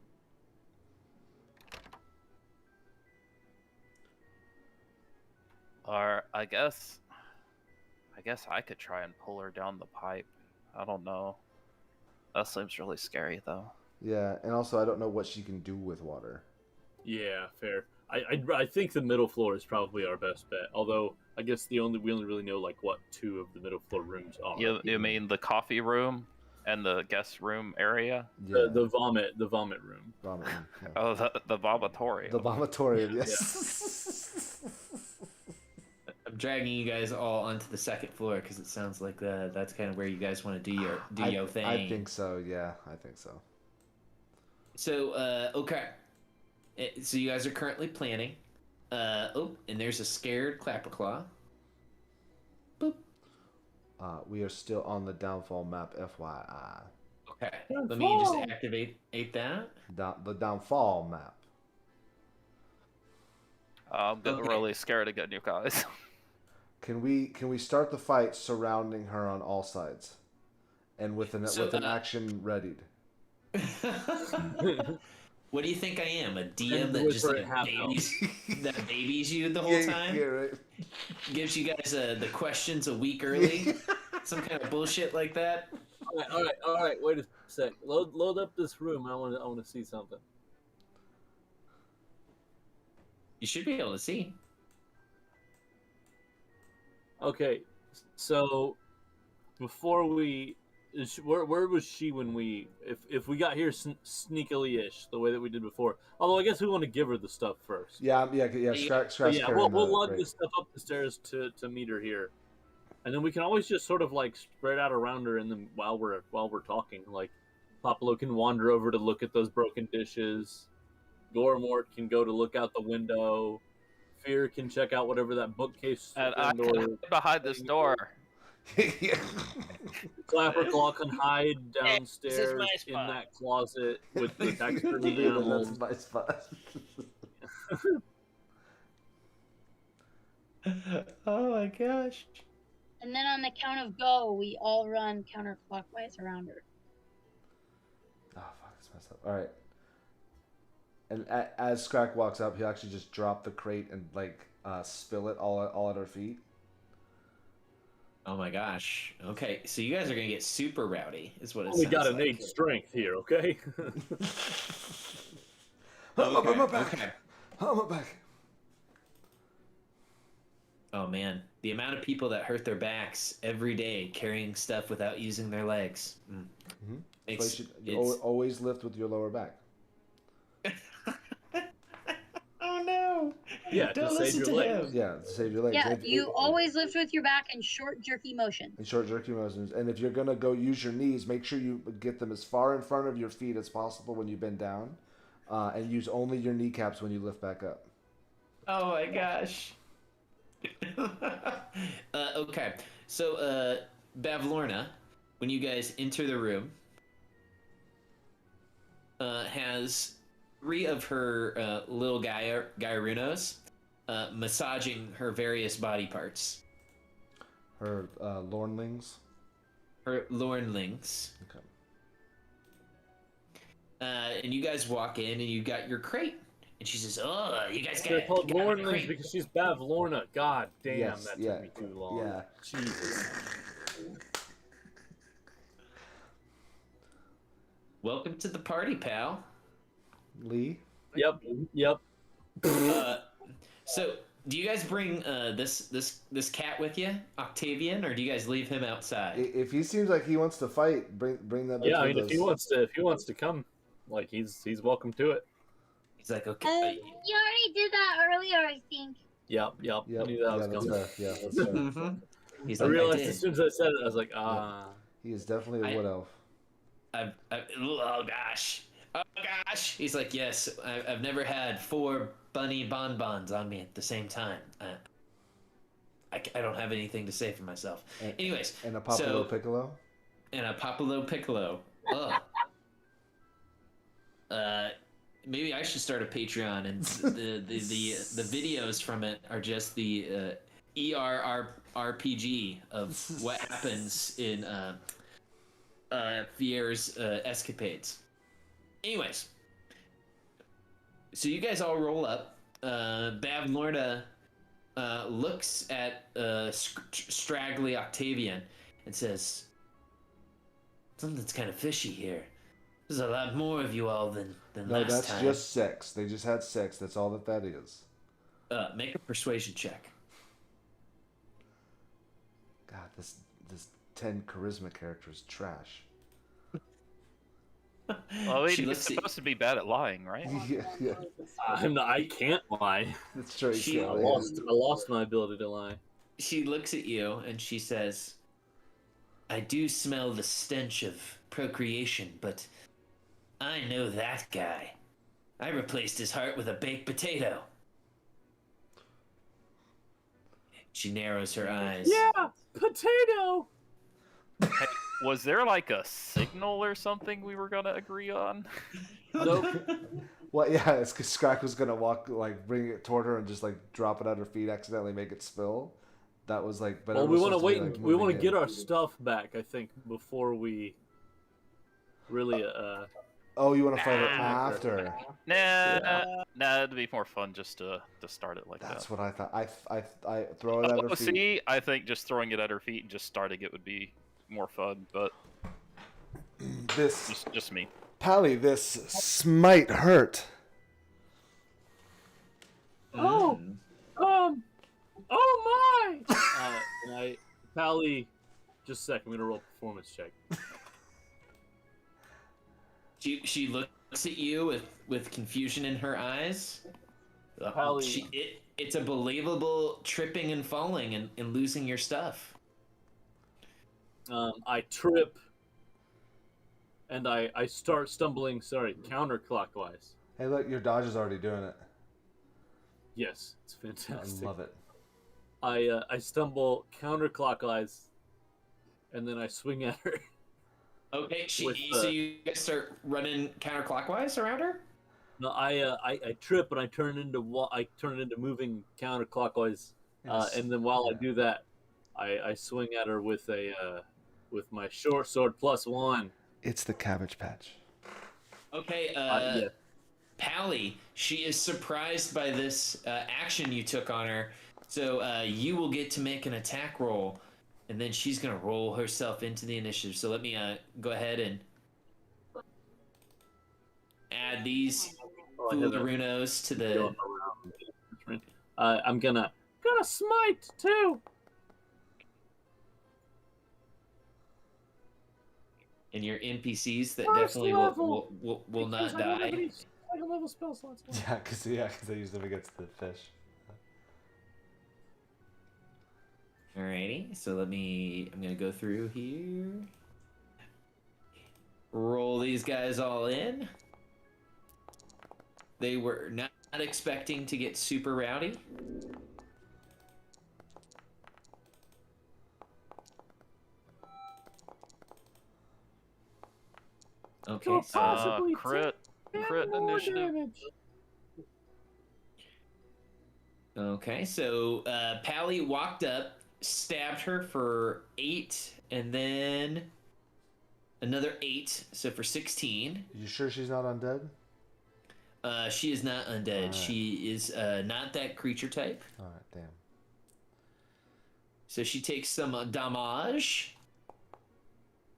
Or I guess I could try and pull her down the pipe. I don't know. That seems really scary though. Yeah, and also I don't know what she can do with water. Yeah, fair. I think the middle floor is probably our best bet. Although I guess we only really know like what 2 of the middle floor rooms are. You mean the coffee room and the guest room area? Yeah. The vomit room. Vomit room. Yeah. Oh, the vomitorium. The vomitorium, yes. I'm dragging you guys all onto the 2nd floor because it sounds like that's kind of where you guys want to do your thing. I think so. Yeah, I think so. So okay. So you guys are currently planning. And there's a scared Clapperclaw. Boop. We are still on the downfall map, FYI. Okay. Let me just activate that. The downfall map. I'm getting really scared again, you guys. Can we start the fight surrounding her on all sides, and with an action readied? What do you think I am? A DM that just babies you the whole time? Yeah, right. Gives you guys the questions a week early? Some kind of bullshit like that? All right. Wait a sec. Load up this room. I want to see something. You should be able to see. Okay, so before where was she when if we got here sneakily-ish the way that we did before? Although I guess we want to give her the stuff first. Yeah. Scratch. Yeah, we'll lug this stuff up the stairs to meet her here, and then we can always just sort of like spread out around her, and then while we're talking, like Popolo can wander over to look at those broken dishes. Gormort can go to look out the window. Fear can check out whatever that bookcase And I can hide behind this door. Clapperclaw can hide downstairs in that closet with the taxidermy animals. That's my spot. Oh my gosh. And then on the count of go, we all run counterclockwise around her. Oh fuck, that's messed up. All right. And as Scrack walks up, he'll actually just drop the crate and like spill it all at her feet. Oh my gosh. Okay, so you guys are gonna get super rowdy, is what it We sounds got like. innate strength here, okay? I'm back. Okay. I'm back. Oh man, the amount of people that hurt their backs every day carrying stuff without using their legs. So you should always lift with your lower back. Oh no! Yeah, Don't to save listen your to legs. him. Yeah, to save your legs. Yeah, you always lift with your back in short, jerky motion. In short, jerky motions. And if you're going to go use your knees, make sure you get them as far in front of your feet as possible when you bend down. And use only your kneecaps when you lift back up. Oh my gosh. Okay, so Bavlorna, when you guys enter the room, has 3 of her little Gyrunos massaging her various body parts. Her Lornlings? Her Lornlings. Okay. And you guys walk in and you got your crate. And she says, "Oh, you guys got They're called got your Lornlings crate." because she's Bavlorna. God damn, Yes, that yeah, took me too long. yeah. Jesus. Welcome to the party, pal. Lee? Yep. So, do you guys bring this cat with you, Octavian, or do you guys leave him outside? If he seems like he wants to fight, bring that. Yeah, I mean, if he wants to come, like he's welcome to it. He's like, okay. You already did that earlier, I think. Yep. I knew that was that's coming. fair. Yeah, that's fair. He's I like, realized did. as soon as I said it, I was like, ah. He is definitely a wood elf. Oh gosh. He's like, yes, I've never had 4 bunny bonbons on me at the same time. I don't have anything to say for myself. Anyways. And a Popolo Piccolo? And a Popolo Piccolo. Ugh. Maybe I should start a Patreon, and the videos from it are just the RPG of what happens in Fierre's escapades. Anyways, so you guys all roll up. Bavlorna looks at straggly Octavian and says, "Something's kind of fishy here. There's a lot more of you all than No, last that's time." just 6. They just had 6. That's all that is. Make a persuasion check. God, this 10 charisma character is trash. Well, he's supposed to be bad at lying, right? Yeah. I can't lie. That's true. I lost my ability to lie. She looks at you and she says, "I do smell the stench of procreation, but I know that guy. I replaced his heart with a baked potato." She narrows her eyes. Yeah, potato. Hey, was there like a signal or something we were gonna agree on? Nope. Well, yeah, it's because Scrack was gonna bring it toward her and just drop it at her feet, accidentally make it spill. That was but well, we want to wait. We want to get our stuff back, I think, before we really. Oh, you want to fight her after? Nah, it'd be more fun just to start it like that. That's what I thought. I throw it at her feet. See, I think just throwing it at her feet and just starting it would be more fun, but this just me. Pally, this smite hurt. Oh, oh my! Pally, just a second. I'm gonna roll a performance check. She looks at you with confusion in her eyes. Pally, it's a believable tripping and falling and losing your stuff. I trip, and I start stumbling. Sorry, counterclockwise. Hey, look, your dodge is already doing it. Yes, it's fantastic. I love it. I stumble counterclockwise, and then I swing at her. Okay, so you guys start running counterclockwise around her? No, I trip and I turn into moving counterclockwise, and then while I do that, I swing at her with my short sword +1. It's the Cabbage Patch. Okay, yeah. Pally, she is surprised by this action you took on her, so you will get to make an attack roll and then she's gonna roll herself into the initiative. So let me go ahead and add these Runos to the. I'm gonna smite too. And your NPCs that First definitely level, will not because I don't have die. any second level spell slots. Yeah, because I use them against the fish. Alrighty, so I'm gonna go through here. Roll these guys all in. They were not expecting to get super rowdy. Okay, crit initiative. Damage. Okay, so Pally walked up, stabbed her for 8, and then another 8, so for 16. You sure she's not undead? She is not undead. Right. She is not that creature type. Alright, damn. So she takes some damage.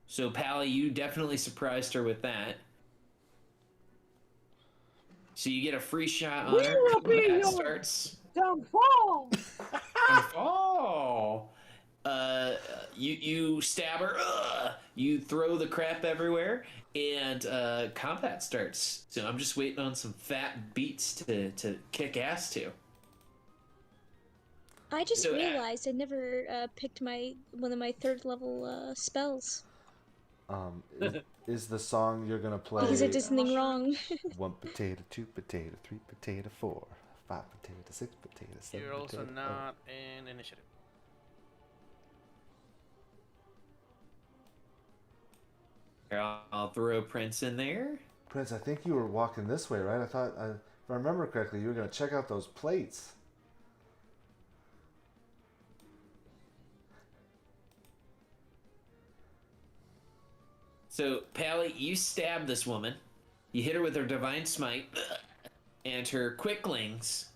So Pally, you definitely surprised her with that. So you get a free shot on her. That starts. Downfall. Downfall. You stab her. You throw the crap everywhere, and combat starts. So I'm just waiting on some fat beats to kick ass to. I just realized I never picked one of my 3rd level spells. Is the song you're gonna play? Because I did something wrong. 1 potato, 2 potato, 3 potato, 4, 5 potato, 6 potato, 7 You're also potato. not in initiative. I'll throw Prince in there. Prince, I think you were walking this way, right? If I remember correctly, you were gonna check out those plates. So, Pally, you stab this woman. You hit her with her divine smite, and her quicklings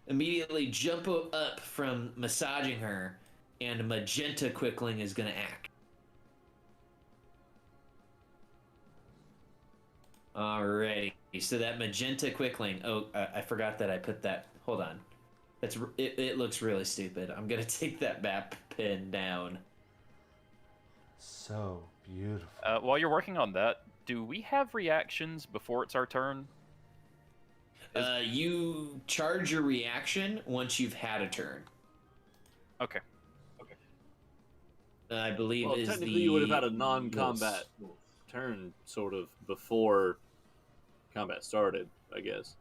immediately jump up from massaging her, and a magenta quickling is going to act. Alrighty, so that magenta quickling. Oh, I forgot that I put that. Hold on. It looks really stupid. I'm going to take that map pin down. So beautiful. While you're working on that, do we have reactions before it's our turn? You charge your reaction once you've had a turn. Okay. I believe Well, technically you would have had a non-combat turn sort of before combat started, I guess.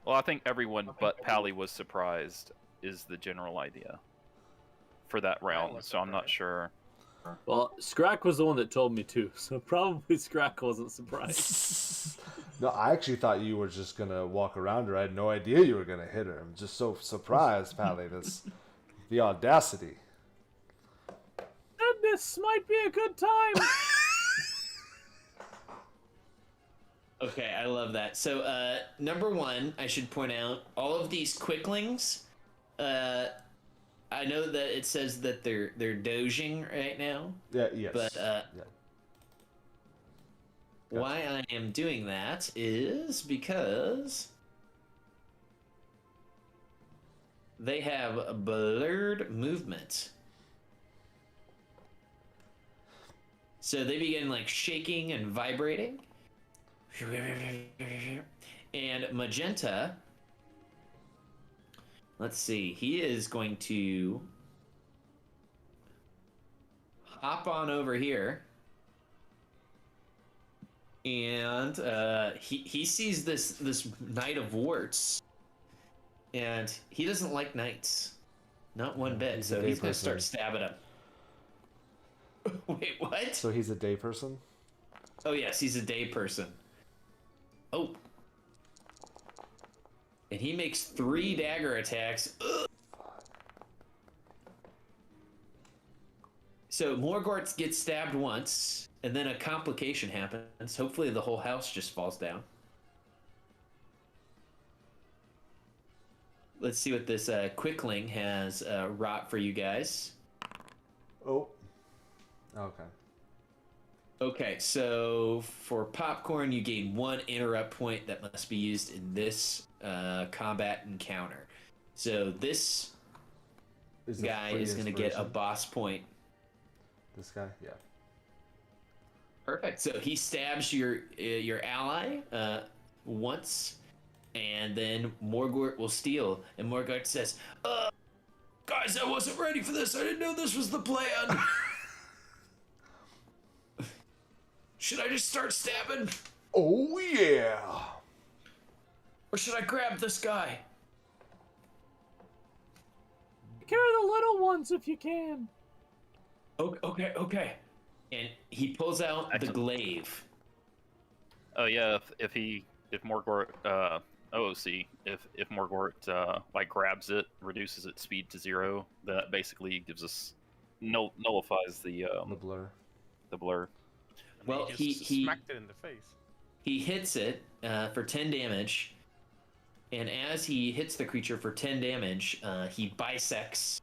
Well, I think everyone but Pally was surprised is the general idea for that round, so I'm not sure. Well, Scrack was the one that told me to, so probably Scrack wasn't surprised. No, I actually thought you were just gonna walk around her. I had no idea you were gonna hit her. I'm just so surprised, Pally. That's the audacity. And this might be a good time. Okay, I love that. So, number 1, I should point out, all of these quicklings, I know that it says that they're dozing right now. Yeah, yes. But, yeah. Why I am doing that is because they have blurred movement. So they begin like shaking and vibrating. And Magenta, let's see, he is going to hop on over here. And he sees this Knight of Warts, and he doesn't like knights, not one bit. So he's gonna start stabbing him. Wait, what? So he's a day person? Oh yes, he's a day person. Oh, and he makes 3 dagger attacks. Ugh. So Morgort gets stabbed once. And then a complication happens. Hopefully the whole house just falls down. let's see what this Quickling has wrought for you guys. Oh. Okay. Okay, so for popcorn, you gain 1 interrupt point that must be used in this combat encounter. So this guy is going to get a boss point. This guy, yeah. Perfect. So he stabs your ally once, and then Morgort will steal. And Morgort says, "Guys, I wasn't ready for this. I didn't know this was the plan." Should I just start stabbing? Oh, yeah. Or should I grab this guy? Take care of the little ones if you can. Okay. And he pulls out the glaive. Oh yeah, if Morgort OOC, if Morgort like grabs it, reduces its speed to 0, that basically gives us nullifies the blur. The blur. Well, he smacked it in the face. He hits it for 10 damage, and as he hits the creature for 10 damage, he bisects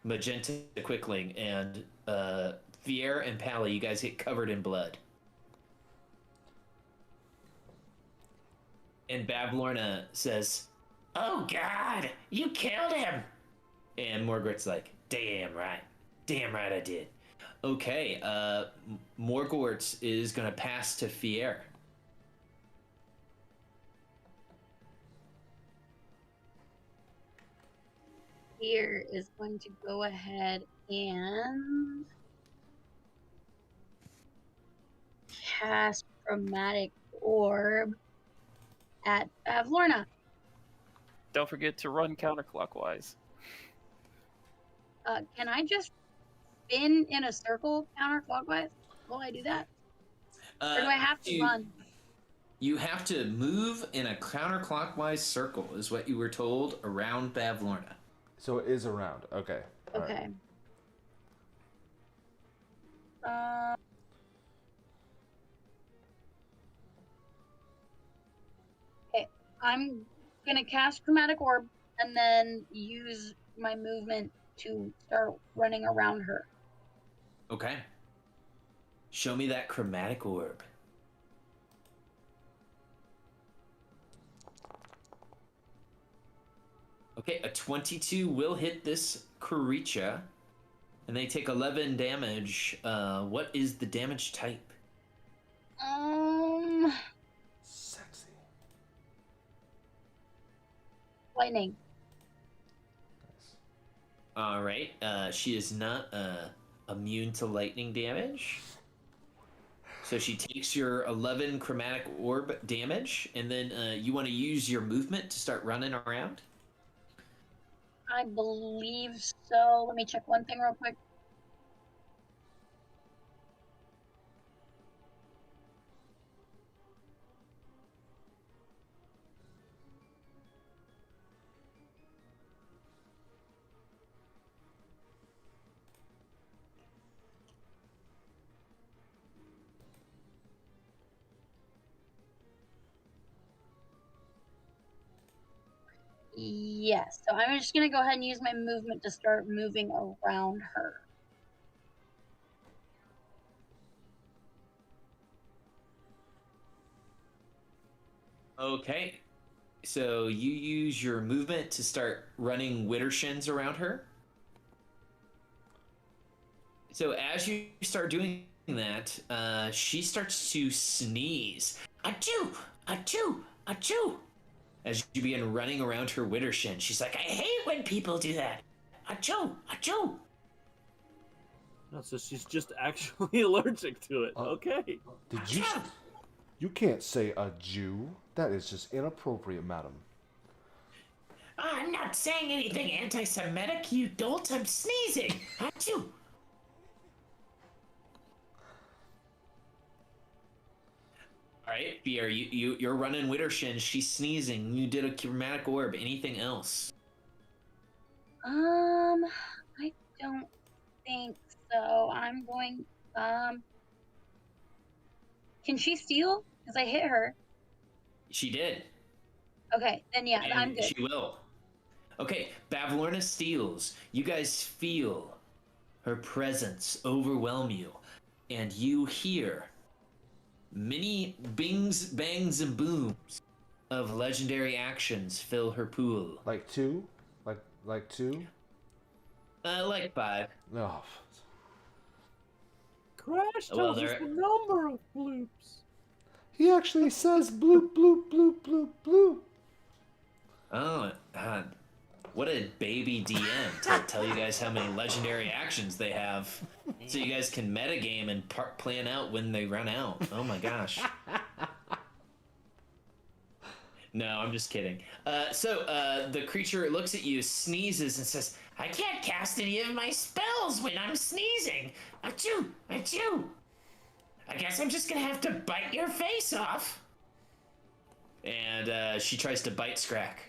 Magenta Quickling, and Fier and Pally, you guys get covered in blood. And Bavlorna says, "Oh God, you killed him!" And Morgort's like, damn right I did." Okay, Morgort is gonna pass to Fier. Here is going to go ahead and cast Chromatic Orb at Bavlorna. Don't forget to run counterclockwise. Can I just spin in a circle counterclockwise? Will I do that? Or do I have to run? You have to move in a counterclockwise circle, is what you were told, around Bavlorna. So it is around. Okay. All Okay. Right. Okay, I'm gonna cast Chromatic Orb and then use my movement to start running around her. Okay. Show me that Chromatic Orb. Okay, a 22 will hit this creature, and they take 11 damage. What is the damage type? Sexy. Lightning. All right. She is not immune to lightning damage. So she takes your 11 Chromatic Orb damage, and then you want to use your movement to start running around? I believe so. Let me check one thing real quick. Yes, so I'm just going to go ahead and use my movement to start moving around her. Okay. So you use your movement to start running Widdershins around her. So as you start doing that, she starts to sneeze. Achoo! Achoo! Achoo! As you begin running around her Widdershin, she's like, "I hate when people do that. Achoo! Achoo!" No, so she's just actually allergic to it. Okay. Did you? You can't say a Jew. That is just inappropriate, madam. I'm not saying anything anti-Semitic, you dolt. I'm sneezing. Achoo! All right, Fier, you're running Widdershin. She's sneezing. You did a Chromatic Orb. Anything else? I don't think so. I'm going. Can she steal? Because I hit her. She did. Okay, then yeah, And I'm good. she will. Okay, Bavlorna steals. You guys feel her presence overwhelm you, and you hear many bings, bangs, and booms of legendary actions fill her pool. Like 2? Like 2? Like 5. No. Crash Well, tells us there- the number of bloops. He actually says bloop, bloop, bloop, bloop, bloop. Oh, God. What a baby DM to tell you guys how many legendary actions they have, so you guys can metagame and plan out when they run out. Oh my gosh. No, I'm just kidding. So the creature looks at you, sneezes, and says, "I can't cast any of my spells when I'm sneezing. Achoo! Achoo! I guess I'm just gonna have to bite your face off." And she tries to bite Scrack.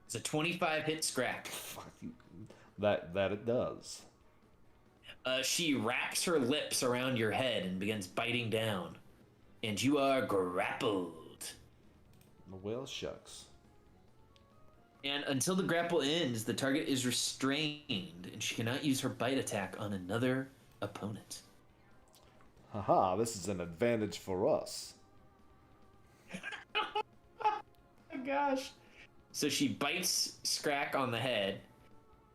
It's a 25 hit Scrack. Fuck you. That it does. She wraps her lips around your head and begins biting down. And you are grappled. Well, shucks. And until the grapple ends, the target is restrained, and she cannot use her bite attack on another opponent. Haha, this is an advantage for us. Oh my gosh. So she bites Scrack on the head,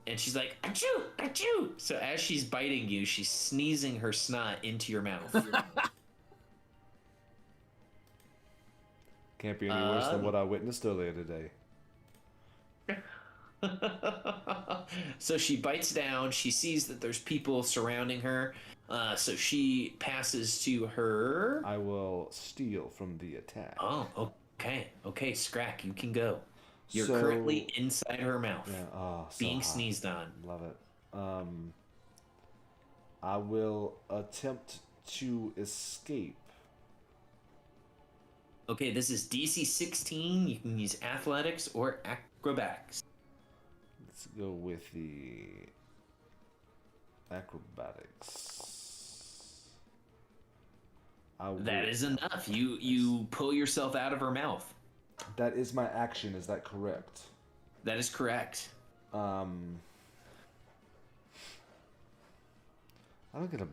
and she's like, "Achoo! Achoo!" So as she's biting you, she's sneezing her snot into your mouth. Can't be any worse than what I witnessed earlier today. So she bites down. She sees that there's people surrounding her. So she passes to her. I will steal from the attack. Oh, okay. Okay, Scrack, you can go. You're So- currently inside her mouth, Yeah, so being hot. sneezed on. Love it. I will attempt to escape. Okay, this is DC 16. You can use athletics or acrobatics. Let's go with the acrobatics. That is enough. You pull yourself out of her mouth. That is my action. Is that correct? That is correct. I don't get a.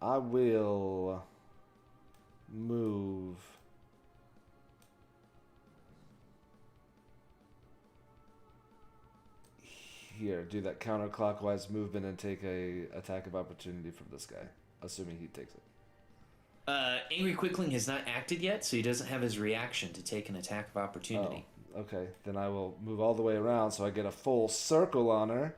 I will move. Here, do that counterclockwise movement and take a attack of opportunity from this guy, assuming he takes it. Angry Quickling has not acted yet, so he doesn't have his reaction to take an attack of opportunity. Oh, okay. Then I will move all the way around so I get a full circle on her.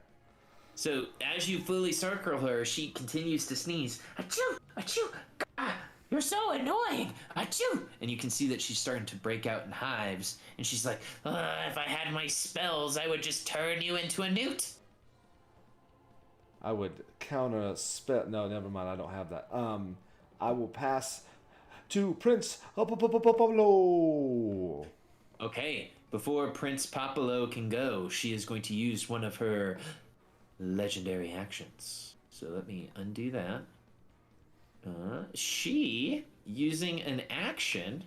So as you fully circle her, she continues to sneeze. Achoo! Achoo! God, you're so annoying! Achoo! And you can see that she's starting to break out in hives. And she's like, if I had my spells, I would just turn you into a newt. I would counter spell. No, never mind. I don't have that. I will pass to Prince Pablo. Okay, before Prince Popolo can go, she is going to use one of her legendary actions. So let me undo that. She, using an action,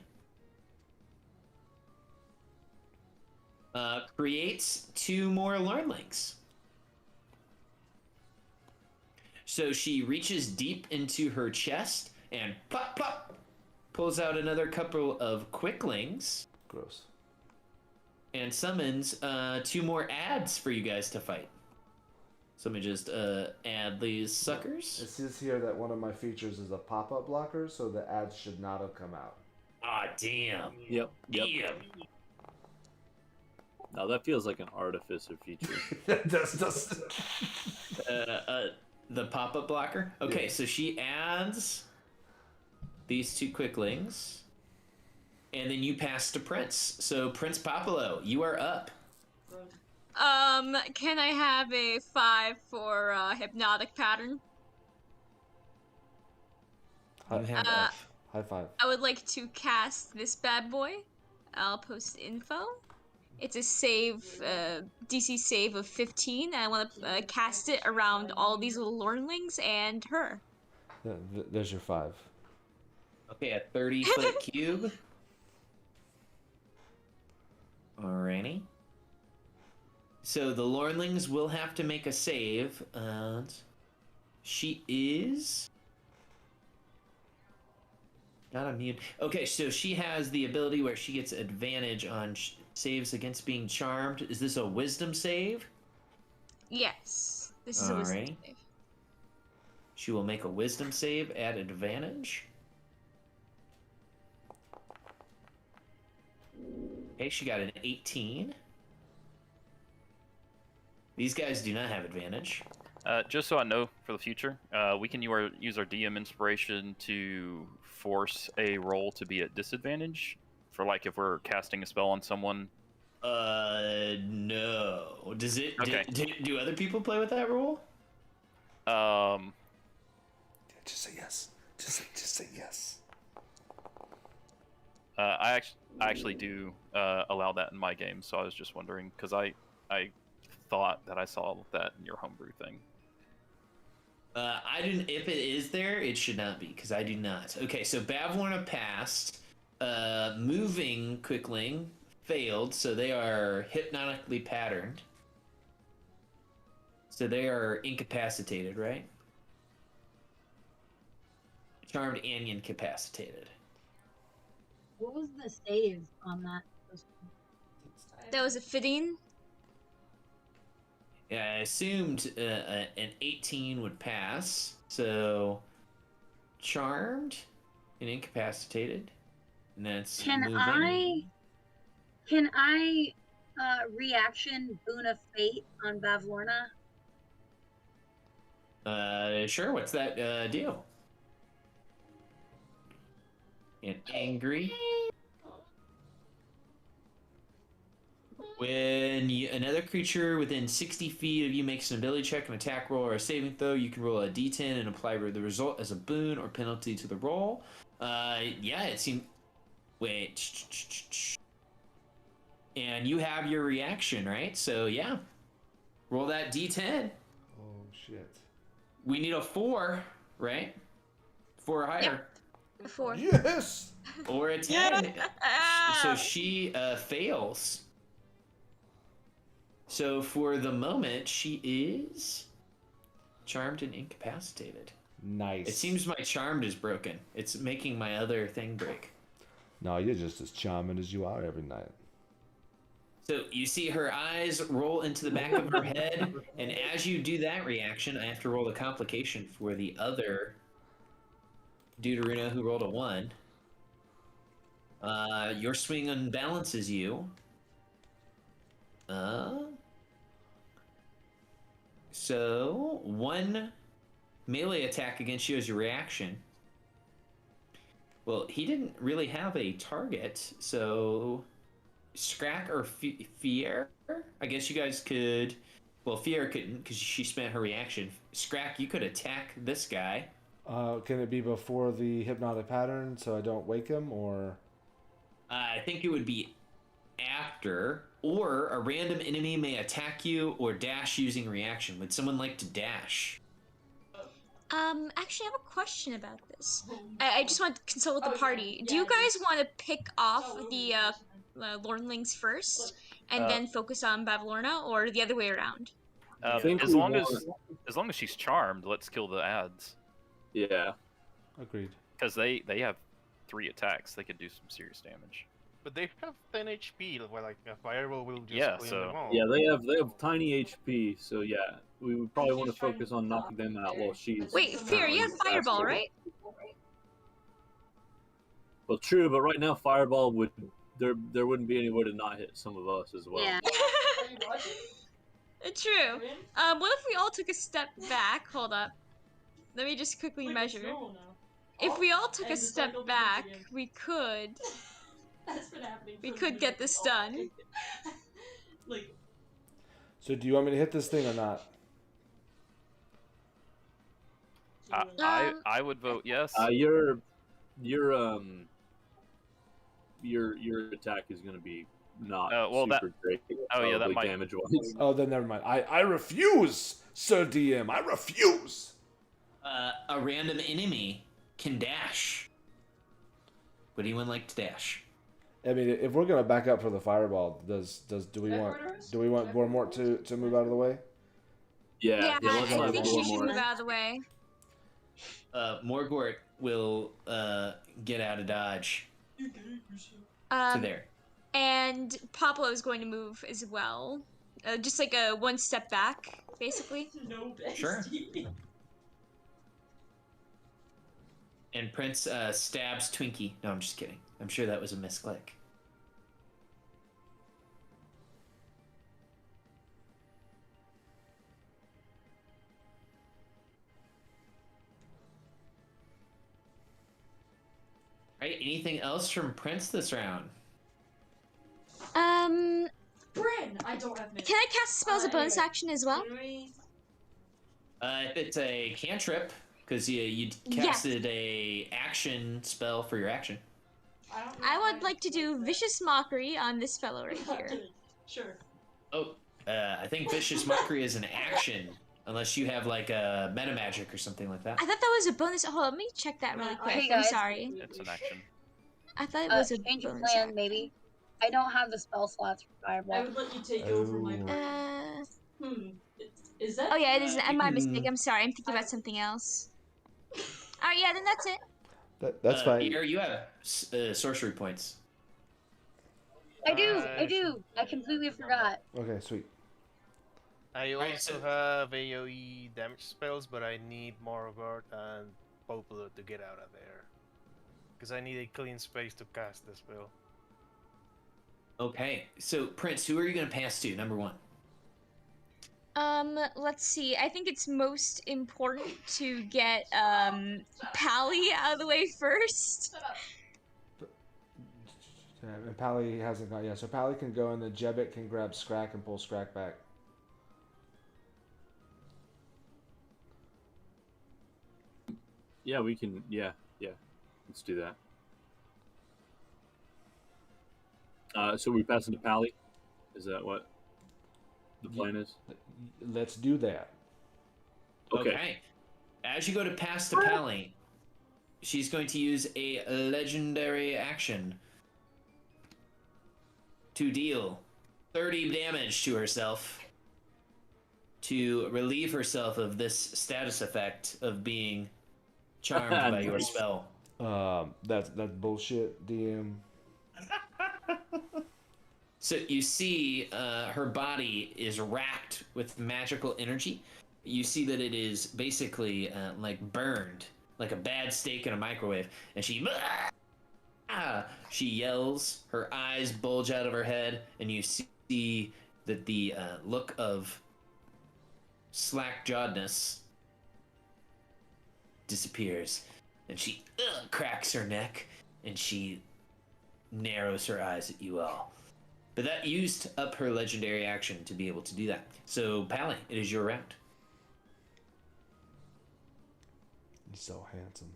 creates 2 more learnlings. So she reaches deep into her chest and plop, plop, pulls out another couple of quicklings. Gross. And summons 2 more ads for you guys to fight. So let me just add these suckers. It says here that one of my features is a pop-up blocker, so the ads should not have come out. Ah, damn. Yep. Damn. Now that feels like an artificer feature. That's the pop-up blocker? Okay, Yeah. so she adds these 2 quicklings. And then you pass to Prince. So Prince Popolo, you are up. Can I have a 5 for hypnotic pattern? High five. I would like to cast this bad boy. I'll post info. It's a save, DC save of 15. And I want to cast it around all these little learnlings and her. There's your 5. Okay, a 30-foot cube. Alrighty. So the Lornlings will have to make a save. She is not immune. Okay, so she has the ability where she gets advantage on saves against being charmed. Is this a wisdom save? Yes. This is a wisdom Alright. save. She will make a wisdom save at advantage. Okay, she got an 18. These guys do not have advantage. Just so I know for the future, we can use our DM inspiration to force a roll to be at disadvantage for like if we're casting a spell on someone. No. Does it? Okay. Do other people play with that rule? Just say yes. Just say yes. I actually do allow that in my game, so I was just wondering because I thought that I saw that in your homebrew thing. I didn't. If it is there, it should not be because I do not. Okay, so Bavlorna passed. Moving Quickling failed, so they are hypnotically patterned. So they are incapacitated, right? Charmed and incapacitated. What was the save on that? That was a fitting. Yeah, I assumed an 18 would pass. So, charmed and incapacitated, and that's moving. Can I reaction Boon of Fate on Bavlorna? Sure. What's that deal? And angry. When another creature within 60 feet of you makes an ability check, an attack roll, or a saving throw, you can roll a d10 and apply the result as a boon or penalty to the roll. Yeah, it seemed... Wait. And you have your reaction, right? So, yeah. Roll that d10. Oh, shit. We need a 4, right? 4 or higher. Yep. 4. Yes! Or a 10. So she fails. So for the moment, she is charmed and incapacitated. Nice. It seems my charmed is broken. It's making my other thing break. No, you're just as charming as you are every night. So you see her eyes roll into the back of her head, and as you do that reaction, I have to roll a complication for the other Deuterino who rolled a 1. Your swing unbalances you. So 1 melee attack against you as your reaction. Well, he didn't really have a target, so Scrack or Fier? I guess you guys could... Well, Fier couldn't because she spent her reaction. Scrack, you could attack this guy. Can it be before the hypnotic pattern so I don't wake him, or...? I think it would be after, or a random enemy may attack you or dash using reaction. Would someone like to dash? Actually, I have a question about this. I just want to consult with the party. Do you guys want to pick off the Lornlings first, and then focus on Bavlorna, or the other way around? As long as she's charmed, let's kill the ads. Yeah. Agreed. Because they have 3 attacks. They could do some serious damage. But they have 10 HP, where like a fireball will just clean them all. Yeah, they have tiny HP, so yeah, we would probably want to focus on knocking them out while she's... Wait, Fear, you have Fireball, right? Well, true, but right now Fireball would... There wouldn't be anywhere to not hit some of us as well. Yeah. True. What if we all took a step back? Hold up. Let me just quickly measure. If we all took a step back, we could... We could get this done. So do you want me to hit this thing or not? I would vote yes. Your attack is going to be not super great. Oh yeah, that might damage wise. Oh, then never mind. I refuse, Sir DM. I refuse. A random enemy can dash. Would anyone like to dash? I mean, if we're gonna back up for the fireball, do we want Vormort to move out of the way? Yeah, I think she should move out of the way. Morgort will get out of dodge. To there. And Pablo is going to move as well. Just like a one step back, basically. No, Sure. And Prince stabs Twinkie. No, I'm just kidding. I'm sure that was a misclick. Alright, anything else from Prince this round? Bryn, I don't have minutes. Can I cast a spell as a bonus action as well? If it's a cantrip, because you casted a action spell for your action. I would like to do Vicious Mockery on this fellow right here. Sure. Oh, I think Vicious Mockery is an action, unless you have like a meta magic or something like that. I thought that was a bonus. Hold on, let me check that really quick. Hey I'm guys. sorry. It's an action. I thought it was a change of bonus. plan, maybe. I don't have the spell slots for Fireball. I would let you take over my. Is that? Oh yeah, it is. My mistake. I'm sorry. I'm thinking about something else. All right, yeah, then that's it. That's fine. Here you have sorcery points. I do. I completely forgot. Okay, sweet. I also have AoE damage spells, but I need Morgort and Popolo to get out of there. Because I need a clean space to cast the spell. Okay, so Prince, who are you going to pass to, number one? Let's see. I think it's most important to get, Pally out of the way first. And Pally hasn't gone yet, so Pally can go, and the Jebbit can grab Scrack and pull Scrack back. Yeah, we can. Yeah. Let's do that. So we pass into Pally. Is that what the plan is? Let's do that. Okay. As you go to pass to Pally, she's going to use a legendary action to deal 30 damage to herself to relieve herself of this status effect of being charmed by your spell. That's bullshit, DM. So you see her body is racked with magical energy. You see that it is basically like burned, like a bad steak in a microwave. And she yells, her eyes bulge out of her head, and you see that the look of slack-jawedness disappears. And she cracks her neck, and she narrows her eyes at you all. But that used up her legendary action to be able to do that. So, Pally, it is your round. He's so handsome.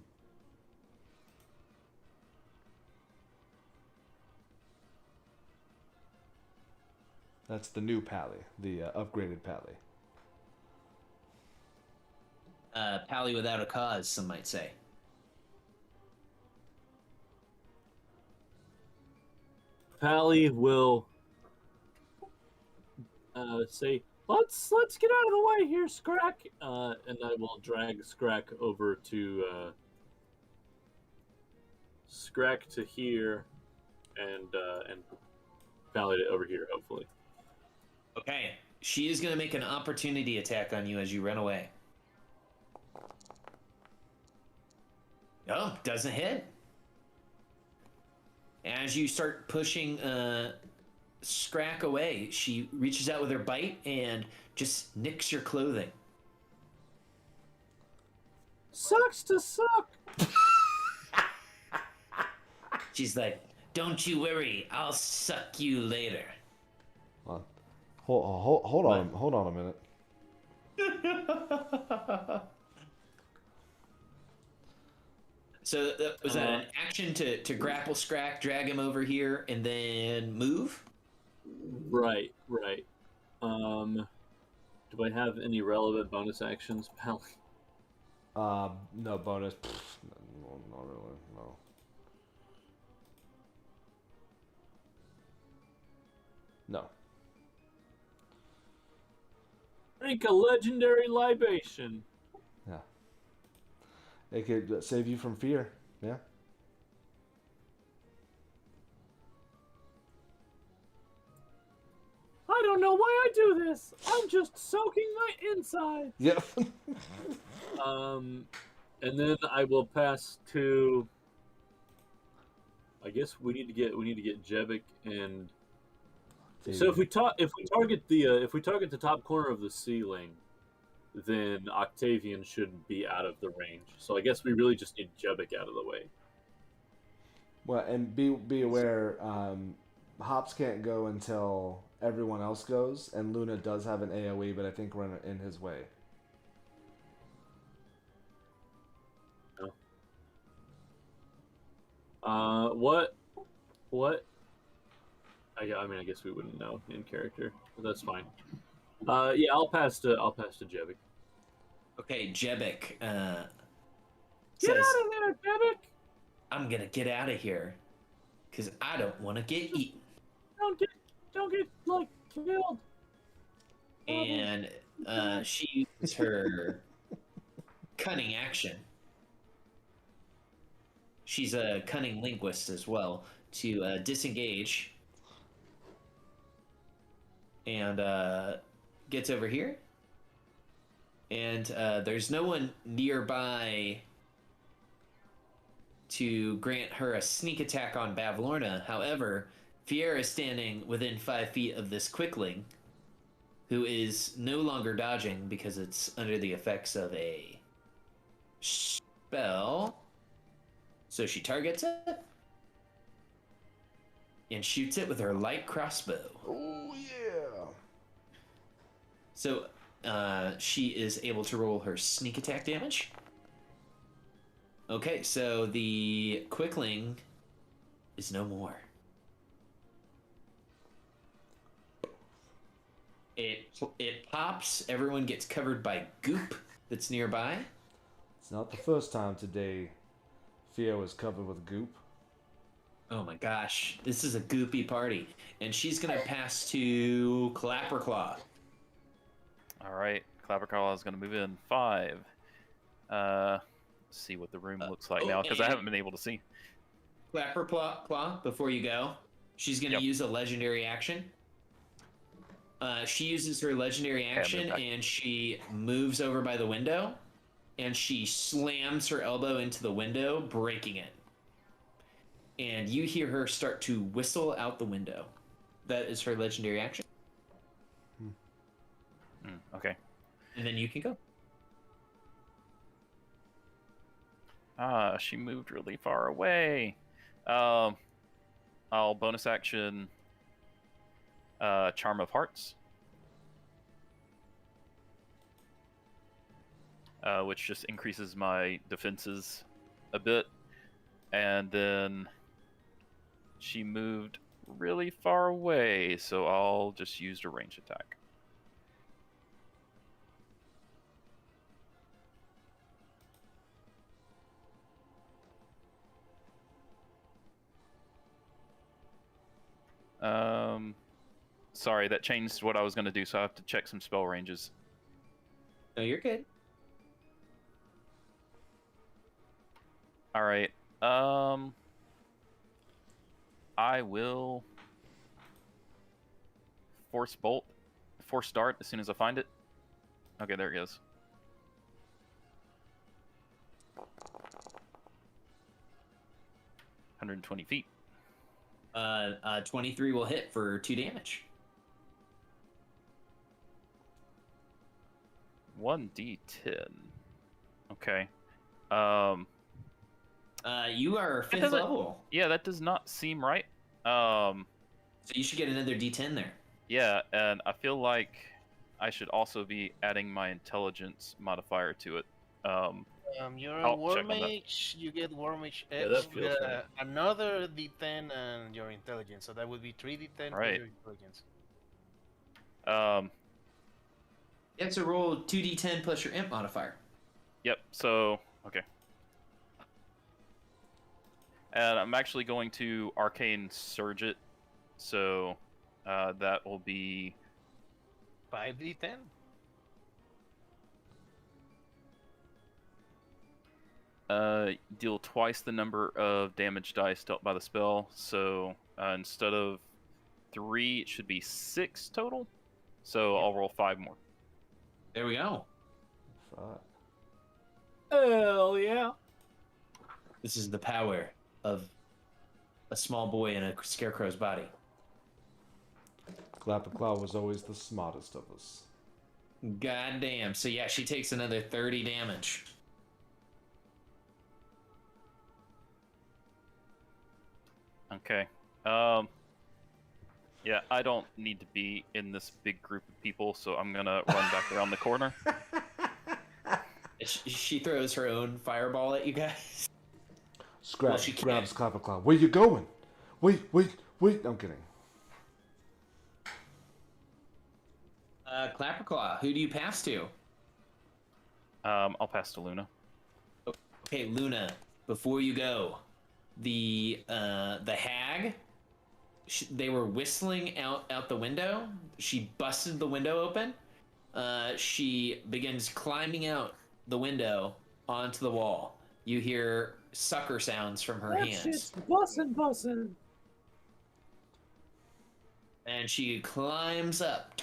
That's the new Pally, the upgraded Pally. Pally without a cause, some might say. Pally will say, "Let's get out of the way here, Scrack," and I will drag Scrack over to Scrack to here, and Pally to over here, hopefully. Okay, she is going to make an opportunity attack on you as you run away. Oh, doesn't hit. As you start pushing Scrack away, she reaches out with her bite and just nicks your clothing. Sucks to suck. She's like, "Don't you worry, I'll suck you later." Hold on a minute. So was that an action to grapple Scrack, drag him over here, and then move? Right. Do I have any relevant bonus actions, Pally? No bonus. No, not really. No. Drink a legendary libation. Yeah. It could save you from fear. Yeah. I don't know why I do this. I'm just soaking my insides. Yep. And then I will pass to. I guess we need to get Jevic and. So if we target the top corner of the ceiling, then Octavian should be out of the range. So I guess we really just need Jevic out of the way. Well, and be aware, Hops can't go until everyone else goes, and Luna does have an AoE, but I think we're in his way. What? I mean, I guess we wouldn't know in character, but that's fine. Yeah, I'll pass to Jevic. Okay, Jevic. Get out Says, of there, Jevic! I'm gonna get out of here, cause I don't want to get eaten. Don't get like killed. And she uses her cunning action. She's a cunning linguist as well to disengage. And gets over here. And there's no one nearby to grant her a sneak attack on Bavlorna. However, Fiera is standing within 5 feet of this Quickling, who is no longer dodging because it's under the effects of a spell. So she targets it and shoots it with her light crossbow. Oh, yeah. So she is able to roll her sneak attack damage. Okay, so the Quickling is no more. It pops. Everyone gets covered by goop that's nearby. It's not the first time today Fia was covered with goop. Oh my gosh, this is a goopy party. And she's gonna pass to Clapperclaw. Alright, Clapperclaw is gonna move in 5. Let's see what the room looks like now, because I haven't been able to see. Clapperclaw, before you go, she's gonna use a legendary action. She uses her legendary action and she moves over by the window and she slams her elbow into the window, breaking it. And you hear her start to whistle out the window. That is her legendary action. Okay. And then you can go. She moved really far away. I'll bonus action Charm of Hearts. Which just increases my defenses a bit. And then she moved really far away, so I'll just use a range attack. Sorry, that changed what I was going to do, so I have to check some spell ranges. No, you're good. Alright, I will Force Dart as soon as I find it. Okay, there it goes. 120 feet. 23 will hit for 2 damage. 1d10. Okay. You are 5th level. Yeah, that does not seem right. So you should get another d10 there. Yeah, and I feel like I should also be adding my intelligence modifier to it. You're a War Mage, you get War Mage X, you get another d10 and your intelligence, so that would be 3d10 for your intelligence. You have to roll 2d10 plus your imp modifier. Yep, so, okay. And I'm actually going to Arcane Surge it, so That will be 5d10. Deal twice the number of damage dice dealt by the spell. So instead of 3, it should be 6 total. So I'll roll 5 more. There we go. Fuck. Hell yeah. This is the power of a small boy in a scarecrow's body. Clapperclaw was always the smartest of us. God damn. So yeah, she takes another 30 damage. Okay. Yeah, I don't need to be in this big group of people, so I'm gonna run back around the corner. She throws her own fireball at you guys. Scratch grabs Clapperclaw. Where you going? Wait. I'm kidding. Clapperclaw, who do you pass to? I'll pass to Luna. Okay, Luna, before you go, the hag, they were whistling out the window. She busted the window open. She begins climbing out the window onto the wall. You hear sucker sounds from her That hands. shit's bussin'. And she climbs up.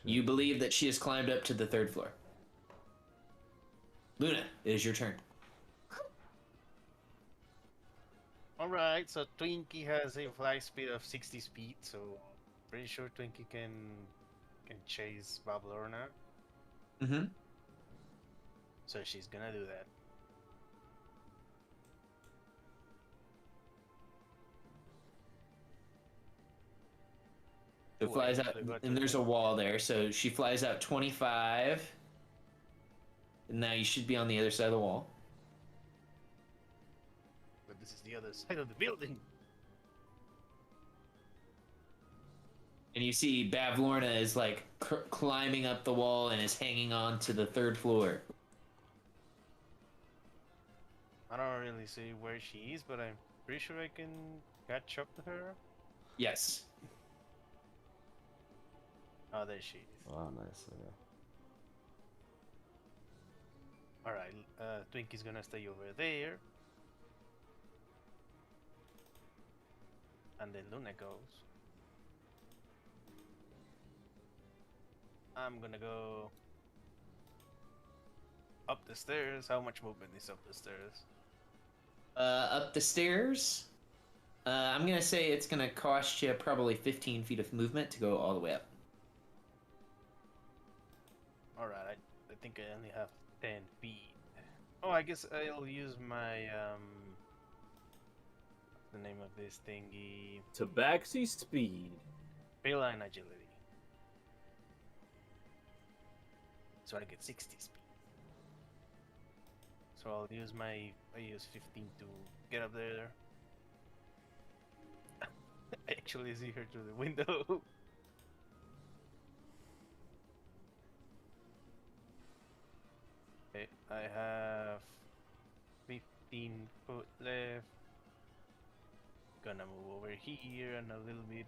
You believe that she has climbed up to the 3rd floor. Luna, it is your turn. Alright, so Twinkie has a fly speed of 60 speed, so pretty sure Twinkie can chase Babylorna. Mm-hmm. So she's gonna do that. So flies out, and there's a wall there, so she flies out 25. And now you should be on the other side of the wall. But this is the other side of the building. And you see Bavlorna is like climbing up the wall and is hanging on to the 3rd floor. I don't really see where she is, but I'm pretty sure I can catch up to her. Yes. Oh, there she is. Oh, nice. Yeah. Alright, Twinkie's gonna stay over there. And then Luna goes. I'm gonna go up the stairs. How much movement is up the stairs? Up the stairs. I'm gonna say it's gonna cost you probably 15 feet of movement to go all the way up. Alright, I think I only have 10 feet. Oh, I guess I'll use my, what's the name of this thingy? Tabaxi speed. Feline agility. So I get 60 speed. So I'll use I use 15 to get up there. I actually see her through the window. Okay, I have 15 foot left. Gonna move over here and a little bit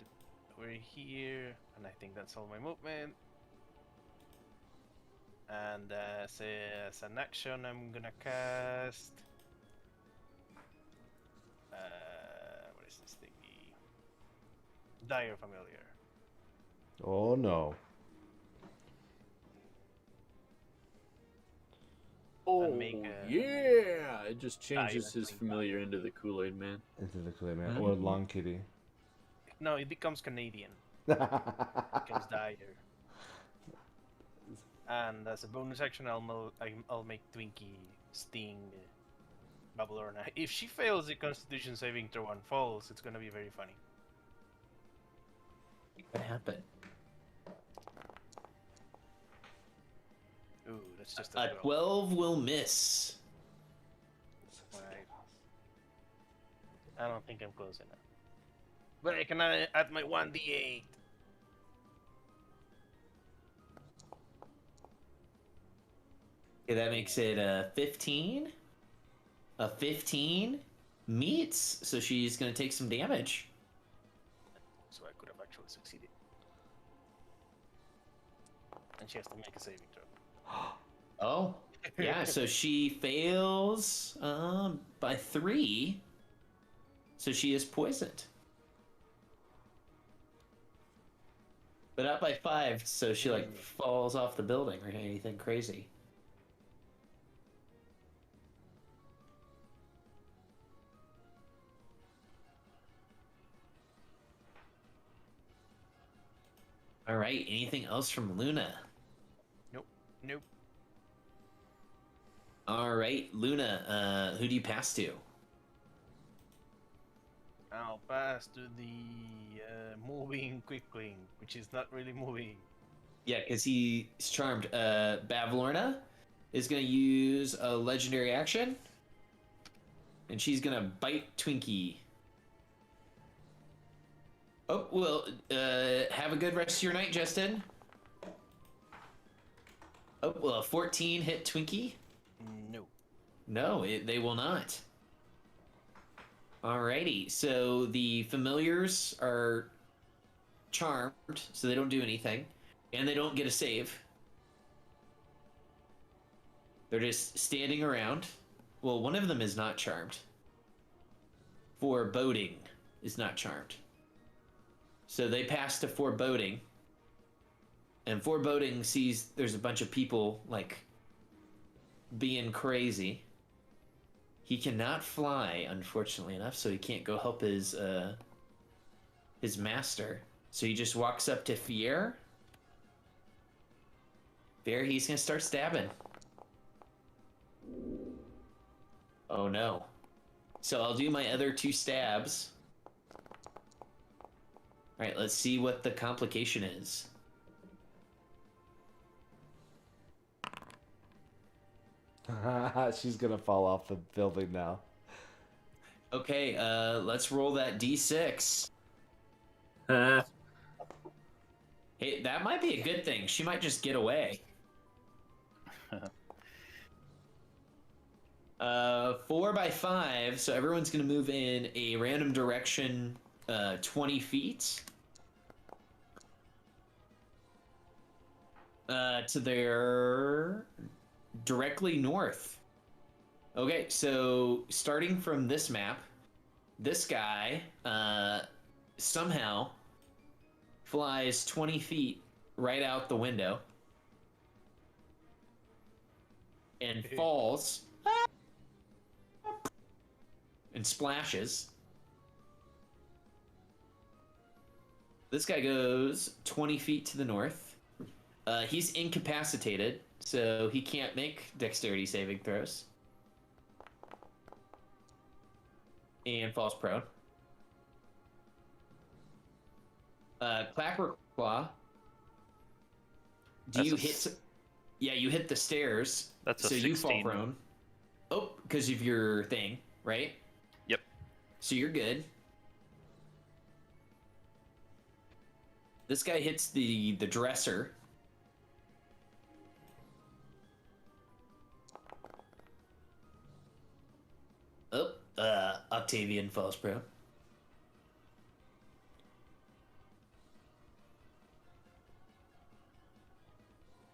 over here, and I think that's all my movement. And as an action, I'm gonna cast. What is this thingy? Dire Familiar. Oh no. Oh, make yeah! It just changes Dire his familiar into the Kool-Aid Man. Into the Kool-Aid Man. Or Long Kitty. No, it becomes Canadian. It becomes Dire. And as a bonus action, I'll make Twinkie sting Babylorna. If she fails the Constitution saving throw and falls, it's gonna be very funny. What happened? Ooh, that's just A 12 will miss. Right. I don't think I'm close enough. But I can add my 1d8. Okay, that makes it a 15. A 15. meets, so she's gonna take some damage. So I could have actually succeeded. And she has to make a saving throw. Oh, yeah, so she fails by 3. So she is poisoned. But not by 5, so she like falls off the building or anything crazy. All right, anything else from Luna? Nope. All right, Luna, who do you pass to? I'll pass to the moving quickling, which is not really moving. Yeah, because he's charmed. Bavlorna is going to use a legendary action. And she's going to bite Twinkie. Oh, well, have a good rest of your night, Justin. Oh, well, 14 hit Twinkie? No. No, they will not. Alrighty, so the familiars are charmed, so they don't do anything. And they don't get a save. They're just standing around. Well, one of them is not charmed. Foreboding is not charmed. So they pass to Foreboding. And Foreboding sees there's a bunch of people, like, being crazy. He cannot fly, unfortunately enough, so he can't go help his master. So he just walks up to Fier. Fier, he's gonna start stabbing. Oh no. So I'll do my other 2 stabs. Alright, let's see what the complication is. She's gonna fall off the building now. Okay, let's roll that d6. Hey, that might be a good thing. She might just get away. 4 by 5, so everyone's gonna move in a random direction 20 feet. To their directly north. Okay, so starting from this map, this guy somehow flies 20 feet right out the window and falls and splashes. This guy goes 20 feet to the north. He's incapacitated, so he can't make dexterity saving throws. And falls prone. Clapper Claw. You hit the stairs. That's a so 16. you fall prone. Oh, because of your thing, right? Yep. So you're good. This guy hits the dresser. Oh, Octavian falls prone.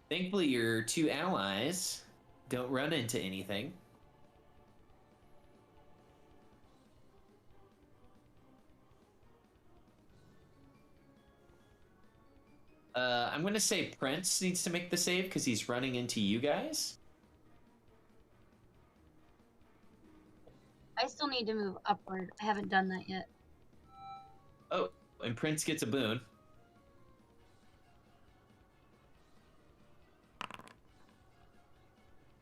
Thankfully, your 2 allies don't run into anything. I'm going to say Prince needs to make the save because he's running into you guys. I still need to move upward. I haven't done that yet. Oh, and Prince gets a boon.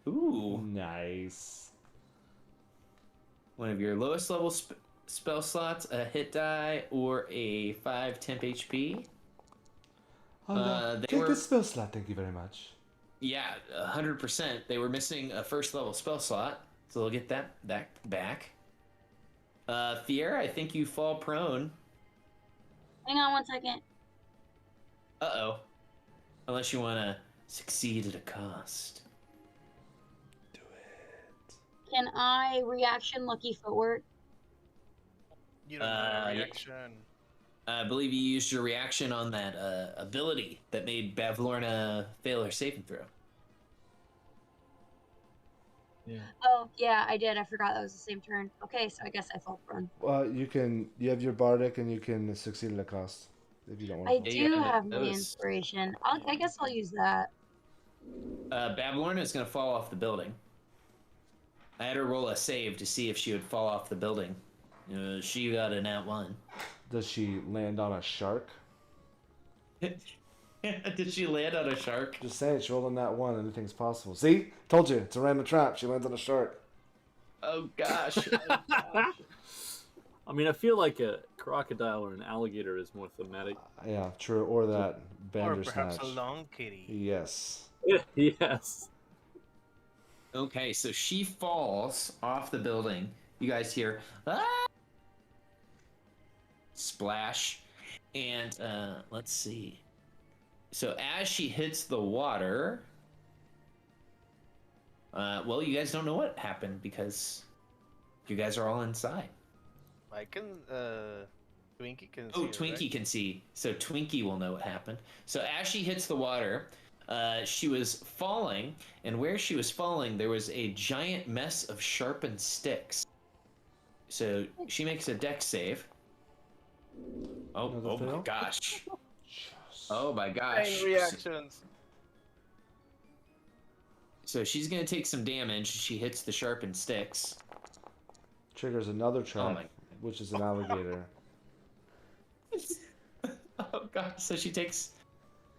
Ooh. Nice. One of your lowest level spell slots, a hit die, or a 5 temp HP. Oh, no. Take this spell slot, thank you very much. Yeah, 100%. They were missing a first level spell slot, so they'll get that back. Fier, I think you fall prone. Hang on 1 second. Uh-oh. Unless you want to succeed at a cost. Can I reaction lucky footwork? You don't have a reaction. I believe you used your reaction on that ability that made Bavlorna fail her saving throw. Yeah. Oh, yeah, I did. I forgot that was the same turn. Okay, so I guess I fall prone. You have your bardic and you can succeed at a cost if you don't want I to. do have my inspiration. I guess I'll use that. Bavlorna is going to fall off the building. I had her roll a save to see if she would fall off the building. She got a nat 1. Does she land on a shark? Did she land on a shark? Just saying, she rolled on that 1. Anything's possible. See? Told you. It's a random trap. She lands on a shark. Oh, gosh. I mean, I feel like a crocodile or an alligator is more thematic. Yeah, true. Or that Or Bandersnatch. perhaps a long kitty. Yes. Yes. Okay, so she falls off the building. You guys hear, ah! Splash. And let's see. So as she hits the water, well, you guys don't know what happened because you guys are all inside. I can, Twinkie can see. Oh, it, Twinkie right? can see. So Twinkie will know what happened. So as she hits the water, she was falling, and where she was falling, there was a giant mess of sharpened sticks. So she makes a dex save. Oh my gosh. Oh my gosh. Chain reactions. So she's gonna take some damage. She hits the sharpened sticks. Triggers another trap, which is an alligator. Oh gosh. So she takes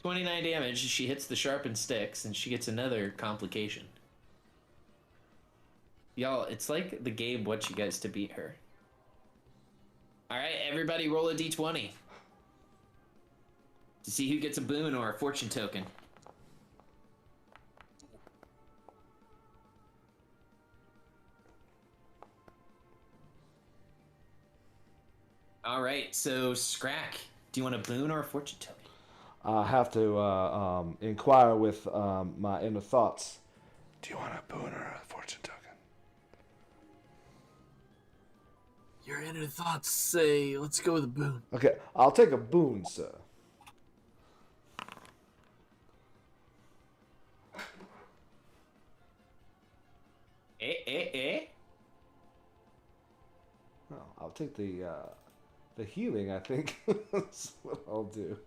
29 damage. She hits the sharpened sticks, and she gets another complication. Y'all, it's like the game wants you guys to beat her. Alright, everybody roll a d20. To see who gets a boon or a fortune token. Alright, so Scrack, do you want a boon or a fortune token? I have to inquire with my inner thoughts. Do you want a boon or a fortune token? Your inner thoughts say, let's go with a boon. Okay, I'll take a boon, sir. No, I'll take the healing, I think. That's what I'll do.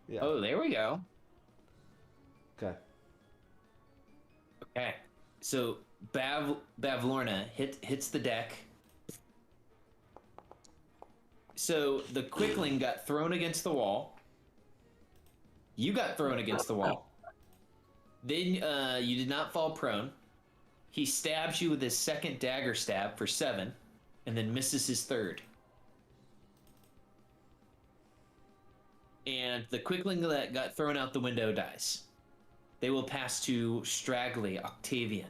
Yeah. Oh, there we go. Okay. Okay. So Bavlorna hits the deck. So the Quickling got thrown against the wall. You got thrown against the wall. Then you did not fall prone. He stabs you with his second dagger stab for 7, and then misses his third. And the Quickling that got thrown out the window dies. They will pass to Straggly Octavian.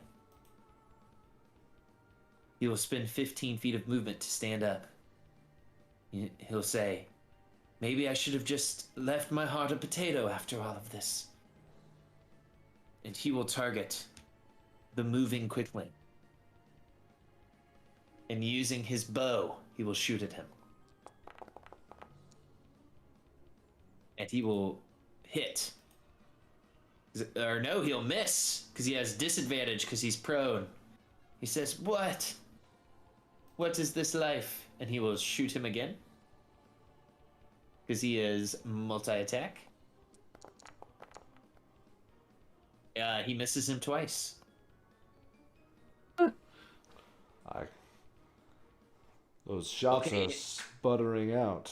He will spend 15 feet of movement to stand up. He'll say, maybe I should have just left my heart a potato after all of this. And he will target the moving Quickling. And using his bow, he will shoot at him. And he will hit. Or no, he'll miss, because he has disadvantage because he's prone. He says, what? What is this life? And he will shoot him again. Because he is multi-attack. He misses him twice. Those shots are sputtering out.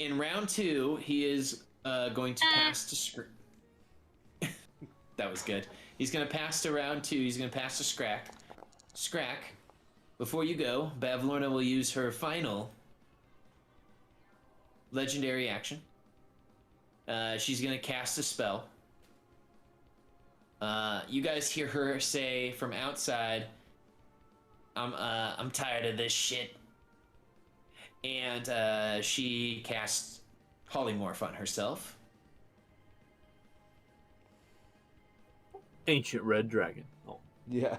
In round 2, he is going to pass to That was good. He's going to pass to round 2. He's going to pass to Scrack. Scrack, before you go, Bavlorna will use her final legendary action. She's going to cast a spell. You guys hear her say from outside, I'm tired of this shit. And she casts Polymorph on herself. Ancient red dragon. Oh. Yeah.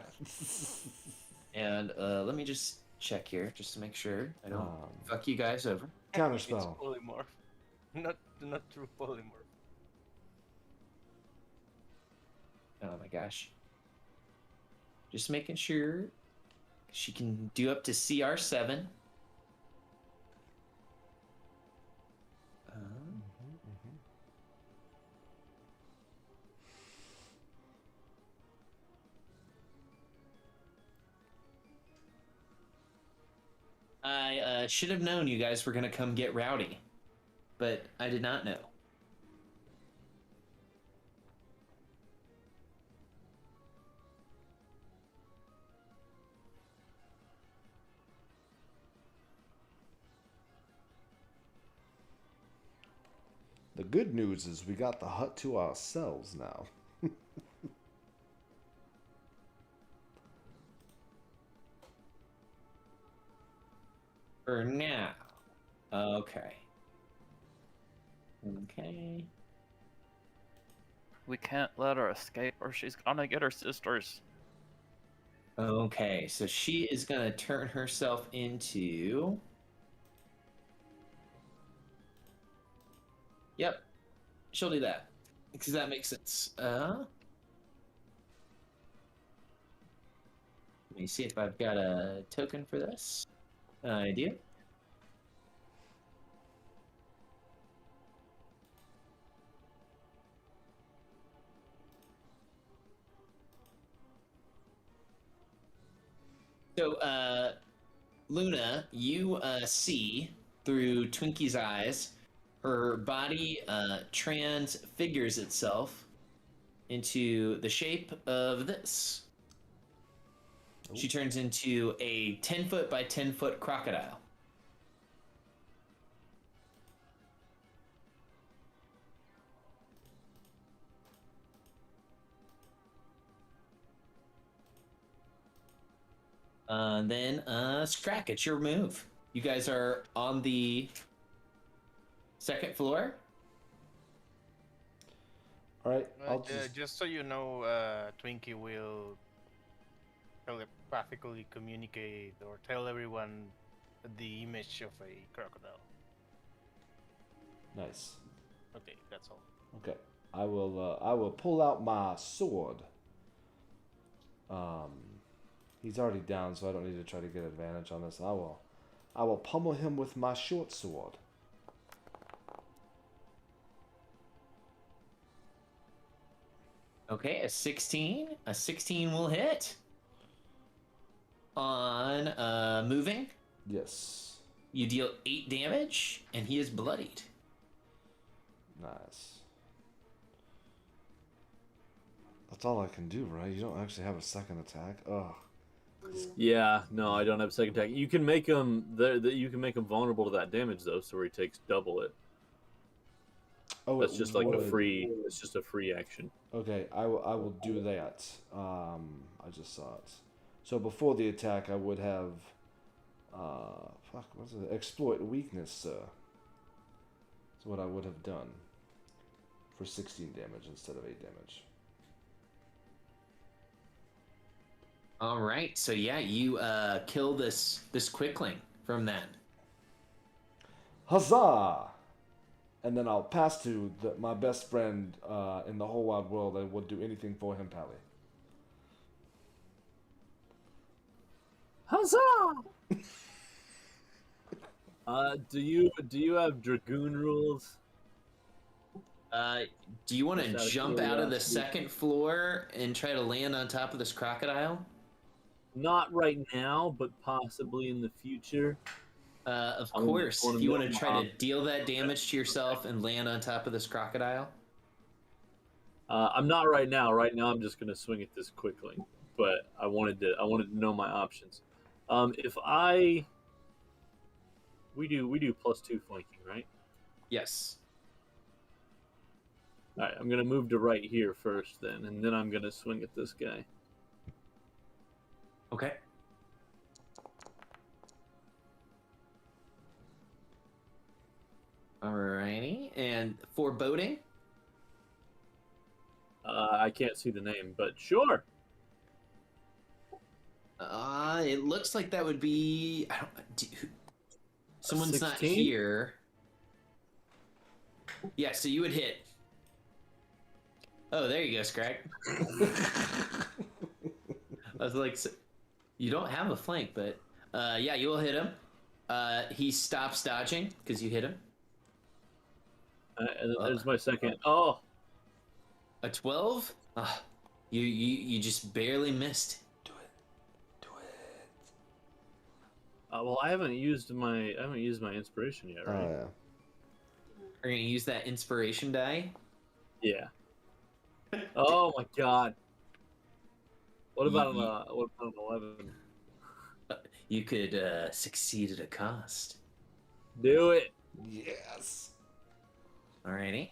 And let me just check here just to make sure I don't fuck you guys over. Counterspell. It's polymorph. Not true polymorph. Oh my gosh. Just making sure she can do up to CR7. I should have known you guys were gonna come get rowdy, but I did not know. The good news is we got the hut to ourselves now. For now. Okay. Okay. We can't let her escape or she's gonna get her sisters. Okay, so she is gonna turn herself into... Yep, she'll do that. Because that makes sense. Let me see if I've got a token for this. I do. So, Luna, you see through Twinkie's eyes, her body transfigures itself into the shape of this. She turns into a 10-foot by 10-foot crocodile. Then, Scrack, it's your move. You guys are on the second floor. All right, just so you know, Twinkie will telepathically communicate or tell everyone the image of a crocodile. Nice. Okay, that's all. Okay, I will pull out my sword. He's already down, so I don't need to try to get advantage on this. I will pummel him with my short sword. Okay, a 16. A 16 will hit. On moving. Yes. You deal 8 damage, and he is bloodied. Nice. That's all I can do, right? You don't actually have a second attack. Ugh. Yeah, no, I don't have a second attack. You can make him you can make him vulnerable to that damage though, so where he takes double it. Oh, that's just like a free. It's just a free action. Okay, I will do that. I just saw it. So before the attack, I would have what's it? Exploit weakness. That's what I would have done for 16 damage instead of 8 damage. All right, so yeah, you kill this quickling from that. Huzzah! And then I'll pass to my best friend in the whole wide world and would do anything for him, Pally. Huzzah! Do you have dragoon rules? Do you want to jump out of the second floor and try to land on top of this crocodile? Not right now, but possibly in the future. Of course, if you want to try to deal that damage to yourself and land on top of this crocodile. I'm not right now. Right now, I'm just gonna swing at this quickly. But I wanted to know my options. We do +2 flanking, right? Yes. All right, I'm gonna move to right here first, then, and then I'm gonna swing at this guy. Okay. Alrighty, and foreboding? I can't see the name, but sure. It looks like that would be. I don't. Someone's not 16? here. Yeah, so you would hit. Oh, there you go, Scrag. I was like, you don't have a flank, but yeah, you will hit him. He stops dodging because you hit him. And there's my second. Oh, a 12. You just barely missed. Well, I haven't used my inspiration yet, right? Oh yeah. Are you gonna use that inspiration die? Yeah. Oh my god. What about an 11? You could succeed at a cost. Do it. Yes. Alrighty.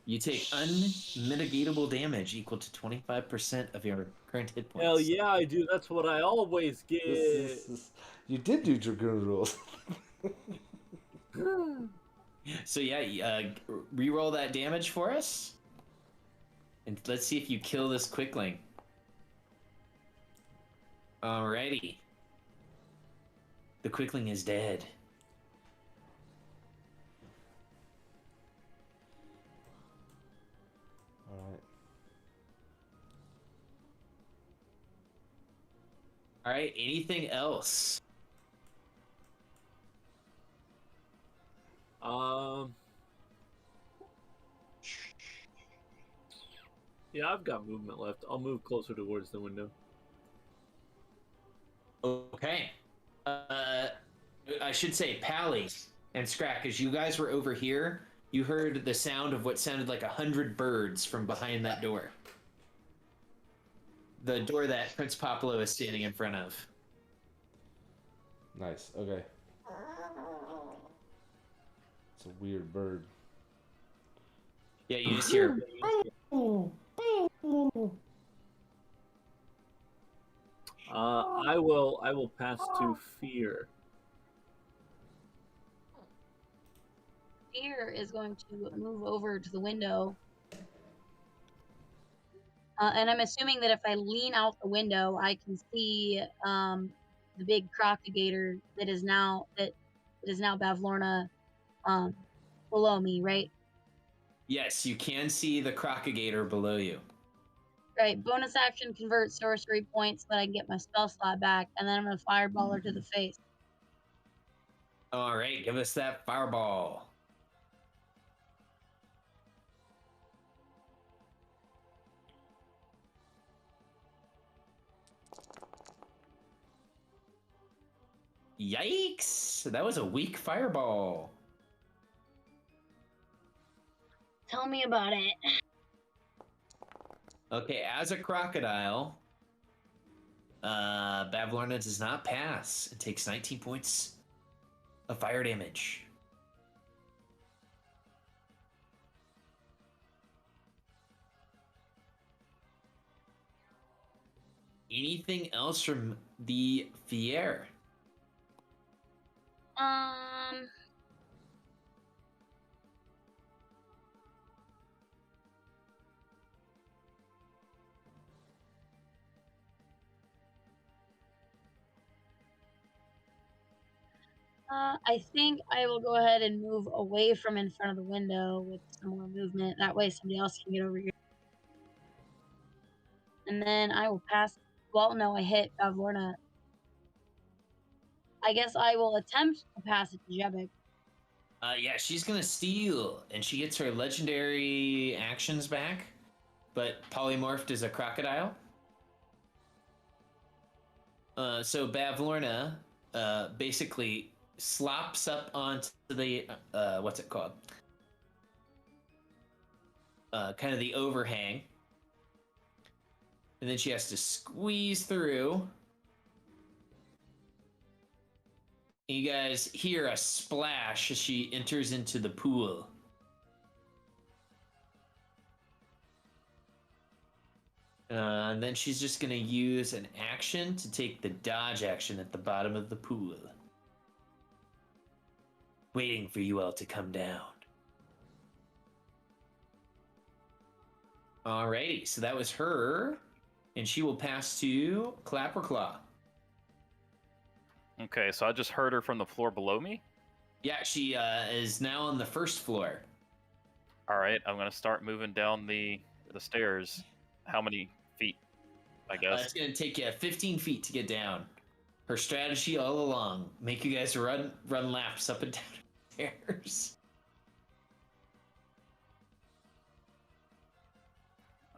You take unmitigatable damage equal to 25% of your current hit points. Hell yeah, I do. That's what I always get. You did do Dragoon rules. So yeah, re-roll that damage for us. And let's see if you kill this quickling. Alrighty. The quickling is dead. Alright. Alright, anything else? Yeah, I've got movement left. I'll move closer towards the window. Okay. I should say, Pally and Scrack, as you guys were over here, you heard the sound of what sounded like 100 birds from behind that door. The door that Prince Popolo is standing in front of. Nice. Okay. It's a weird bird. Yeah, you just hear. I will pass to Fear. Fear is going to move over to the window. And I'm assuming that if I lean out the window, I can see the big crocagator that is now Bavlorna below me, right? Yes, you can see the crocagator below you. Right. Bonus action, convert sorcery points so that I can get my spell slot back, and then I'm going to fireball her to the face. All right, give us that fireball. Yikes! That was a weak fireball. Tell me about it. Okay, as a crocodile, Bavlorna does not pass. It takes 19 points of fire damage. Anything else from the Fier? I think I will go ahead and move away from in front of the window with some more movement. That way somebody else can get over here. And then I will pass. Well, no, I hit Bavlorna. I guess I will attempt to pass it to Jebek. Yeah, she's gonna steal, and she gets her legendary actions back, but polymorphed as a crocodile. So Bavlorna basically slops up onto the what's it called? Kind of the overhang, and then she has to squeeze through. You guys hear a splash as she enters into the pool. And then she's just going to use an action to take the dodge action at the bottom of the pool. Waiting for you all to come down. Alrighty, so that was her, and she will pass to Clapperclaw. Okay, so I just heard her from the floor below me? Yeah, she is now on the first floor. Alright, I'm gonna start moving down the stairs. How many feet, I guess? It's gonna take you 15 feet to get down. Her strategy all along, make you guys run laps up and down the stairs.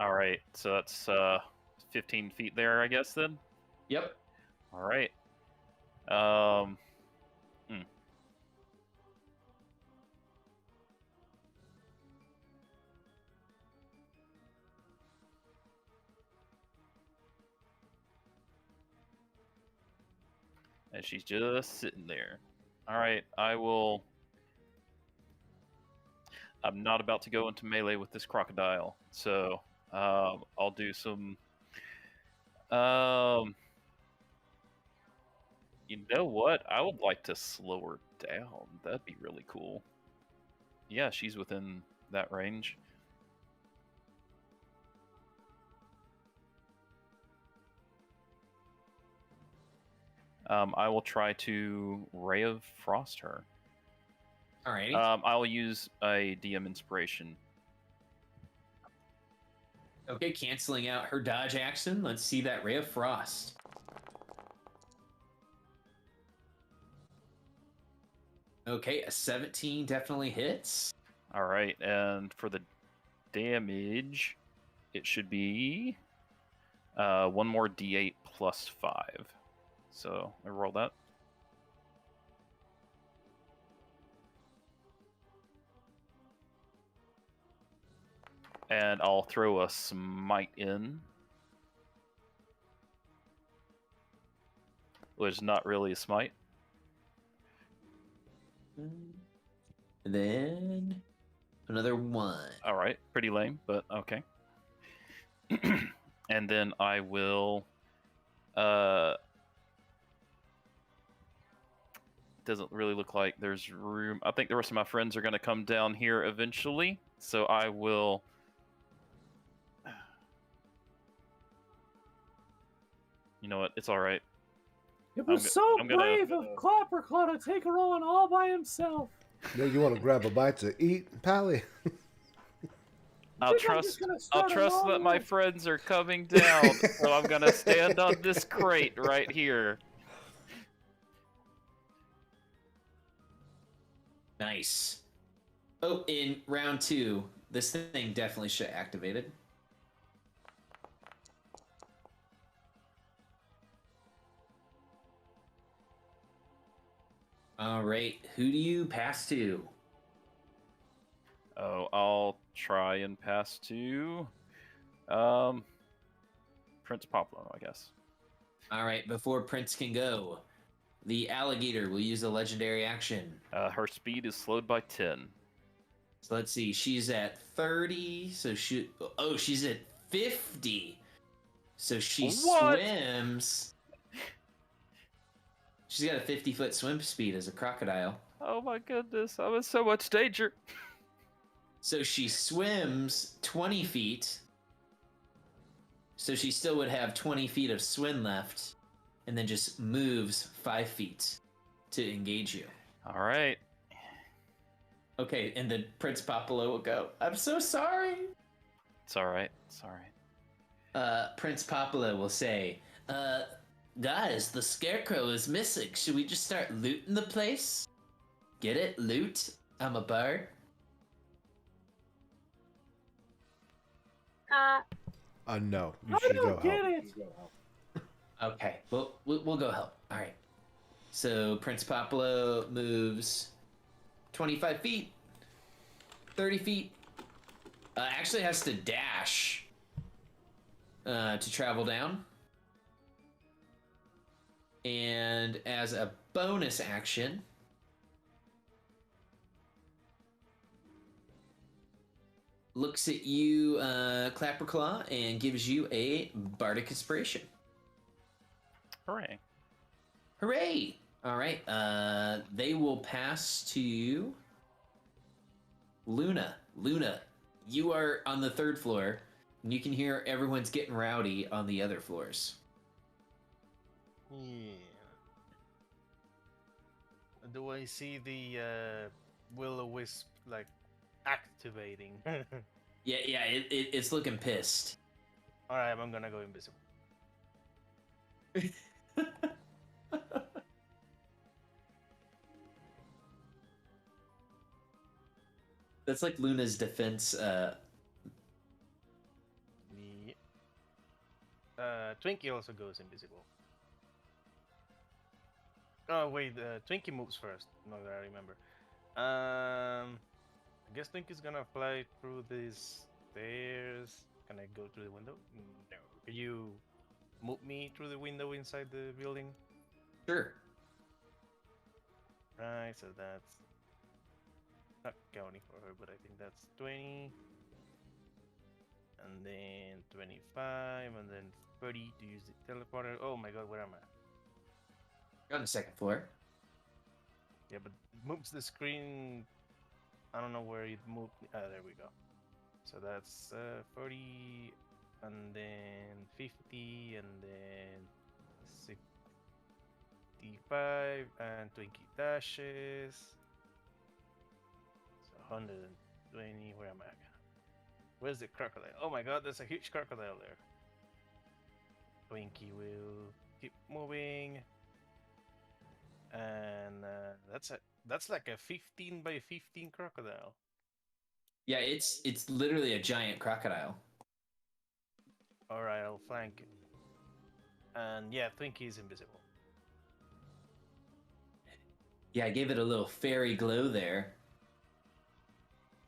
Alright, so that's 15 feet there, I guess, then? Yep. Alright. And she's just sitting there. Alright, I'm not about to go into melee with this crocodile, so I'll do some. You know what? I would like to slow her down. That'd be really cool. Yeah, she's within that range. I will try to Ray of Frost her. Alrighty. I will use a DM inspiration. Okay, canceling out her dodge action. Let's see that Ray of Frost. Okay, a 17 definitely hits. Alright, and for the damage, it should be one more d8 plus 5. So I roll that. And I'll throw a smite in. Which is not really a smite. And then another 1. Alright, pretty lame, but okay. And then I will doesn't really look like there's room. I think the rest of my friends are going to come down here eventually, so I will You know what? It's all right. It was brave of Clapperclaw to take her on all by himself. Yeah, you want to grab a bite to eat, Pally? I'll trust that my friends are coming down, so I'm gonna stand on this crate right here. Nice. Oh, in round 2, this thing definitely should have activated. All right, who do you pass to? Oh, I'll try and pass to Prince Poplar, I guess. All right, before Prince can go, the alligator will use a legendary action. Her speed is slowed by 10. So let's see, she's at 30, so she's at 50. So she swims. She's got a 50-foot swim speed as a crocodile. Oh my goodness, I'm in so much danger. So she swims 20 feet. So she still would have 20 feet of swim left, and then just moves 5 feet to engage you. All right. Okay, and then Prince Popolo will go, I'm so sorry. It's all right. It's all right. Prince Popolo will say, guys, the scarecrow is missing. Should we just start looting the place? Get it? Loot? I'm a bard. No. You should go help. It. Okay, well, we'll go help. All right. So Prince Popolo moves 25 feet, 30 feet. Actually has to dash to travel down. And as a bonus action, looks at you, Clapperclaw, and gives you a bardic inspiration. Hooray. Hooray! All right, they will pass to Luna. Luna, you are on the 3rd floor. And you can hear everyone's getting rowdy on the other floors. Yeah. Do I see the will-o-wisp like activating? Yeah, it's looking pissed. All right, I'm gonna go invisible. That's like Luna's defense. Twinkie also goes invisible. Oh wait, Twinkie moves first. No, that I remember. I guess Twinkie's gonna fly through these stairs. Can I go through the window? No. Can you move me through the window inside the building? Sure. Right, so that's not counting for her, but I think that's 20. And then 25, and then 30 to use the teleporter. Oh my god, where am I? You're on the second floor. Yeah, but it moves the screen. I don't know where it moved. Ah, there we go. So that's 40, and then 50, and then 65, and Twinkie dashes. So 120. Where am I? Where's the crocodile? Oh my god, there's a huge crocodile there. Twinkie will keep moving. And that's like a 15 by 15 crocodile. Yeah, it's literally a giant crocodile. All right, I'll flank it. And yeah, Twinkie is invisible. Yeah, I gave it a little fairy glow there.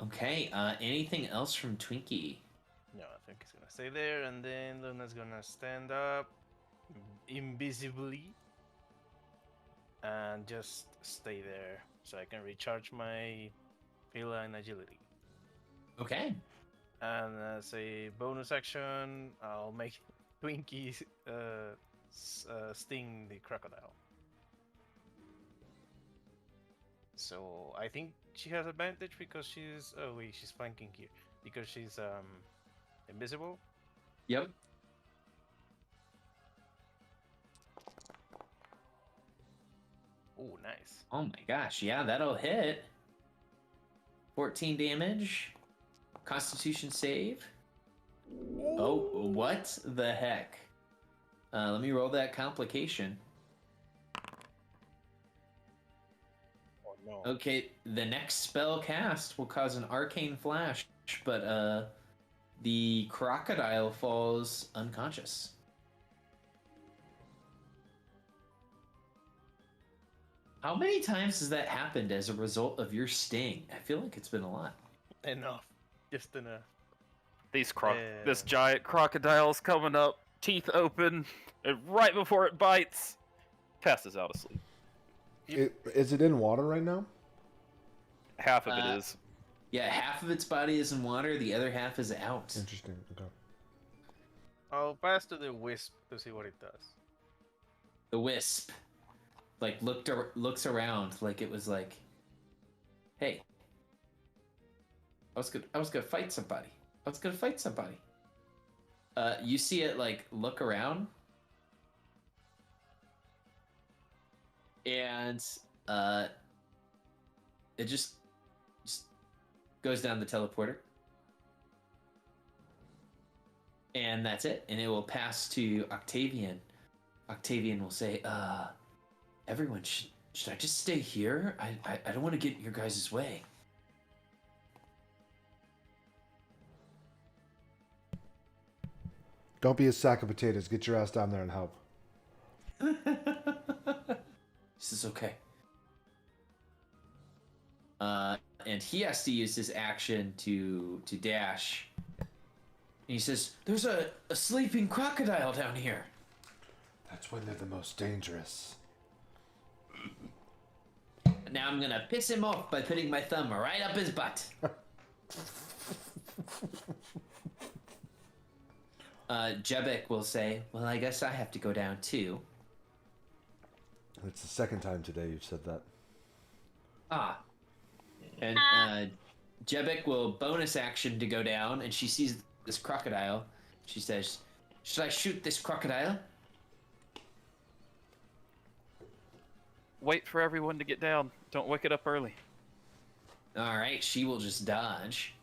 Okay, anything else from Twinkie? No, I think he's gonna stay there, and then Luna's gonna stand up invisibly and just stay there so I can recharge my feline agility. Okay. And as a bonus action, I'll make Twinkie sting the crocodile. So I think she has advantage because she's she's flanking here because she's invisible. Yep. Oh, nice. Oh my gosh, yeah, that'll hit. 14 damage. Constitution save. Oh, what the heck? Let me roll that complication. Oh no. Okay, the next spell cast will cause an arcane flash, but the crocodile falls unconscious. How many times has that happened as a result of your sting? I feel like it's been a lot. Enough. Just enough. This giant crocodile's coming up, teeth open, and right before it bites, passes out asleep. Is it in water right now? Half of it is. Yeah, half of its body is in water, the other half is out. Interesting. Okay. I'll pass to the wisp to see what it does. The wisp, like, looks around like it was like, hey, I was gonna fight somebody. You see it like look around, and it just goes down the teleporter, and that's it. And it will pass to Octavian. Octavian will say, everyone, should I just stay here? I don't want to get in your guys' way. Don't be a sack of potatoes. Get your ass down there and help. This is okay. And he has to use his action to dash. And he says, "There's a sleeping crocodile down here." That's when they're the most dangerous. Now I'm gonna piss him off by putting my thumb right up his butt. Jebek will say, "Well, I guess I have to go down too." It's the second time today you've said that. And Jebek will bonus action to go down, and she sees this crocodile. She says, "Should I shoot this crocodile?" Wait for everyone to get down. Don't wake it up early. All right, she will just dodge.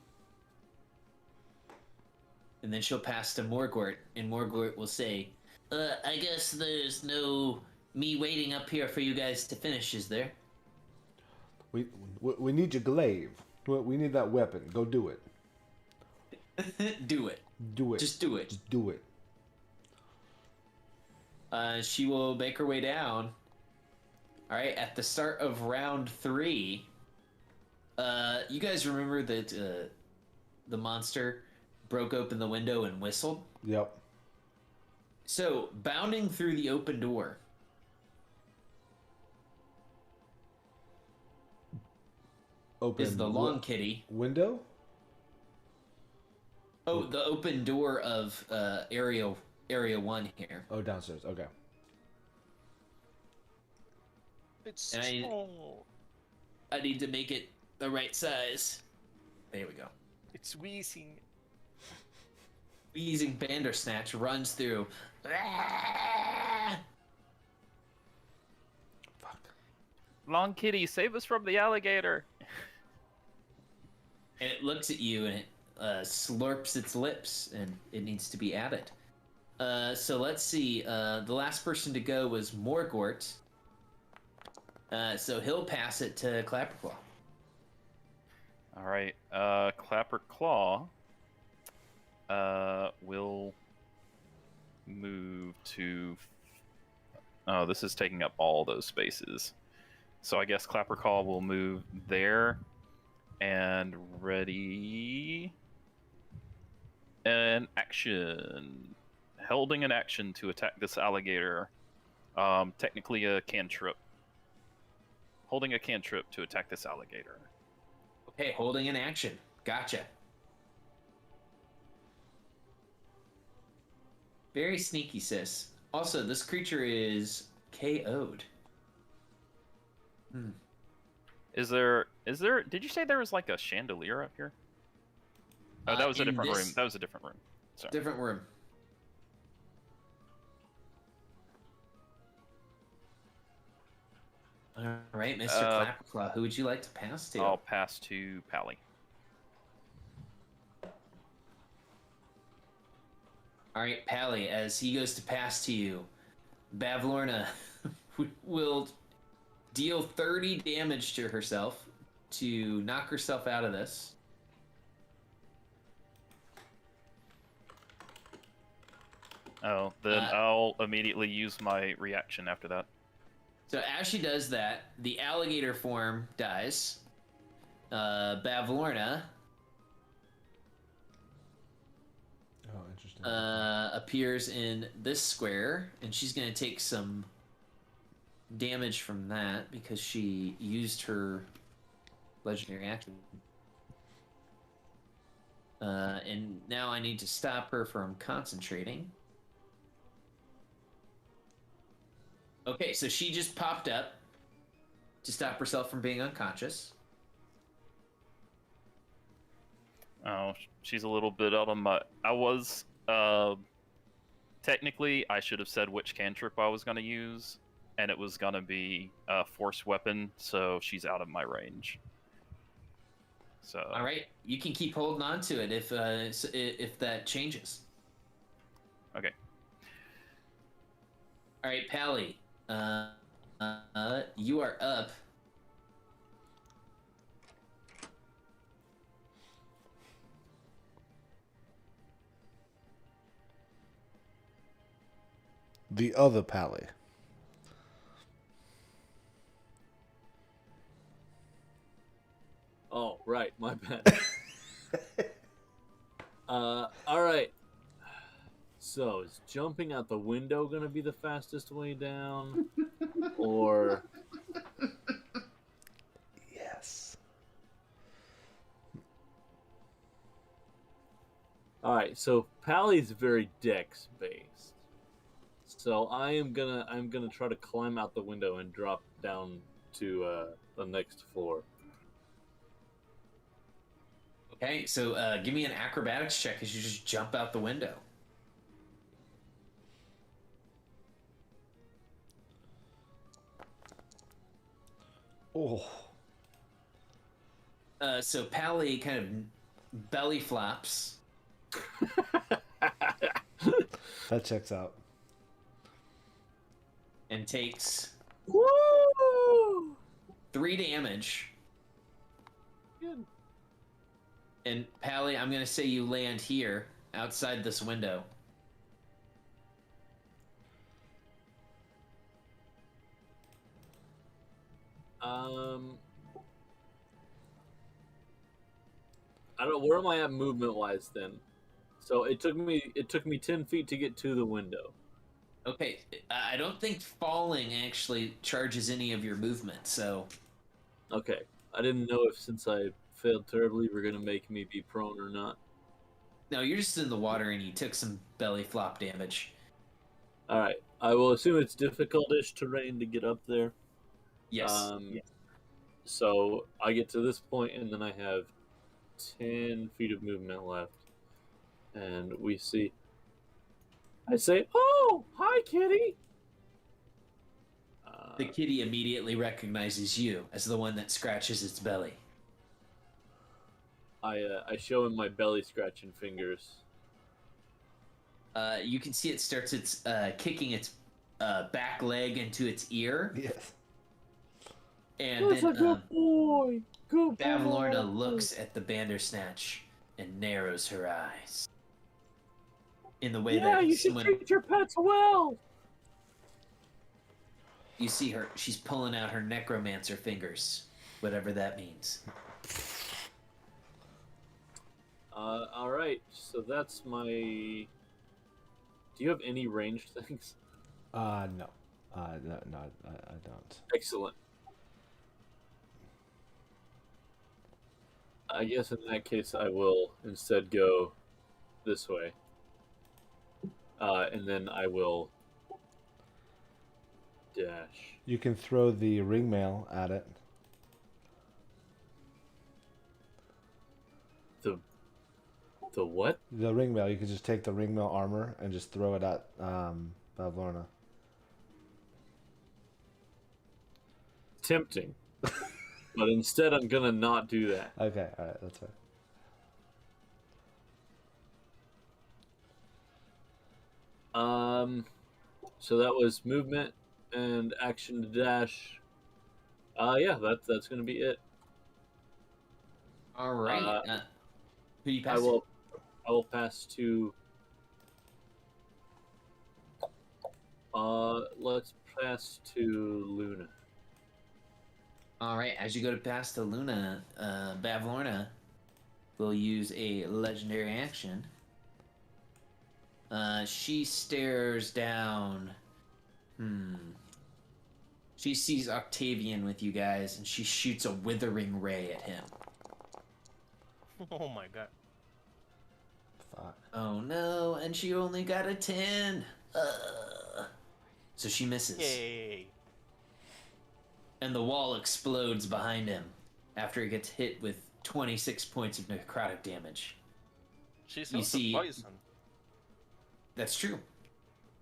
And then she'll pass to Morgort, and Morgort will say, I guess there's no me waiting up here for you guys to finish, is there? We need your glaive. We need that weapon. Go do it. Do it. Do it. Just do it. Just do it. She will make her way down. All right, at the start of round 3, you guys remember that the monster broke open the window and whistled? Yep. So, bounding through the open door is the long kitty. Window? Oh, the open door of area 1 here. Oh, downstairs. Okay. It's And small. I need to make it the right size. There we go. It's wheezing. Wheezing Bandersnatch runs through. Long kitty, save us from the alligator. And it looks at you and it slurps its lips, and it needs to be added. So let's see. The last person to go was Morgort. So he'll pass it to Clapperclaw. All right, Clapperclaw will move to... Oh, this is taking up all those spaces. So I guess Clapperclaw will move there and ready... an action. Holding an action to attack this alligator. Technically a cantrip. Holding a cantrip to attack this alligator. Okay, holding an action. Gotcha. Very sneaky, sis. Also, this creature is KO'd. Is there, did you say there was like a chandelier up here? Oh, that was a different room. That was a different room. Sorry. Different room. All right, Mr. Clapperclaw, who would you like to pass to? I'll pass to Pally. All right, Pally, as he goes to pass to you, Bavlorna will deal 30 damage to herself to knock herself out of this. Oh, then I'll immediately use my reaction after that. So as she does that, the alligator form dies. Bavlorna appears in this square, and she's going to take some damage from that because she used her legendary action. And now I need to stop her from concentrating. Okay, so she just popped up to stop herself from being unconscious. Oh, she's a little bit out of my... I was... technically, I should have said which cantrip I was going to use, and it was going to be a force weapon, so she's out of my range. So... All right, you can keep holding on to it if that changes. Okay. All right, Pally. You are up. The other Pally. Oh, right, my bad. All right. So, is jumping out the window going to be the fastest way down? Or... Yes. All right, so Pally's very dex based. So I'm gonna try to climb out the window and drop down to the next floor. Okay, so give me an acrobatics check as you just jump out the window. Oh. So Pally kind of belly flops. That checks out. And takes Woo! 3 damage. Good. And Pally, I'm gonna say you land here, outside this window. I don't. Where am I at movement wise then? So it took me 10 feet to get to the window. Okay, I don't think falling actually charges any of your movement, so... Okay, I didn't know if since I failed terribly, we're gonna make me be prone or not. No, you're just in the water and you took some belly flop damage. Alright, I will assume it's difficult-ish terrain to get up there. Yes. Yes. So I get to this point and then I have 10 feet of movement left. And we see... I say, "Oh, hi, kitty!" The kitty immediately recognizes you as the one that scratches its belly. I show him my belly scratching fingers. You can see it starts its kicking its back leg into its ear. Yes. And That's a then good boy. Good boy. Bavlorna looks at the Bandersnatch and narrows her eyes. In the way Yeah, that you should someone... treat your pets well. You see her, she's pulling out her necromancer fingers, whatever that means. Alright, so that's my... Do you have any ranged things? No. No, I don't. Excellent. I guess in that case I will instead go this way. And then I will dash. You can throw the ringmail at it. The what? The ringmail. You can just take the ringmail armor and just throw it at Bavlorna. Tempting. But instead I'm gonna not do that. Okay, alright, that's fine. So that was movement and action to dash. Yeah, that's gonna be it. All right. Who you pass? I will pass to. Let's pass to Luna. All right. As you go to pass to Luna, Bavlorna will use a legendary action. She stares down. She sees Octavian with you guys, and she shoots a withering ray at him. Oh my god. Fuck. Oh no, and she only got a 10. So she misses. Yay. And the wall explodes behind him after he gets hit with 26 points of necrotic damage. She's You also see- poison. That's true.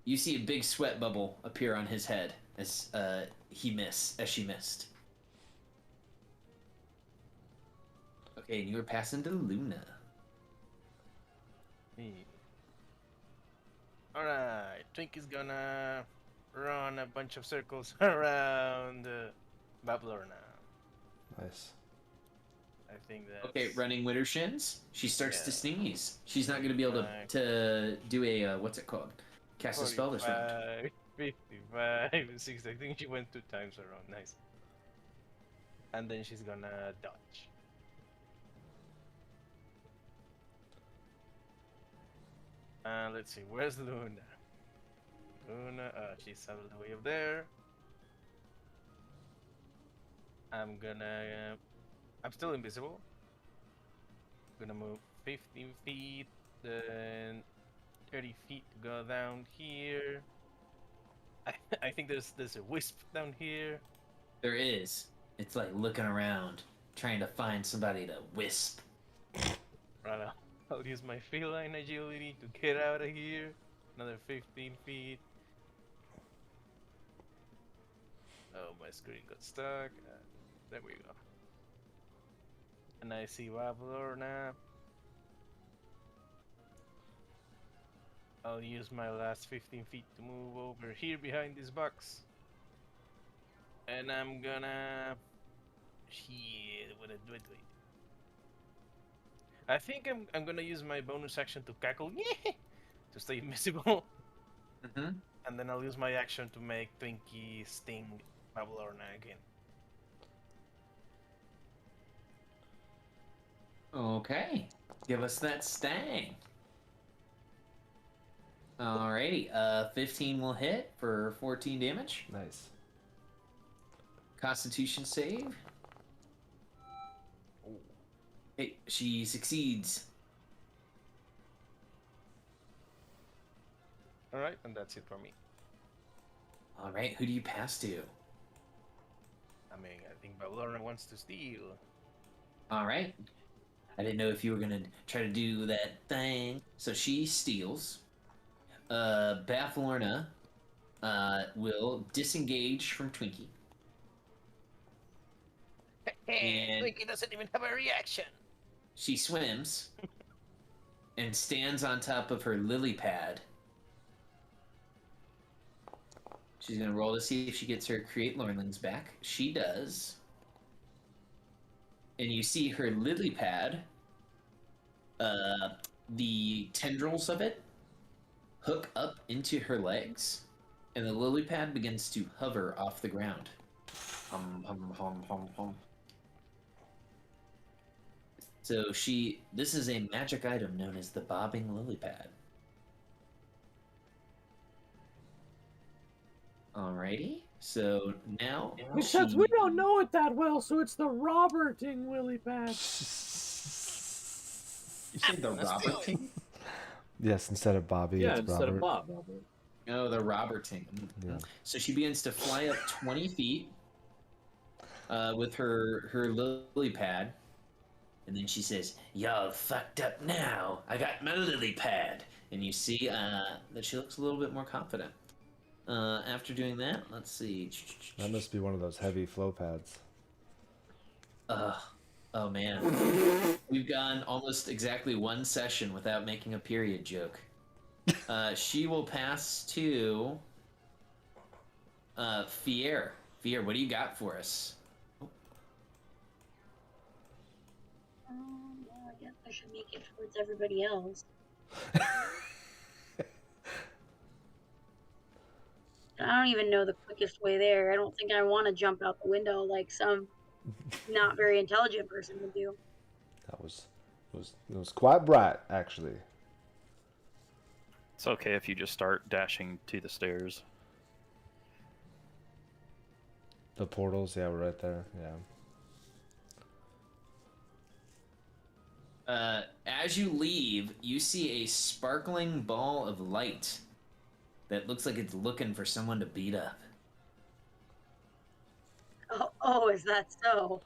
You see a big sweat bubble appear on his head as she missed. Okay, and you were passing to Luna. Alright, Twink is gonna run a bunch of circles around Bavlorna. Nice. I think that. Okay, running with her shins. She starts to Yeah. sneeze. She's not going to be able to do a, what's it called? Cast a spell this round. 55, 60. I think she went 2 times around. Nice. And then she's gonna dodge. Let's see, where's Luna? Luna, she's out of the way of there. I'm still invisible. Gonna move 15 feet, then 30 feet to go down here. I think there's a wisp down here. There is. It's like looking around, trying to find somebody to wisp. Right, I'll use my feline agility to get out of here. Another 15 feet. Oh, my screen got stuck. There we go. And I see Wablorna. I'll use my last 15 feet to move over here behind this box. And I'm gonna... Shit, what wait. I think I'm gonna use my bonus action to cackle to stay invisible. And then I'll use my action to make Twinkie sting Wablorna again. Okay. Give us that stang. Alrighty. 15 will hit for 14 damage. Nice. Constitution save. Hey, she succeeds. Alright, and that's it for me. Alright, who do you pass to? I mean, I think Wablorna wants to steal. Alright. I didn't know if you were gonna try to do that thing. So she steals. Bathlorna will disengage from Twinkie. And Twinkie doesn't even have a reaction. she swims and stands on top of her lily pad. She's gonna roll to see if she gets her create lornlings back. She does. And you see her lily pad, the tendrils of it hook up into her legs, and the lily pad begins to hover off the ground. Hum, hum, hum, hum, hum. So this is a magic item known as the bobbing lily pad. Alrighty, so now... Because we don't know it that well, so it's the Roberting Willy Pad. You say the Roberting? Yes, instead of Bobby, Yeah, it's instead Robert. of Bob. Robert. Oh, the Roberting. Yeah. So she begins to fly up 20 feet with her lily pad. And then she says, "Y'all fucked up now. I got my lily pad." And you see that she looks a little bit more confident. After doing that, let's see. That must be one of those heavy flow pads. Oh man. We've gone almost exactly one session without making a period joke. She will pass to Fier. Fier, what do you got for us? Well, I guess I should make it towards everybody else. I don't even know the quickest way there. I don't think I want to jump out the window like some not very intelligent person would do. That was quite bright, actually. It's okay if you just start dashing to the stairs. The portals, yeah, we're right there. Yeah. As you leave, you see a sparkling ball of light that looks like it's looking for someone to beat up. Oh, is that so?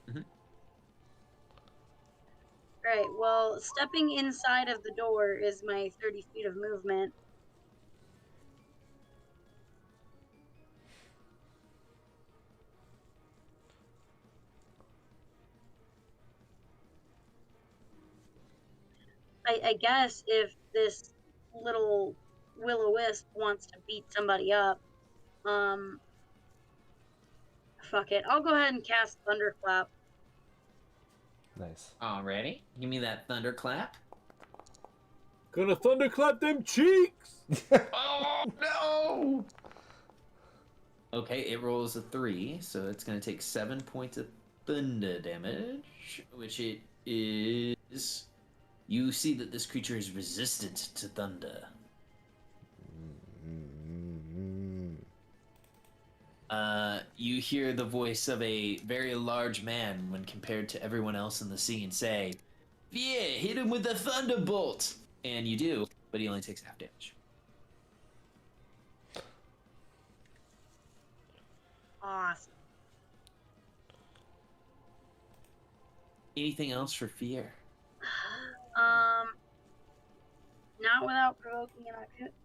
Mhm. Right, well, stepping inside of the door is my 30 feet of movement. I guess if this little will-o-wisp wants to beat somebody up, fuck it. I'll go ahead and cast Thunderclap. Nice. Alrighty, give me that thunderclap. Gonna thunderclap them cheeks! Oh no! Okay, it rolls a 3, so it's gonna take 7 points of thunder damage, which it is. You see that this creature is resistant to thunder. You hear the voice of a very large man when compared to everyone else in the scene say, "Yeah, hit him with the thunderbolt!" And you do, but he only takes half damage. Awesome. Anything else for Fear? not without provoking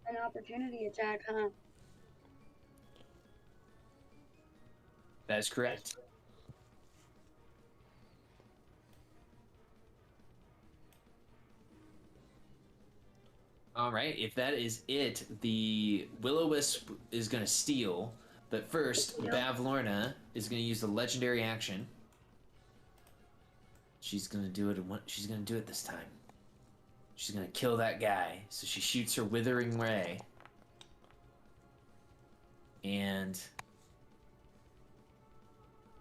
an opportunity attack, huh? That is correct. All right, if that is it, the Will-O-Wisp is going to steal, but first, Bavlorna is going to use the legendary action. She's going to do it. She's going to do it this time. She's going to kill that guy. So she shoots her withering ray. And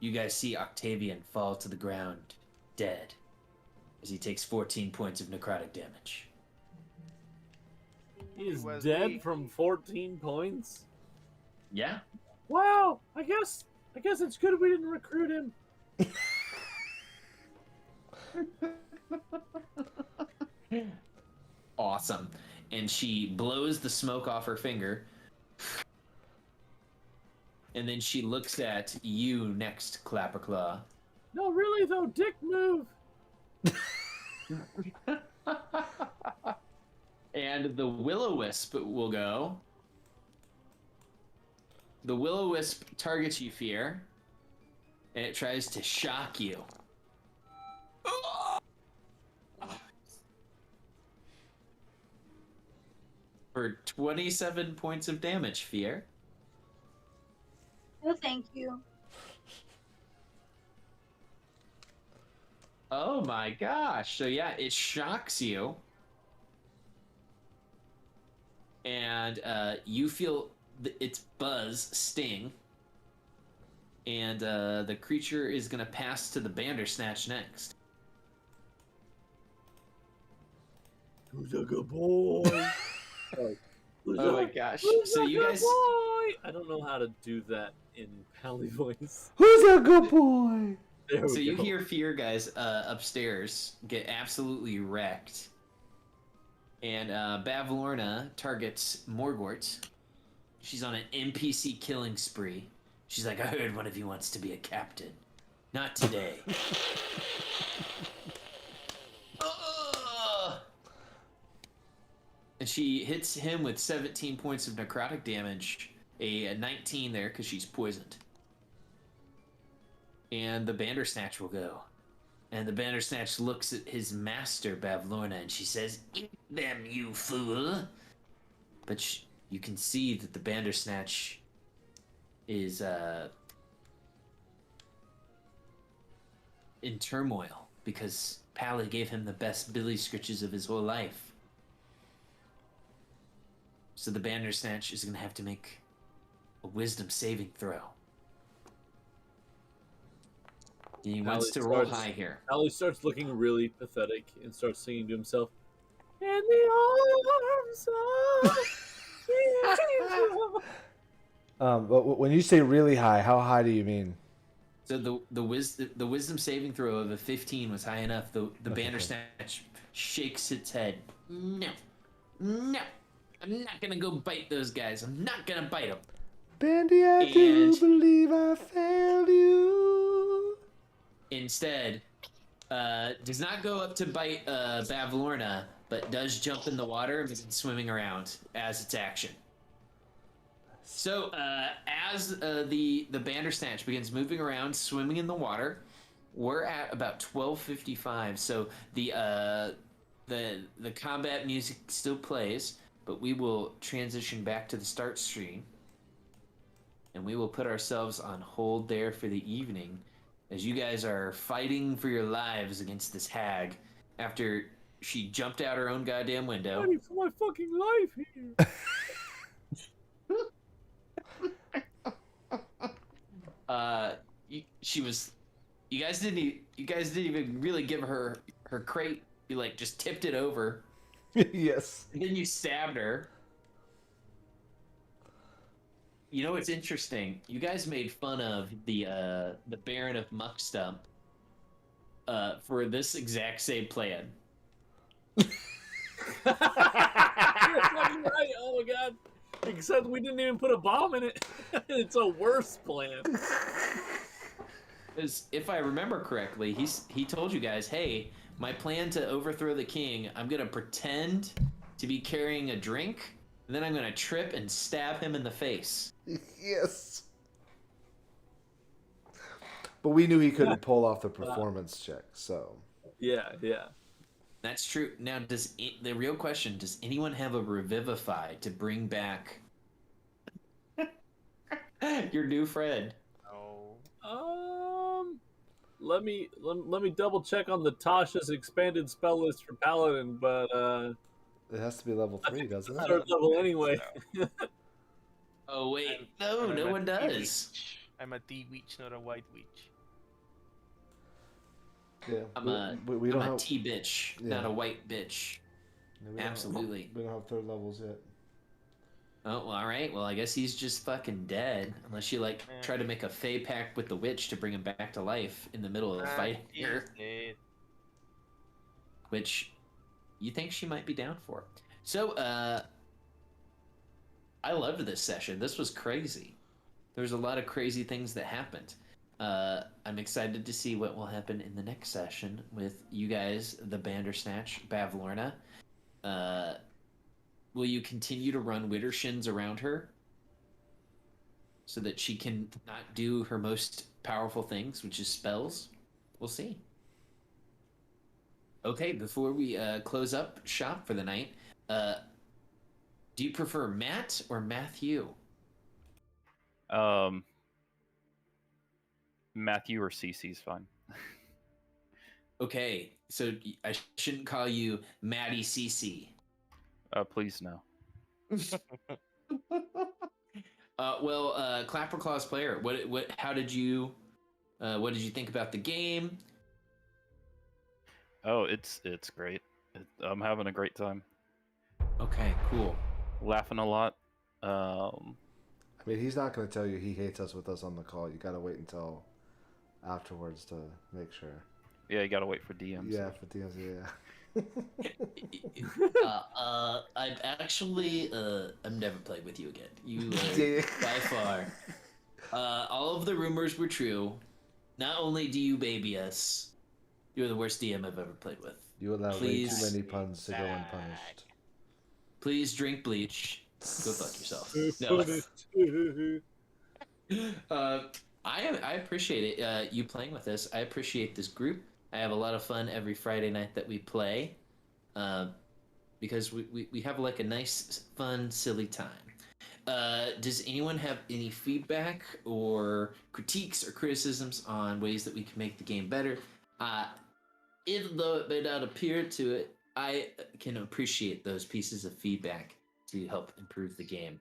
you guys see Octavian fall to the ground, dead, as he takes 14 points of necrotic damage. He is dead from 14 points? Yeah. Wow, I guess it's good we didn't recruit him. Awesome. And she blows the smoke off her finger. And then she looks at you next, Clapperclaw. No, really though, dick move. And the Will-O-Wisp will go. The Will-O-Wisp targets you, Fear. And it tries to shock you. For 27 points of damage, Fear. No, thank you. Oh my gosh. So yeah, it shocks you. And you feel its buzz sting. And the creature is going to pass to the Bandersnatch next. Who's a good boy? Oh my gosh. So you guys... I don't know how to do that in Pally voice. Who's a good boy? So you hear Fear guys upstairs get absolutely wrecked. And Bavlorna targets Morgort. She's on an NPC killing spree. She's like, I heard one of you wants to be a captain. Not today. And she hits him with 17 points of necrotic damage. A 19 there, because she's poisoned. And the Bandersnatch will go. And the Bandersnatch looks at his master, Bavlorna, and she says, eat them, you fool! But you can see that the Bandersnatch is in turmoil, because Pally gave him the best billy scritches of his whole life. So the Bandersnatch is going to have to make a wisdom saving throw. He wants to roll high here. Pally starts looking really pathetic and starts singing to himself. In the arms of the angel. But when you say really high, how high do you mean? So the wisdom saving throw of a 15 was high enough. The Bandersnatch shakes its head. No, I'm not gonna go bite those guys. I'm not gonna bite them. Bandy, I do believe I failed you. Instead, does not go up to bite Bavlorna, but does jump in the water and begins swimming around as its action. So as the Bandersnatch begins moving around, swimming in the water, we're at about 12:55. So the combat music still plays, but we will transition back to the start screen, and we will put ourselves on hold there for the evening, as you guys are fighting for your lives against this hag after she jumped out her own goddamn window. Fighting for my fucking life here. You guys didn't even really give her crate. You like just tipped it over. Yes. And then you stabbed her. You know what's interesting? You guys made fun of the Baron of Muckstump for this exact same plan. You're fucking right. Oh my god. Except we didn't even put a bomb in it. It's a worse plan. Because if I remember correctly, he told you guys, hey, my plan to overthrow the king, I'm going to pretend to be carrying a drink, and then I'm gonna trip and stab him in the face. Yes. But we knew he couldn't pull off the performance check, so. Yeah. That's true. Now, the real question, does anyone have a Revivify to bring back your new friend? Let me double check on the Tasha's expanded spell list for Paladin, but it has to be level 3, doesn't it? Third level anyway. Oh wait, no one does. I'm a D witch, not a white witch. Yeah, I'm a T bitch, not a white bitch. Yeah, Absolutely. We don't have 3rd levels yet. Oh, well, all right. Well, I guess he's just fucking dead. Unless you try to make a Fey pact with the witch to bring him back to life in the middle of the fight here. Which you think she might be down for. So, I loved this session. This was crazy. There was a lot of crazy things that happened. I'm excited to see what will happen in the next session with you guys, the Bandersnatch, Bavlorna. Will you continue to run Widdershins around her so that she can not do her most powerful things, which is spells? We'll see. Okay, before we close up shop for the night, do you prefer Matt or Matthew? Matthew or CC's fine. Okay, so I shouldn't call you Matty CC. Please no. Clapper Claws player, what did you think about the game? Oh, it's great. I'm having a great time. Okay, cool. Laughing a lot. I mean, he's not going to tell you he hates us with us on the call. You got to wait until afterwards to make sure. Yeah, you got to wait for DMs. Yeah, for DMs, yeah. I've actually I've never played with you again. You by far. All of the rumors were true. Not only do you baby us, you're the worst DM I've ever played with. You allow way too many puns to go unpunished. Please drink bleach. Go fuck yourself. No. I appreciate it. You playing with us. I appreciate this group. I have a lot of fun every Friday night that we play, because we have like a nice, fun, silly time. Does anyone have any feedback or critiques or criticisms on ways that we can make the game better? Even though it may not appear to it, I can appreciate those pieces of feedback to help improve the game.